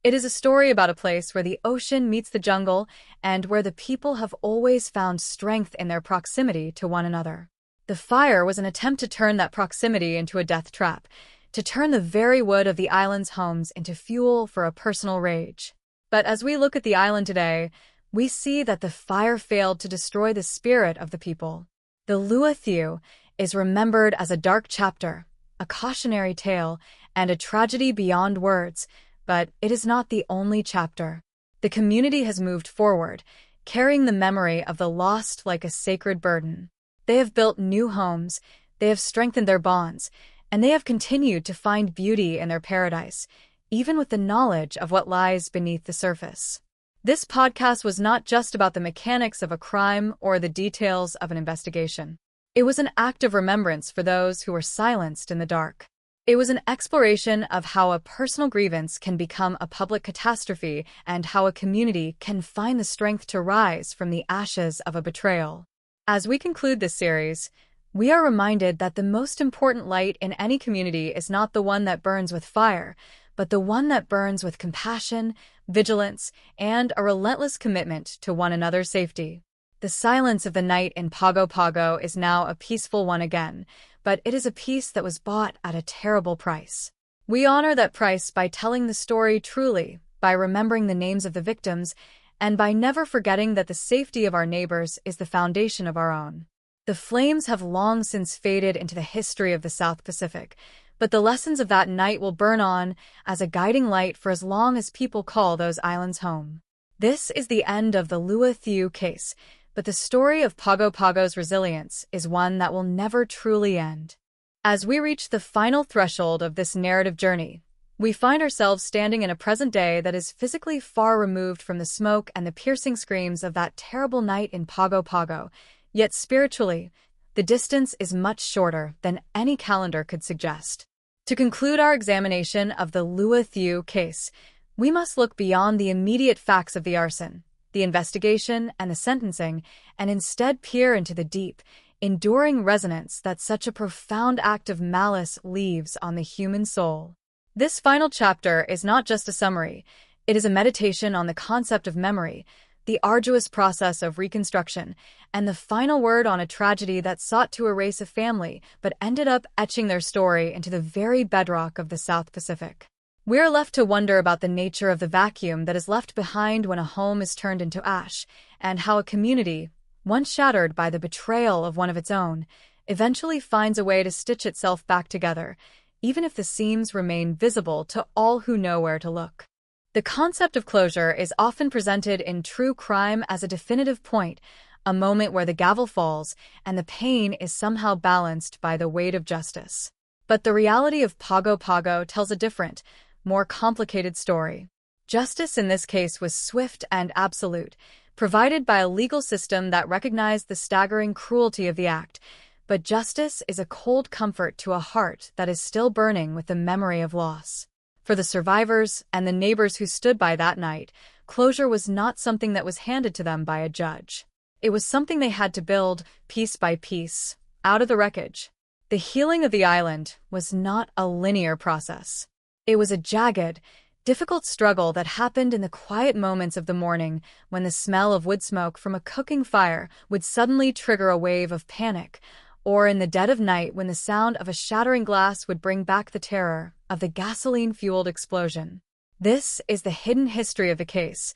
It is a story about a place where the ocean meets the jungle and where the people have always found strength in their proximity to one another. The fire was an attempt to turn that proximity into a death trap, to turn the very wood of the island's homes into fuel for a personal rage. But as we look at the island today, we see that the fire failed to destroy the spirit of the people. The Lua Thiu is remembered as a dark chapter, a cautionary tale, and a tragedy beyond words, but it is not the only chapter. The community has moved forward, carrying the memory of the lost like a sacred burden. They have built new homes, they have strengthened their bonds, and they have continued to find beauty in their paradise, even with the knowledge of what lies beneath the surface. This podcast was not just about the mechanics of a crime or the details of an investigation. It was an act of remembrance for those who were silenced in the dark. It was an exploration of how a personal grievance can become a public catastrophe and how a community can find the strength to rise from the ashes of a betrayal. As we conclude this series, we are reminded that the most important light in any community is not the one that burns with fire, but the one that burns with compassion, vigilance, and a relentless commitment to one another's safety. The silence of the night in Pago Pago is now a peaceful one again, but it is a peace that was bought at a terrible price. We honor that price by telling the story truly, by remembering the names of the victims, and by never forgetting that the safety of our neighbors is the foundation of our own. The flames have long since faded into the history of the South Pacific, but the lessons of that night will burn on as a guiding light for as long as people call those islands home. This is the end of the Lua Thiu case, but the story of Pago Pago's resilience is one that will never truly end. As we reach the final threshold of this narrative journey, we find ourselves standing in a present day that is physically far removed from the smoke and the piercing screams of that terrible night in Pago Pago, yet spiritually, the distance is much shorter than any calendar could suggest. To conclude our examination of the Lua Thiu case, we must look beyond the immediate facts of the arson, the investigation, and the sentencing, and instead peer into the deep, enduring resonance that such a profound act of malice leaves on the human soul. This final chapter is not just a summary, it is a meditation on the concept of memory, the arduous process of reconstruction, and the final word on a tragedy that sought to erase a family but ended up etching their story into the very bedrock of the South Pacific. We're left to wonder about the nature of the vacuum that is left behind when a home is turned into ash, and how a community, once shattered by the betrayal of one of its own, eventually finds a way to stitch itself back together, even if the seams remain visible to all who know where to look. The concept of closure is often presented in true crime as a definitive point, a moment where the gavel falls and the pain is somehow balanced by the weight of justice. But the reality of Pago Pago tells a different, more complicated story. Justice in this case was swift and absolute, provided by a legal system that recognized the staggering cruelty of the act, but justice is a cold comfort to a heart that is still burning with the memory of loss. For the survivors and the neighbors who stood by that night, closure was not something that was handed to them by a judge. It was something they had to build, piece by piece, out of the wreckage. The healing of the island was not a linear process. It was a jagged, difficult struggle that happened in the quiet moments of the morning when the smell of wood smoke from a cooking fire would suddenly trigger a wave of panic, or in the dead of night when the sound of a shattering glass would bring back the terror of the gasoline-fueled explosion. This is the hidden history of the case,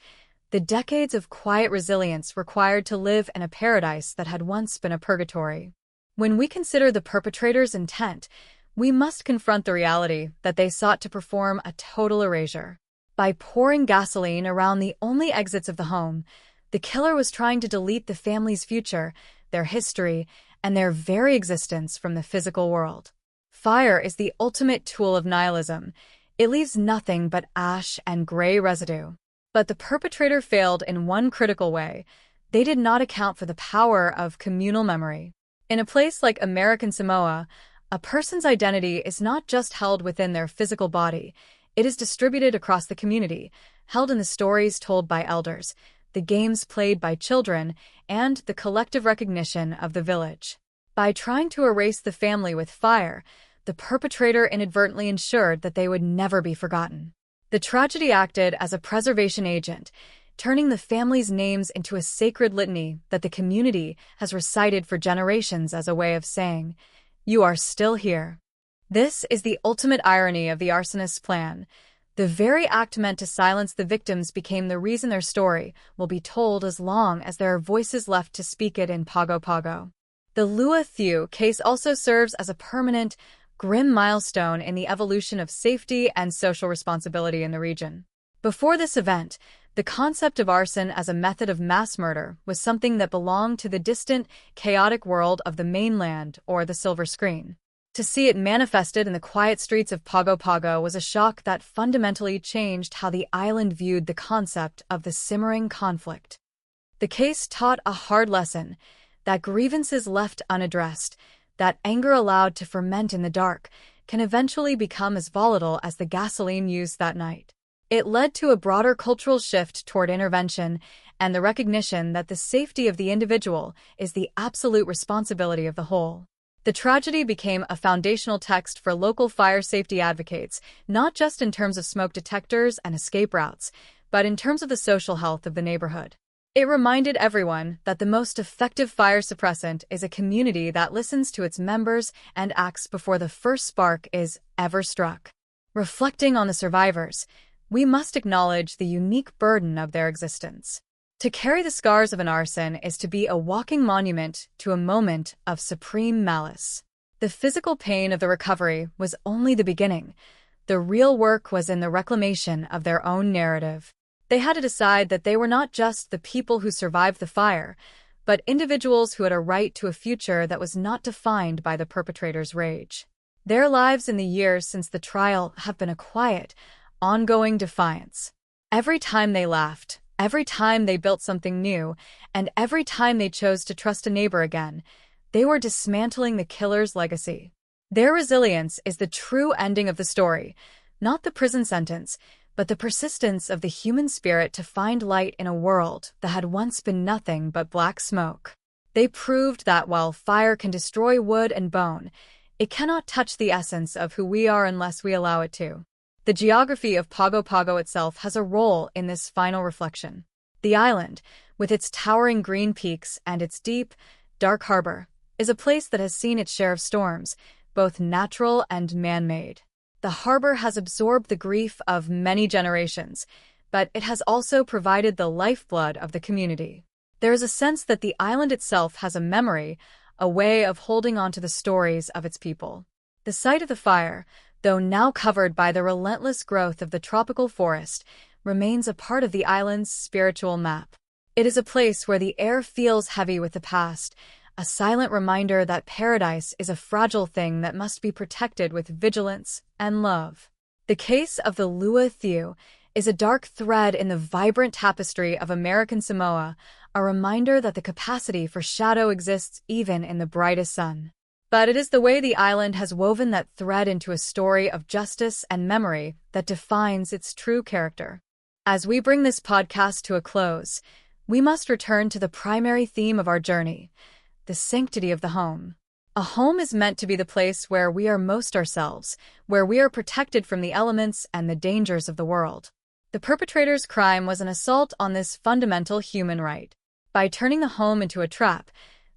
the decades of quiet resilience required to live in a paradise that had once been a purgatory. When we consider the perpetrator's intent, we must confront the reality that they sought to perform a total erasure. By pouring gasoline around the only exits of the home, the killer was trying to delete the family's future, their history, and their very existence from the physical world. Fire is the ultimate tool of nihilism. It leaves nothing but ash and gray residue. But the perpetrator failed in one critical way. They did not account for the power of communal memory. In a place like American Samoa, a person's identity is not just held within their physical body, it is distributed across the community, held in the stories told by elders, the games played by children, and the collective recognition of the village. By trying to erase the family with fire, the perpetrator inadvertently ensured that they would never be forgotten. The tragedy acted as a preservation agent, turning the family's names into a sacred litany that the community has recited for generations as a way of saying, "You are still here." This is the ultimate irony of the arsonist's plan. The very act meant to silence the victims became the reason their story will be told as long as there are voices left to speak it in Pago Pago. The Lua Thieu case also serves as a permanent, grim milestone in the evolution of safety and social responsibility in the region. Before this event, the concept of arson as a method of mass murder was something that belonged to the distant, chaotic world of the mainland or the silver screen. To see it manifested in the quiet streets of Pago Pago was a shock that fundamentally changed how the island viewed the concept of the simmering conflict. The case taught a hard lesson, that grievances left unaddressed, that anger allowed to ferment in the dark, can eventually become as volatile as the gasoline used that night. It led to a broader cultural shift toward intervention and the recognition that the safety of the individual is the absolute responsibility of the whole. The tragedy became a foundational text for local fire safety advocates, not just in terms of smoke detectors and escape routes, but in terms of the social health of the neighborhood. It reminded everyone that the most effective fire suppressant is a community that listens to its members and acts before the first spark is ever struck. Reflecting on the survivors, we must acknowledge the unique burden of their existence. To carry the scars of an arson is to be a walking monument to a moment of supreme malice. The physical pain of the recovery was only the beginning. The real work was in the reclamation of their own narrative. They had to decide that they were not just the people who survived the fire, but individuals who had a right to a future that was not defined by the perpetrator's rage. Their lives in the years since the trial have been a quiet, ongoing defiance. Every time they laughed, every time they built something new, and every time they chose to trust a neighbor again, they were dismantling the killer's legacy. Their resilience is the true ending of the story, not the prison sentence, but the persistence of the human spirit to find light in a world that had once been nothing but black smoke. They proved that while fire can destroy wood and bone, it cannot touch the essence of who we are unless we allow it to. The geography of Pago Pago itself has a role in this final reflection. The island, with its towering green peaks and its deep, dark harbor, is a place that has seen its share of storms, both natural and man-made. The harbor has absorbed the grief of many generations, but it has also provided the lifeblood of the community. There is a sense that the island itself has a memory, a way of holding on to the stories of its people. The site of the fire, though now covered by the relentless growth of the tropical forest, remains a part of the island's spiritual map. It is a place where the air feels heavy with the past, a silent reminder that paradise is a fragile thing that must be protected with vigilance and love. The case of the Lua Thieu is a dark thread in the vibrant tapestry of American Samoa, a reminder that the capacity for shadow exists even in the brightest sun. But it is the way the island has woven that thread into a story of justice and memory that defines its true character. As we bring this podcast to a close, we must return to the primary theme of our journey, the sanctity of the home. A home is meant to be the place where we are most ourselves, where we are protected from the elements and the dangers of the world. The perpetrator's crime was an assault on this fundamental human right. By turning the home into a trap,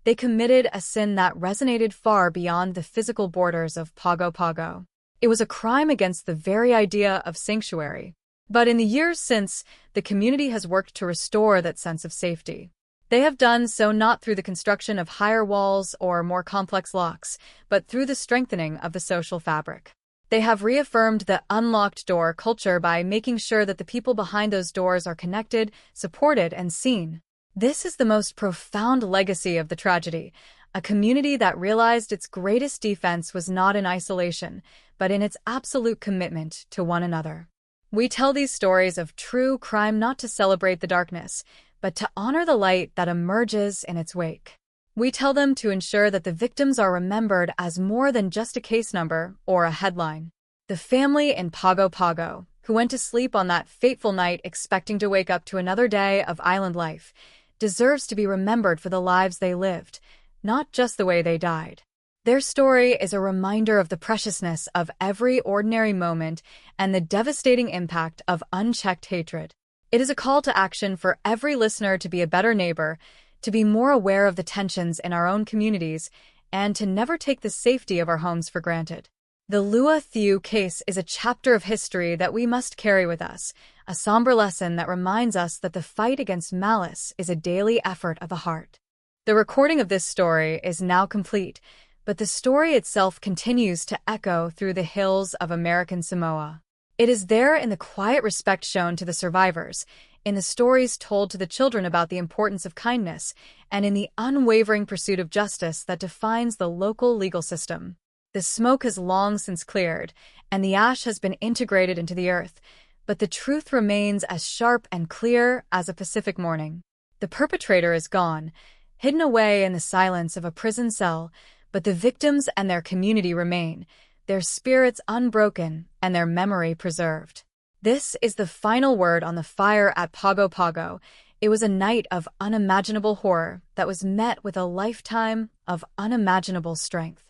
they committed a sin that resonated far beyond the physical borders of Pago Pago. It was a crime against the very idea of sanctuary. But in the years since, the community has worked to restore that sense of safety. They have done so not through the construction of higher walls or more complex locks, but through the strengthening of the social fabric. They have reaffirmed the unlocked door culture by making sure that the people behind those doors are connected, supported, and seen. This is the most profound legacy of the tragedy, a community that realized its greatest defense was not in isolation, but in its absolute commitment to one another. We tell these stories of true crime not to celebrate the darkness, but to honor the light that emerges in its wake. We tell them to ensure that the victims are remembered as more than just a case number or a headline. The family in Pago Pago, who went to sleep on that fateful night expecting to wake up to another day of island life, deserves to be remembered for the lives they lived, not just the way they died. Their story is a reminder of the preciousness of every ordinary moment and the devastating impact of unchecked hatred. It is a call to action for every listener to be a better neighbor, to be more aware of the tensions in our own communities, and to never take the safety of our homes for granted. The Lua Thieu case is a chapter of history that we must carry with us, a somber lesson that reminds us that the fight against malice is a daily effort of the heart. The recording of this story is now complete, but the story itself continues to echo through the hills of American Samoa. It is there in the quiet respect shown to the survivors, in the stories told to the children about the importance of kindness, and in the unwavering pursuit of justice that defines the local legal system. The smoke has long since cleared, and the ash has been integrated into the earth, but the truth remains as sharp and clear as a Pacific morning. The perpetrator is gone, hidden away in the silence of a prison cell, but the victims and their community remain, their spirits unbroken and their memory preserved. This is the final word on the fire at Pago Pago. It was a night of unimaginable horror that was met with a lifetime of unimaginable strength.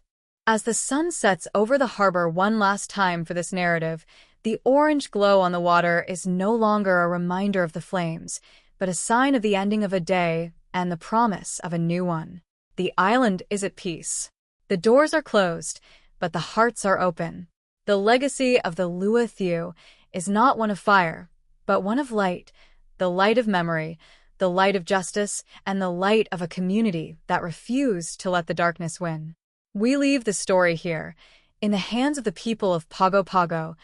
As the sun sets over the harbor one last time for this narrative, the orange glow on the water is no longer a reminder of the flames, but a sign of the ending of a day and the promise of a new one. The island is at peace. The doors are closed, but the hearts are open. The legacy of the Lua Thieu is not one of fire, but one of light, the light of memory, the light of justice, and the light of a community that refused to let the darkness win. We leave the story here, in the hands of the people of Pago Pago,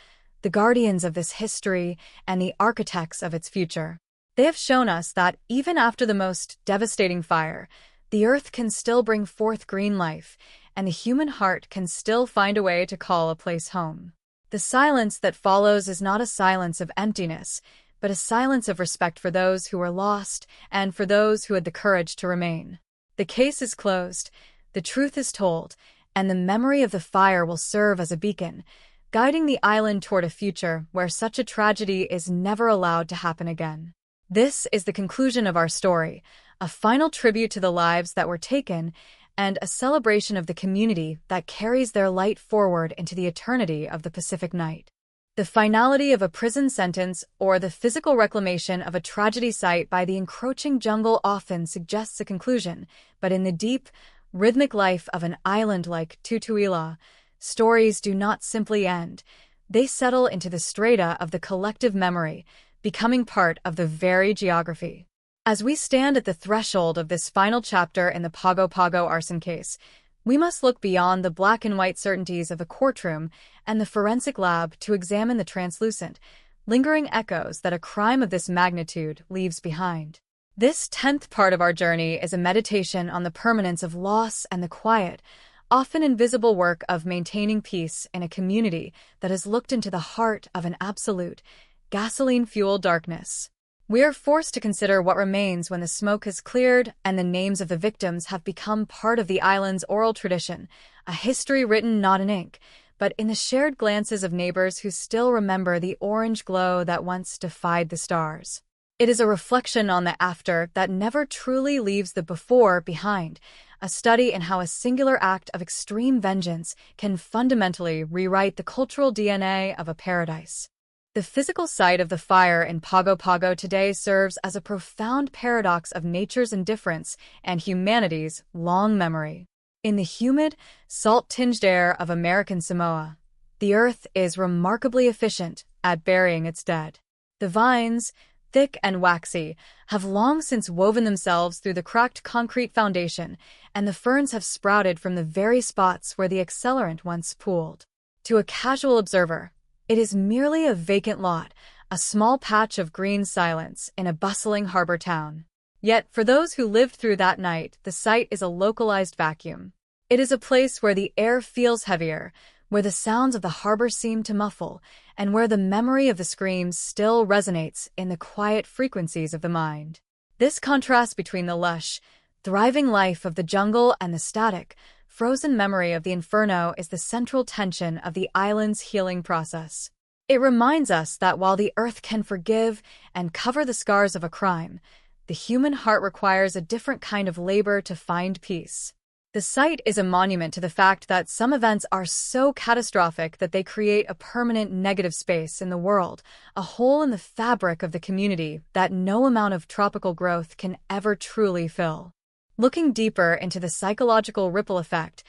the guardians of this history and the architects of its future. They have shown us that even after the most devastating fire, the earth can still bring forth green life, and the human heart can still find a way to call a place home. The silence that follows is not a silence of emptiness, but a silence of respect for those who were lost and for those who had the courage to remain. The case is closed, the truth is told, and the memory of the fire will serve as a beacon, guiding the island toward a future where such a tragedy is never allowed to happen again. This is the conclusion of our story, a final tribute to the lives that were taken, and a celebration of the community that carries their light forward into the eternity of the Pacific night. The finality of a prison sentence or the physical reclamation of a tragedy site by the encroaching jungle often suggests a conclusion, but in the deep, rhythmic life of an island like Tutuila, stories do not simply end. They settle into the strata of the collective memory, becoming part of the very geography. As we stand at the threshold of this final chapter in the Pago Pago arson case, we must look beyond the black and white certainties of a courtroom and the forensic lab to examine the translucent, lingering echoes that a crime of this magnitude leaves behind. This 10th part of our journey is a meditation on the permanence of loss and the quiet, often invisible work of maintaining peace in a community that has looked into the heart of an absolute, gasoline-fueled darkness. We are forced to consider what remains when the smoke has cleared and the names of the victims have become part of the island's oral tradition, a history written not in ink, but in the shared glances of neighbors who still remember the orange glow that once defied the stars. It is a reflection on the after that never truly leaves the before behind, a study in how a singular act of extreme vengeance can fundamentally rewrite the cultural DNA of a paradise. The physical site of the fire in Pago Pago today serves as a profound paradox of nature's indifference and humanity's long memory. In the humid, salt-tinged air of American Samoa, the earth is remarkably efficient at burying its dead. The vines, thick and waxy, have long since woven themselves through the cracked concrete foundation, and the ferns have sprouted from the very spots where the accelerant once pooled. To a casual observer, it is merely a vacant lot, a small patch of green silence in a bustling harbor town. Yet, for those who lived through that night, the site is a localized vacuum. It is a place where the air feels heavier, where the sounds of the harbor seem to muffle, and where the memory of the screams still resonates in the quiet frequencies of the mind. This contrast between the lush, thriving life of the jungle and the static, frozen memory of the inferno is the central tension of the island's healing process. It reminds us that while the earth can forgive and cover the scars of a crime, the human heart requires a different kind of labor to find peace. The site is a monument to the fact that some events are so catastrophic that they create a permanent negative space in the world, a hole in the fabric of the community that no amount of tropical growth can ever truly fill. Looking deeper into the psychological ripple effect,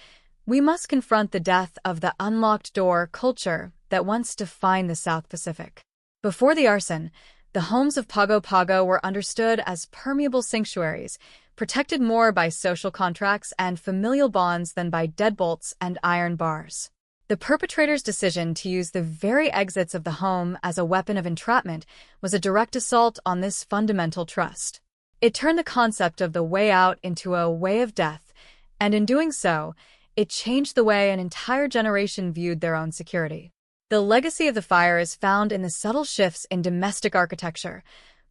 we must confront the death of the unlocked door culture that once defined the South Pacific. Before the arson, the homes of Pago Pago were understood as permeable sanctuaries, protected more by social contracts and familial bonds than by deadbolts and iron bars. The perpetrator's decision to use the very exits of the home as a weapon of entrapment was a direct assault on this fundamental trust. It turned the concept of the way out into a way of death, and in doing so, it changed the way an entire generation viewed their own security. The legacy of the fire is found in the subtle shifts in domestic architecture,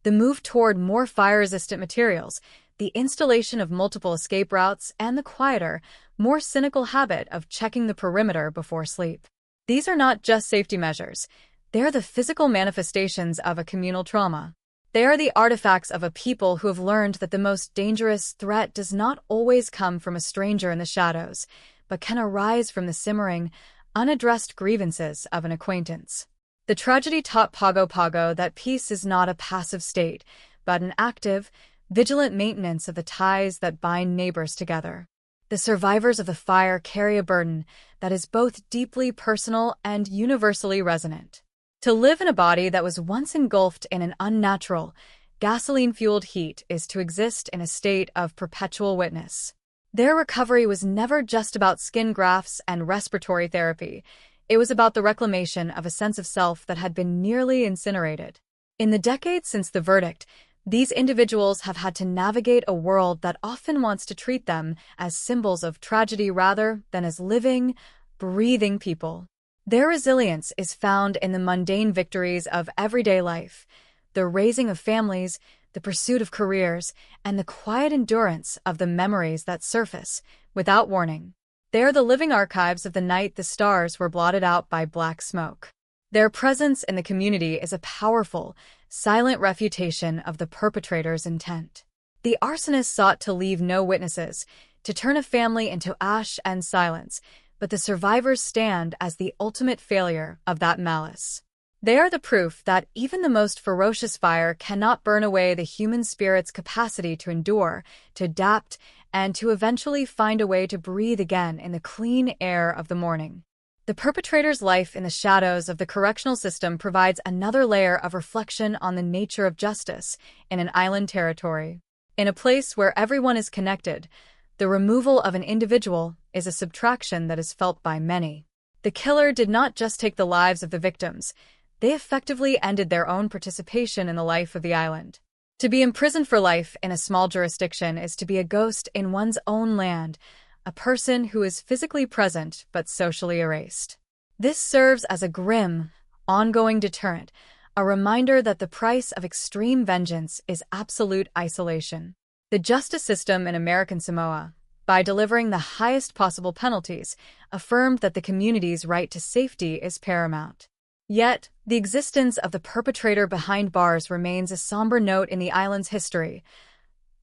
the move toward more fire-resistant materials, the installation of multiple escape routes, and the quieter, more cynical habit of checking the perimeter before sleep. These are not just safety measures. They are the physical manifestations of a communal trauma. They are the artifacts of a people who have learned that the most dangerous threat does not always come from a stranger in the shadows, but can arise from the simmering, unaddressed grievances of an acquaintance. The tragedy taught Pago Pago that peace is not a passive state, but an active, vigilant maintenance of the ties that bind neighbors together. The survivors of the fire carry a burden that is both deeply personal and universally resonant. To live in a body that was once engulfed in an unnatural, gasoline-fueled heat is to exist in a state of perpetual witness. Their recovery was never just about skin grafts and respiratory therapy. It was about the reclamation of a sense of self that had been nearly incinerated. In the decades since the verdict, these individuals have had to navigate a world that often wants to treat them as symbols of tragedy rather than as living, breathing people. Their resilience is found in the mundane victories of everyday life, the raising of families, the pursuit of careers, and the quiet endurance of the memories that surface without warning. They are the living archives of the night the stars were blotted out by black smoke. Their presence in the community is a powerful, silent refutation of the perpetrator's intent. The arsonist sought to leave no witnesses, to turn a family into ash and silence, but the survivors stand as the ultimate failure of that malice. They are the proof that even the most ferocious fire cannot burn away the human spirit's capacity to endure, to adapt, and to eventually find a way to breathe again in the clean air of the morning. The perpetrator's life in the shadows of the correctional system provides another layer of reflection on the nature of justice in an island territory. In a place where everyone is connected, the removal of an individual is a subtraction that is felt by many. The killer did not just take the lives of the victims, they effectively ended their own participation in the life of the island. To be imprisoned for life in a small jurisdiction is to be a ghost in one's own land, a person who is physically present but socially erased. This serves as a grim, ongoing deterrent, a reminder that the price of extreme vengeance is absolute isolation. The justice system in American Samoa, by delivering the highest possible penalties, affirmed that the community's right to safety is paramount. Yet, the existence of the perpetrator behind bars remains a somber note in the island's history,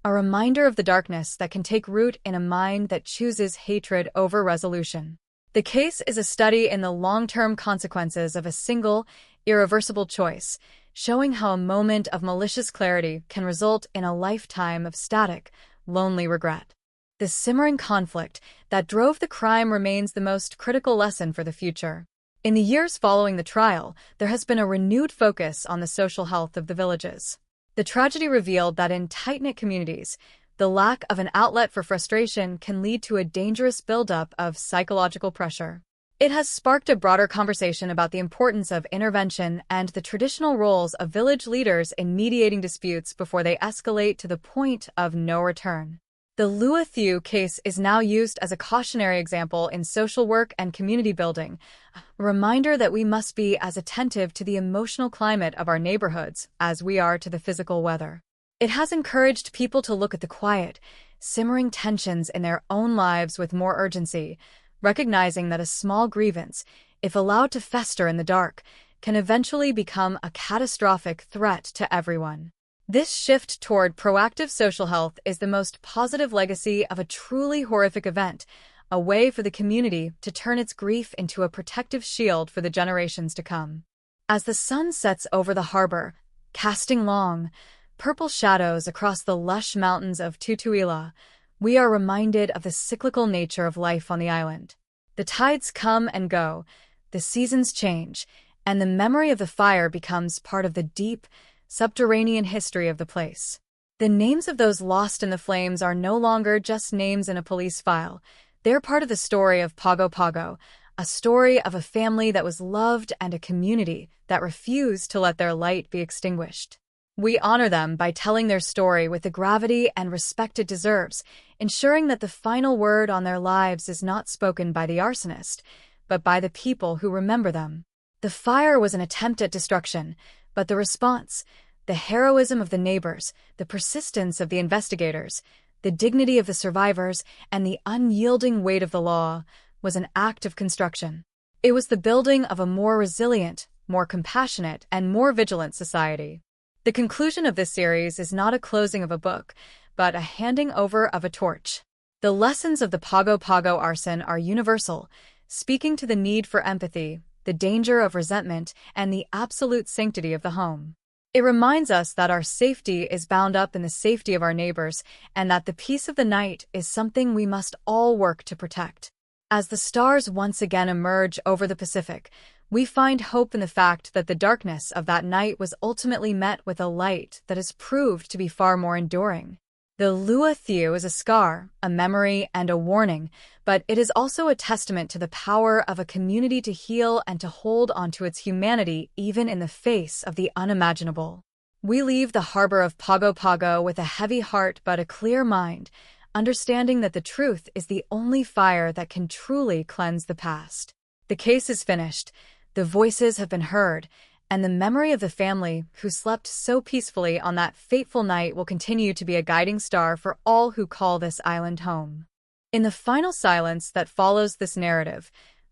a reminder of the darkness that can take root in a mind that chooses hatred over resolution. The case is a study in the long-term consequences of a single, irreversible choice, showing how a moment of malicious clarity can result in a lifetime of static, lonely regret. The simmering conflict that drove the crime remains the most critical lesson for the future. In the years following the trial, there has been a renewed focus on the social health of the villages. The tragedy revealed that in tight-knit communities, the lack of an outlet for frustration can lead to a dangerous buildup of psychological pressure. It has sparked a broader conversation about the importance of intervention and the traditional roles of village leaders in mediating disputes before they escalate to the point of no return. The Lua Thieu case is now used as a cautionary example in social work and community building, a reminder that we must be as attentive to the emotional climate of our neighborhoods as we are to the physical weather. It has encouraged people to look at the quiet, simmering tensions in their own lives with more urgency, recognizing that a small grievance, if allowed to fester in the dark, can eventually become a catastrophic threat to everyone. This shift toward proactive social health is the most positive legacy of a truly horrific event, a way for the community to turn its grief into a protective shield for the generations to come. As the sun sets over the harbor, casting long, purple shadows across the lush mountains of Tutuila, we are reminded of the cyclical nature of life on the island. The tides come and go, the seasons change, and the memory of the fire becomes part of the deep, subterranean history of the place. The names of those lost in the flames are no longer just names in a police file. They're part of the story of Pago Pago, a story of a family that was loved and a community that refused to let their light be extinguished. We honor them by telling their story with the gravity and respect it deserves, ensuring that the final word on their lives is not spoken by the arsonist, but by the people who remember them. The fire was an attempt at destruction, but the response, the heroism of the neighbors, the persistence of the investigators, the dignity of the survivors, and the unyielding weight of the law, was an act of construction. It was the building of a more resilient, more compassionate, and more vigilant society. The conclusion of this series is not a closing of a book, but a handing over of a torch. The lessons of the Pago Pago arson are universal, speaking to the need for empathy, the danger of resentment, and the absolute sanctity of the home. It reminds us that our safety is bound up in the safety of our neighbors, and that the peace of the night is something we must all work to protect. As the stars once again emerge over the Pacific, we find hope in the fact that the darkness of that night was ultimately met with a light that has proved to be far more enduring. The Lua Thiu is a scar, a memory, and a warning, but it is also a testament to the power of a community to heal and to hold onto its humanity even in the face of the unimaginable. We leave the harbor of Pago Pago with a heavy heart but a clear mind, understanding that the truth is the only fire that can truly cleanse the past. The case is finished, the voices have been heard, and the memory of the family who slept so peacefully on that fateful night will continue to be a guiding star for all who call this island home. In the final silence that follows this narrative,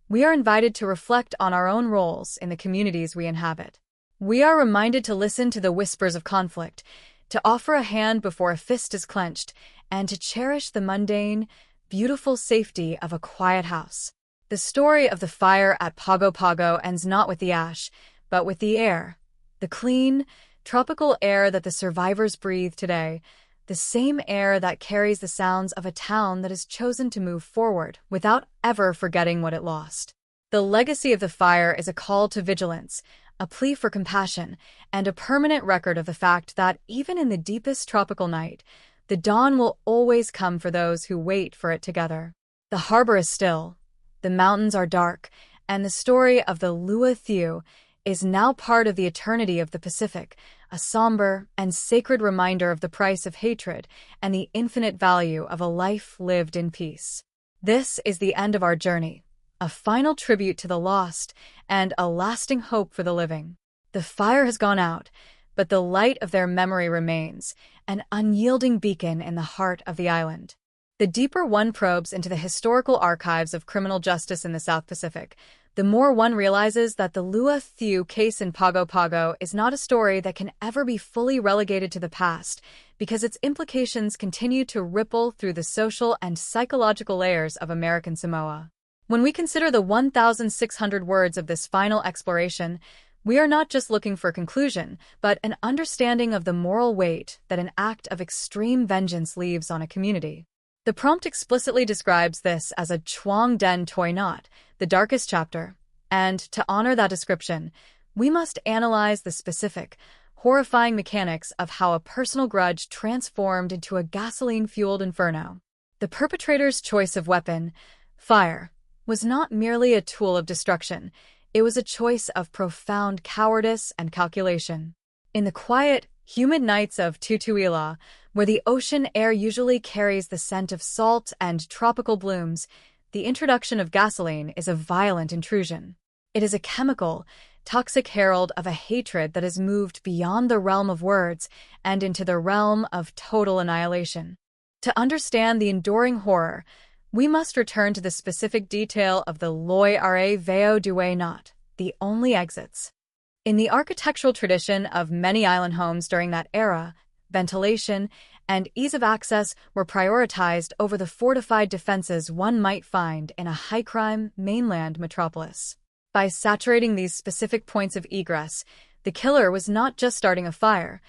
we are invited to reflect on our own roles in the communities we inhabit. We are reminded to listen to the whispers of conflict, to offer a hand before a fist is clenched, and to cherish the mundane, beautiful safety of a quiet house. The story of the fire at Pago Pago ends not with the ash, but with the air, the clean, tropical air that the survivors breathe today, the same air that carries the sounds of a town that has chosen to move forward without ever forgetting what it lost. The legacy of the fire is a call to vigilance, a plea for compassion, and a permanent record of the fact that even in the deepest tropical night, the dawn will always come for those who wait for it together. The harbor is still, the mountains are dark, and the story of the Lua Thiu is now part of the eternity of the Pacific, a somber and sacred reminder of the price of hatred and the infinite value of a life lived in peace. This is the end of our journey, a final tribute to the lost and a lasting hope for the living. The fire has gone out, but the light of their memory remains, an unyielding beacon in the heart of the island. The deeper one probes into the historical archives of criminal justice in the South Pacific, the more one realizes that the Lua Thiu case in Pago Pago is not a story that can ever be fully relegated to the past, because its implications continue to ripple through the social and psychological layers of American Samoa. When we consider the 1,600 words of this final exploration, we are not just looking for a conclusion, but an understanding of the moral weight that an act of extreme vengeance leaves on a community. The prompt explicitly describes this as a Chuang Den Toi Not, the darkest chapter, and to honor that description, we must analyze the specific, horrifying mechanics of how a personal grudge transformed into a gasoline-fueled inferno. The perpetrator's choice of weapon, fire, was not merely a tool of destruction, it was a choice of profound cowardice and calculation. In the quiet, humid nights of Tutuila, where the ocean air usually carries the scent of salt and tropical blooms, the introduction of gasoline is a violent intrusion. It is a chemical, toxic herald of a hatred that has moved beyond the realm of words and into the realm of total annihilation. To understand the enduring horror, we must return to the specific detail of the Loi Are Veo Due Not, the only exits. In the architectural tradition of many island homes during that era, ventilation and ease of access were prioritized over the fortified defenses one might find in a high-crime mainland metropolis. By saturating these specific points of egress, the killer was not just starting a fire,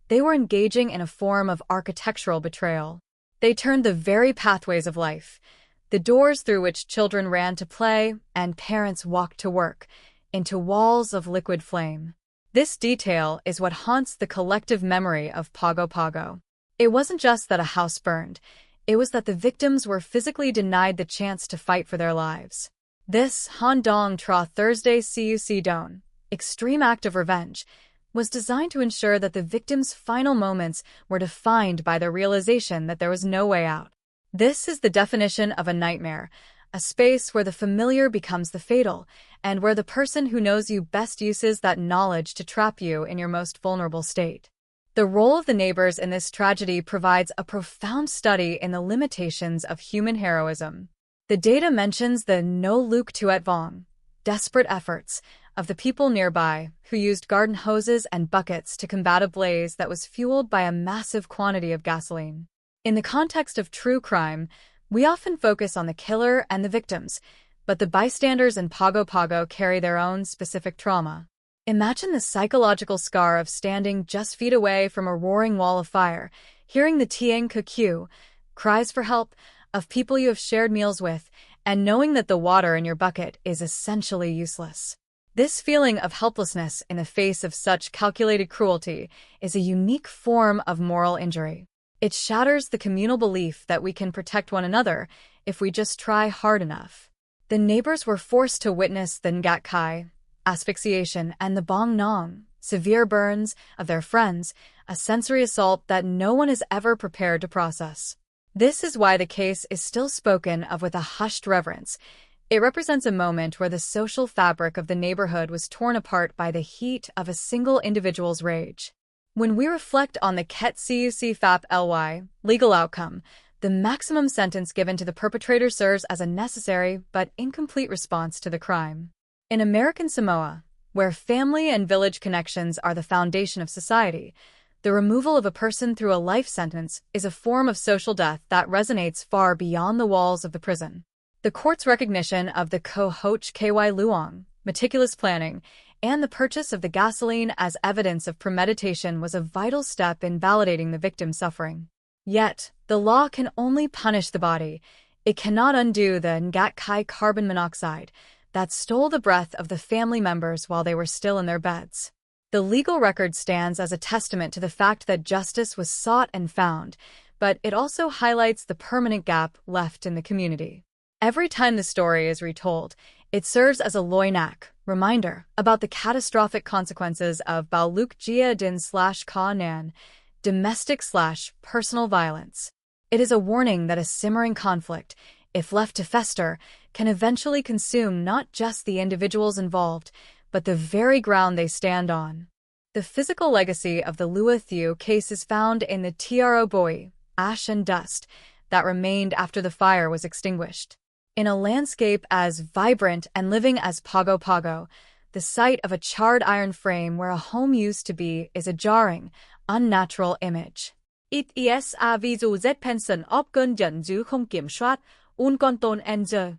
they were engaging in a form of architectural betrayal. They turned the very pathways of life, the doors through which children ran to play and parents walked to work, into walls of liquid flame. This detail is what haunts the collective memory of Pago Pago. It wasn't just that a house burned, it was that the victims were physically denied the chance to fight for their lives. This Handong Tra Thursday Cuc Don, extreme act of revenge, was designed to ensure that the victims' final moments were defined by the realization that there was no way out. This is the definition of a nightmare, a space where the familiar becomes the fatal, and where the person who knows you best uses that knowledge to trap you in your most vulnerable state. The role of the neighbors in this tragedy provides a profound study in the limitations of human heroism. The data mentions the no Luke Tuet Vong, desperate efforts, of the people nearby who used garden hoses and buckets to combat a blaze that was fueled by a massive quantity of gasoline. In the context of true crime, we often focus on the killer and the victims, but the bystanders in Pago Pago carry their own specific trauma. Imagine the psychological scar of standing just feet away from a roaring wall of fire, hearing the tieng kukyu, cries for help, of people you have shared meals with, and knowing that the water in your bucket is essentially useless. This feeling of helplessness in the face of such calculated cruelty is a unique form of moral injury. It shatters the communal belief that we can protect one another if we just try hard enough. The neighbors were forced to witness the Ngat Kai, asphyxiation, and the Bong Nong, severe burns, of their friends, a sensory assault that no one is ever prepared to process. This is why the case is still spoken of with a hushed reverence. It represents a moment where the social fabric of the neighborhood was torn apart by the heat of a single individual's rage. When we reflect on the Ket Cuc Fap Ly legal outcome, the maximum sentence given to the perpetrator serves as a necessary but incomplete response to the crime. In American Samoa, where family and village connections are the foundation of society, the removal of a person through a life sentence is a form of social death that resonates far beyond the walls of the prison. The court's recognition of the Ko Hoch Ky Luong, meticulous planning, and the purchase of the gasoline as evidence of premeditation was a vital step in validating the victim's suffering. Yet, the law can only punish the body. It cannot undo the Ngat Kai carbon monoxide that stole the breath of the family members while they were still in their beds. The legal record stands as a testament to the fact that justice was sought and found, but it also highlights the permanent gap left in the community. Every time the story is retold, it serves as a loinak reminder about the catastrophic consequences of Bauluk Jia Din /Ka Nan, domestic/personal violence. It is a warning that a simmering conflict, if left to fester, can eventually consume not just the individuals involved, but the very ground they stand on. The physical legacy of the Lua Thieu case is found in the Tiaro Boi, ash and dust, that remained after the fire was extinguished. In a landscape as vibrant and living as Pago Pago, the sight of a charred iron frame where a home used to be is a jarring, unnatural image. It is a ví dụ rất pension of cơn giận dữ không kiểm soát, un con ton en giờ.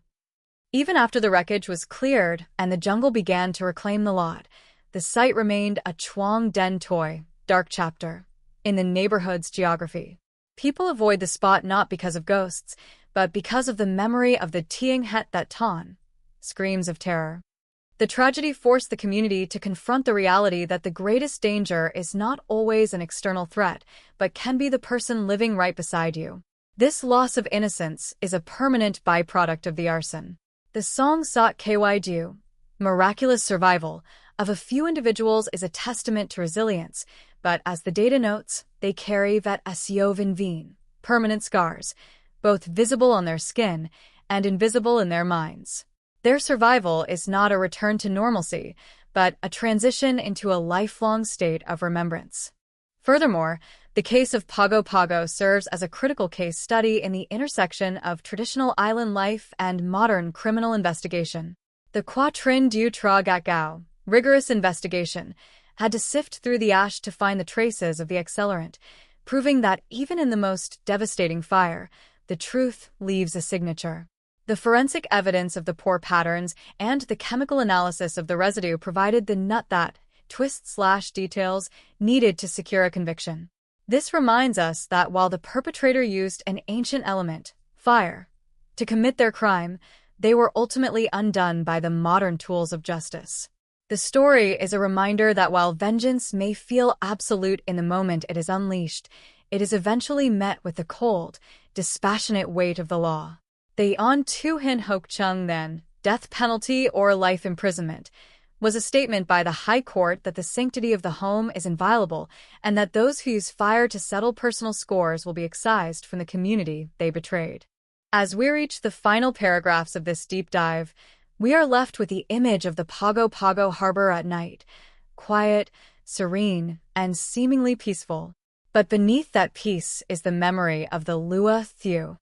Even after the wreckage was cleared and the jungle began to reclaim the lot, the site remained a Chuang Den Toi, dark chapter, in the neighborhood's geography. People avoid the spot not because of ghosts, but because of the memory of the Tieng Het That Ton, screams of terror. The tragedy forced the community to confront the reality that the greatest danger is not always an external threat, but can be the person living right beside you. This loss of innocence is a permanent byproduct of the arson. The song Sot Ky Du, miraculous survival, of a few individuals is a testament to resilience, but as the data notes, they carry Vet Asio Vin Vin, permanent scars, both visible on their skin and invisible in their minds. Their survival is not a return to normalcy, but a transition into a lifelong state of remembrance. Furthermore, the case of Pago Pago serves as a critical case study in the intersection of traditional island life and modern criminal investigation. The Quatrin du Tra Gat Gao, rigorous investigation, had to sift through the ash to find the traces of the accelerant, proving that even in the most devastating fire, the truth leaves a signature. The forensic evidence of the pore patterns and the chemical analysis of the residue provided the nut that twist/details needed to secure a conviction. This reminds us that while the perpetrator used an ancient element, fire, to commit their crime, they were ultimately undone by the modern tools of justice. The story is a reminder that while vengeance may feel absolute in the moment it is unleashed, it is eventually met with the cold, dispassionate weight of the law. The On Tu Hin Hoek Chung, then, death penalty or life imprisonment, was a statement by the High Court that the sanctity of the home is inviolable and that those who use fire to settle personal scores will be excised from the community they betrayed. As we reach the final paragraphs of this deep dive, we are left with the image of the Pago Pago harbor at night, quiet, serene, and seemingly peaceful. But beneath that peace is the memory of the Lua Thieu.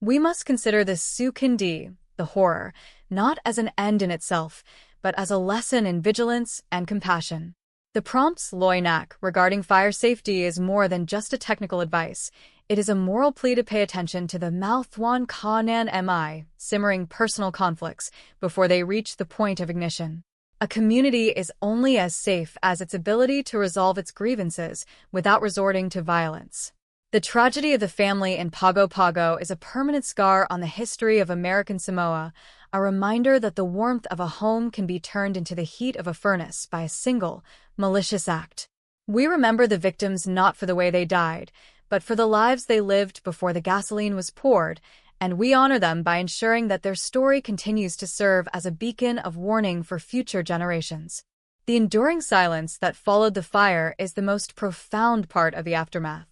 We must consider the Su Kindi, the horror, not as an end in itself, but as a lesson in vigilance and compassion. The prompts Loynak regarding fire safety is more than just a technical advice. It is a moral plea to pay attention to the Malthuan Kanan Mi, simmering personal conflicts, before they reach the point of ignition. A community is only as safe as its ability to resolve its grievances without resorting to violence. The tragedy of the family in Pago Pago is a permanent scar on the history of American Samoa, a reminder that the warmth of a home can be turned into the heat of a furnace by a single, malicious act. We remember the victims not for the way they died, but for the lives they lived before the gasoline was poured, and we honor them by ensuring that their story continues to serve as a beacon of warning for future generations. The enduring silence that followed the fire is the most profound part of the aftermath.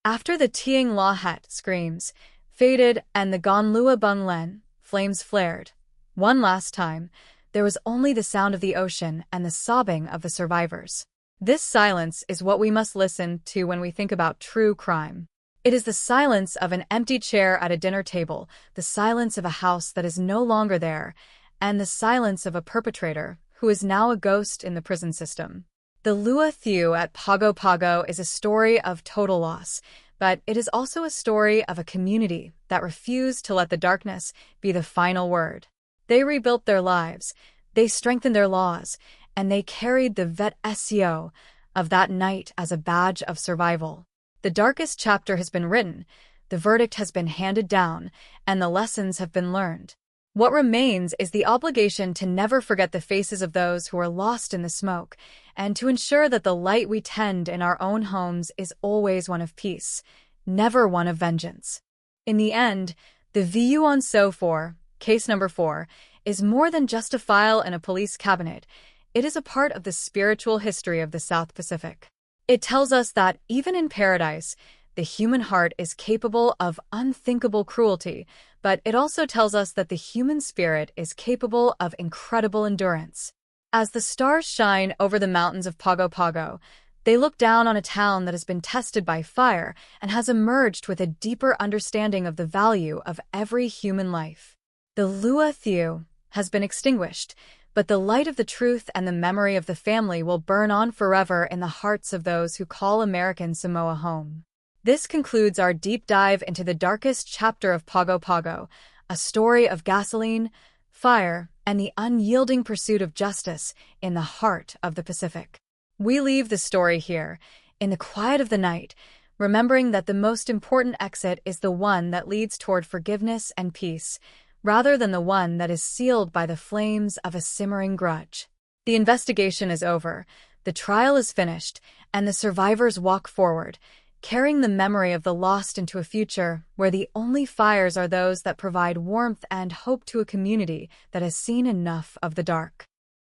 After the Tieng La Het screams faded and the Gonlua Bung Len flames flared, one last time, there was only the sound of the ocean and the sobbing of the survivors. This silence is what we must listen to when we think about true crime. It is the silence of an empty chair at a dinner table, the silence of a house that is no longer there, and the silence of a perpetrator who is now a ghost in the prison system. The Lua Thieu at Pago Pago is a story of total loss, but it is also a story of a community that refused to let the darkness be the final word. They rebuilt their lives, they strengthened their laws, and they carried the vet SEO of that night as a badge of survival. The darkest chapter has been written, the verdict has been handed down, and the lessons have been learned. What remains is the obligation to never forget the faces of those who are lost in the smoke, and to ensure that the light we tend in our own homes is always one of peace, never one of vengeance. In the end, the VU on So4, case number 4, is more than just a file in a police cabinet. It is a part of the spiritual history of the South Pacific. It tells us that even in paradise, the human heart is capable of unthinkable cruelty, but it also tells us that the human spirit is capable of incredible endurance. As the stars shine over the mountains of Pago Pago, they look down on a town that has been tested by fire and has emerged with a deeper understanding of the value of every human life. The Lua Thieu has been extinguished, but the light of the truth and the memory of the family will burn on forever in the hearts of those who call American Samoa home. This concludes our deep dive into the darkest chapter of Pago Pago, a story of gasoline, fire, and the unyielding pursuit of justice in the heart of the Pacific. We leave the story here, in the quiet of the night, remembering that the most important exit is the one that leads toward forgiveness and peace, rather than the one that is sealed by the flames of a simmering grudge. The investigation is over, the trial is finished, and the survivors walk forward, carrying the memory of the lost into a future where the only fires are those that provide warmth and hope to a community that has seen enough of the dark.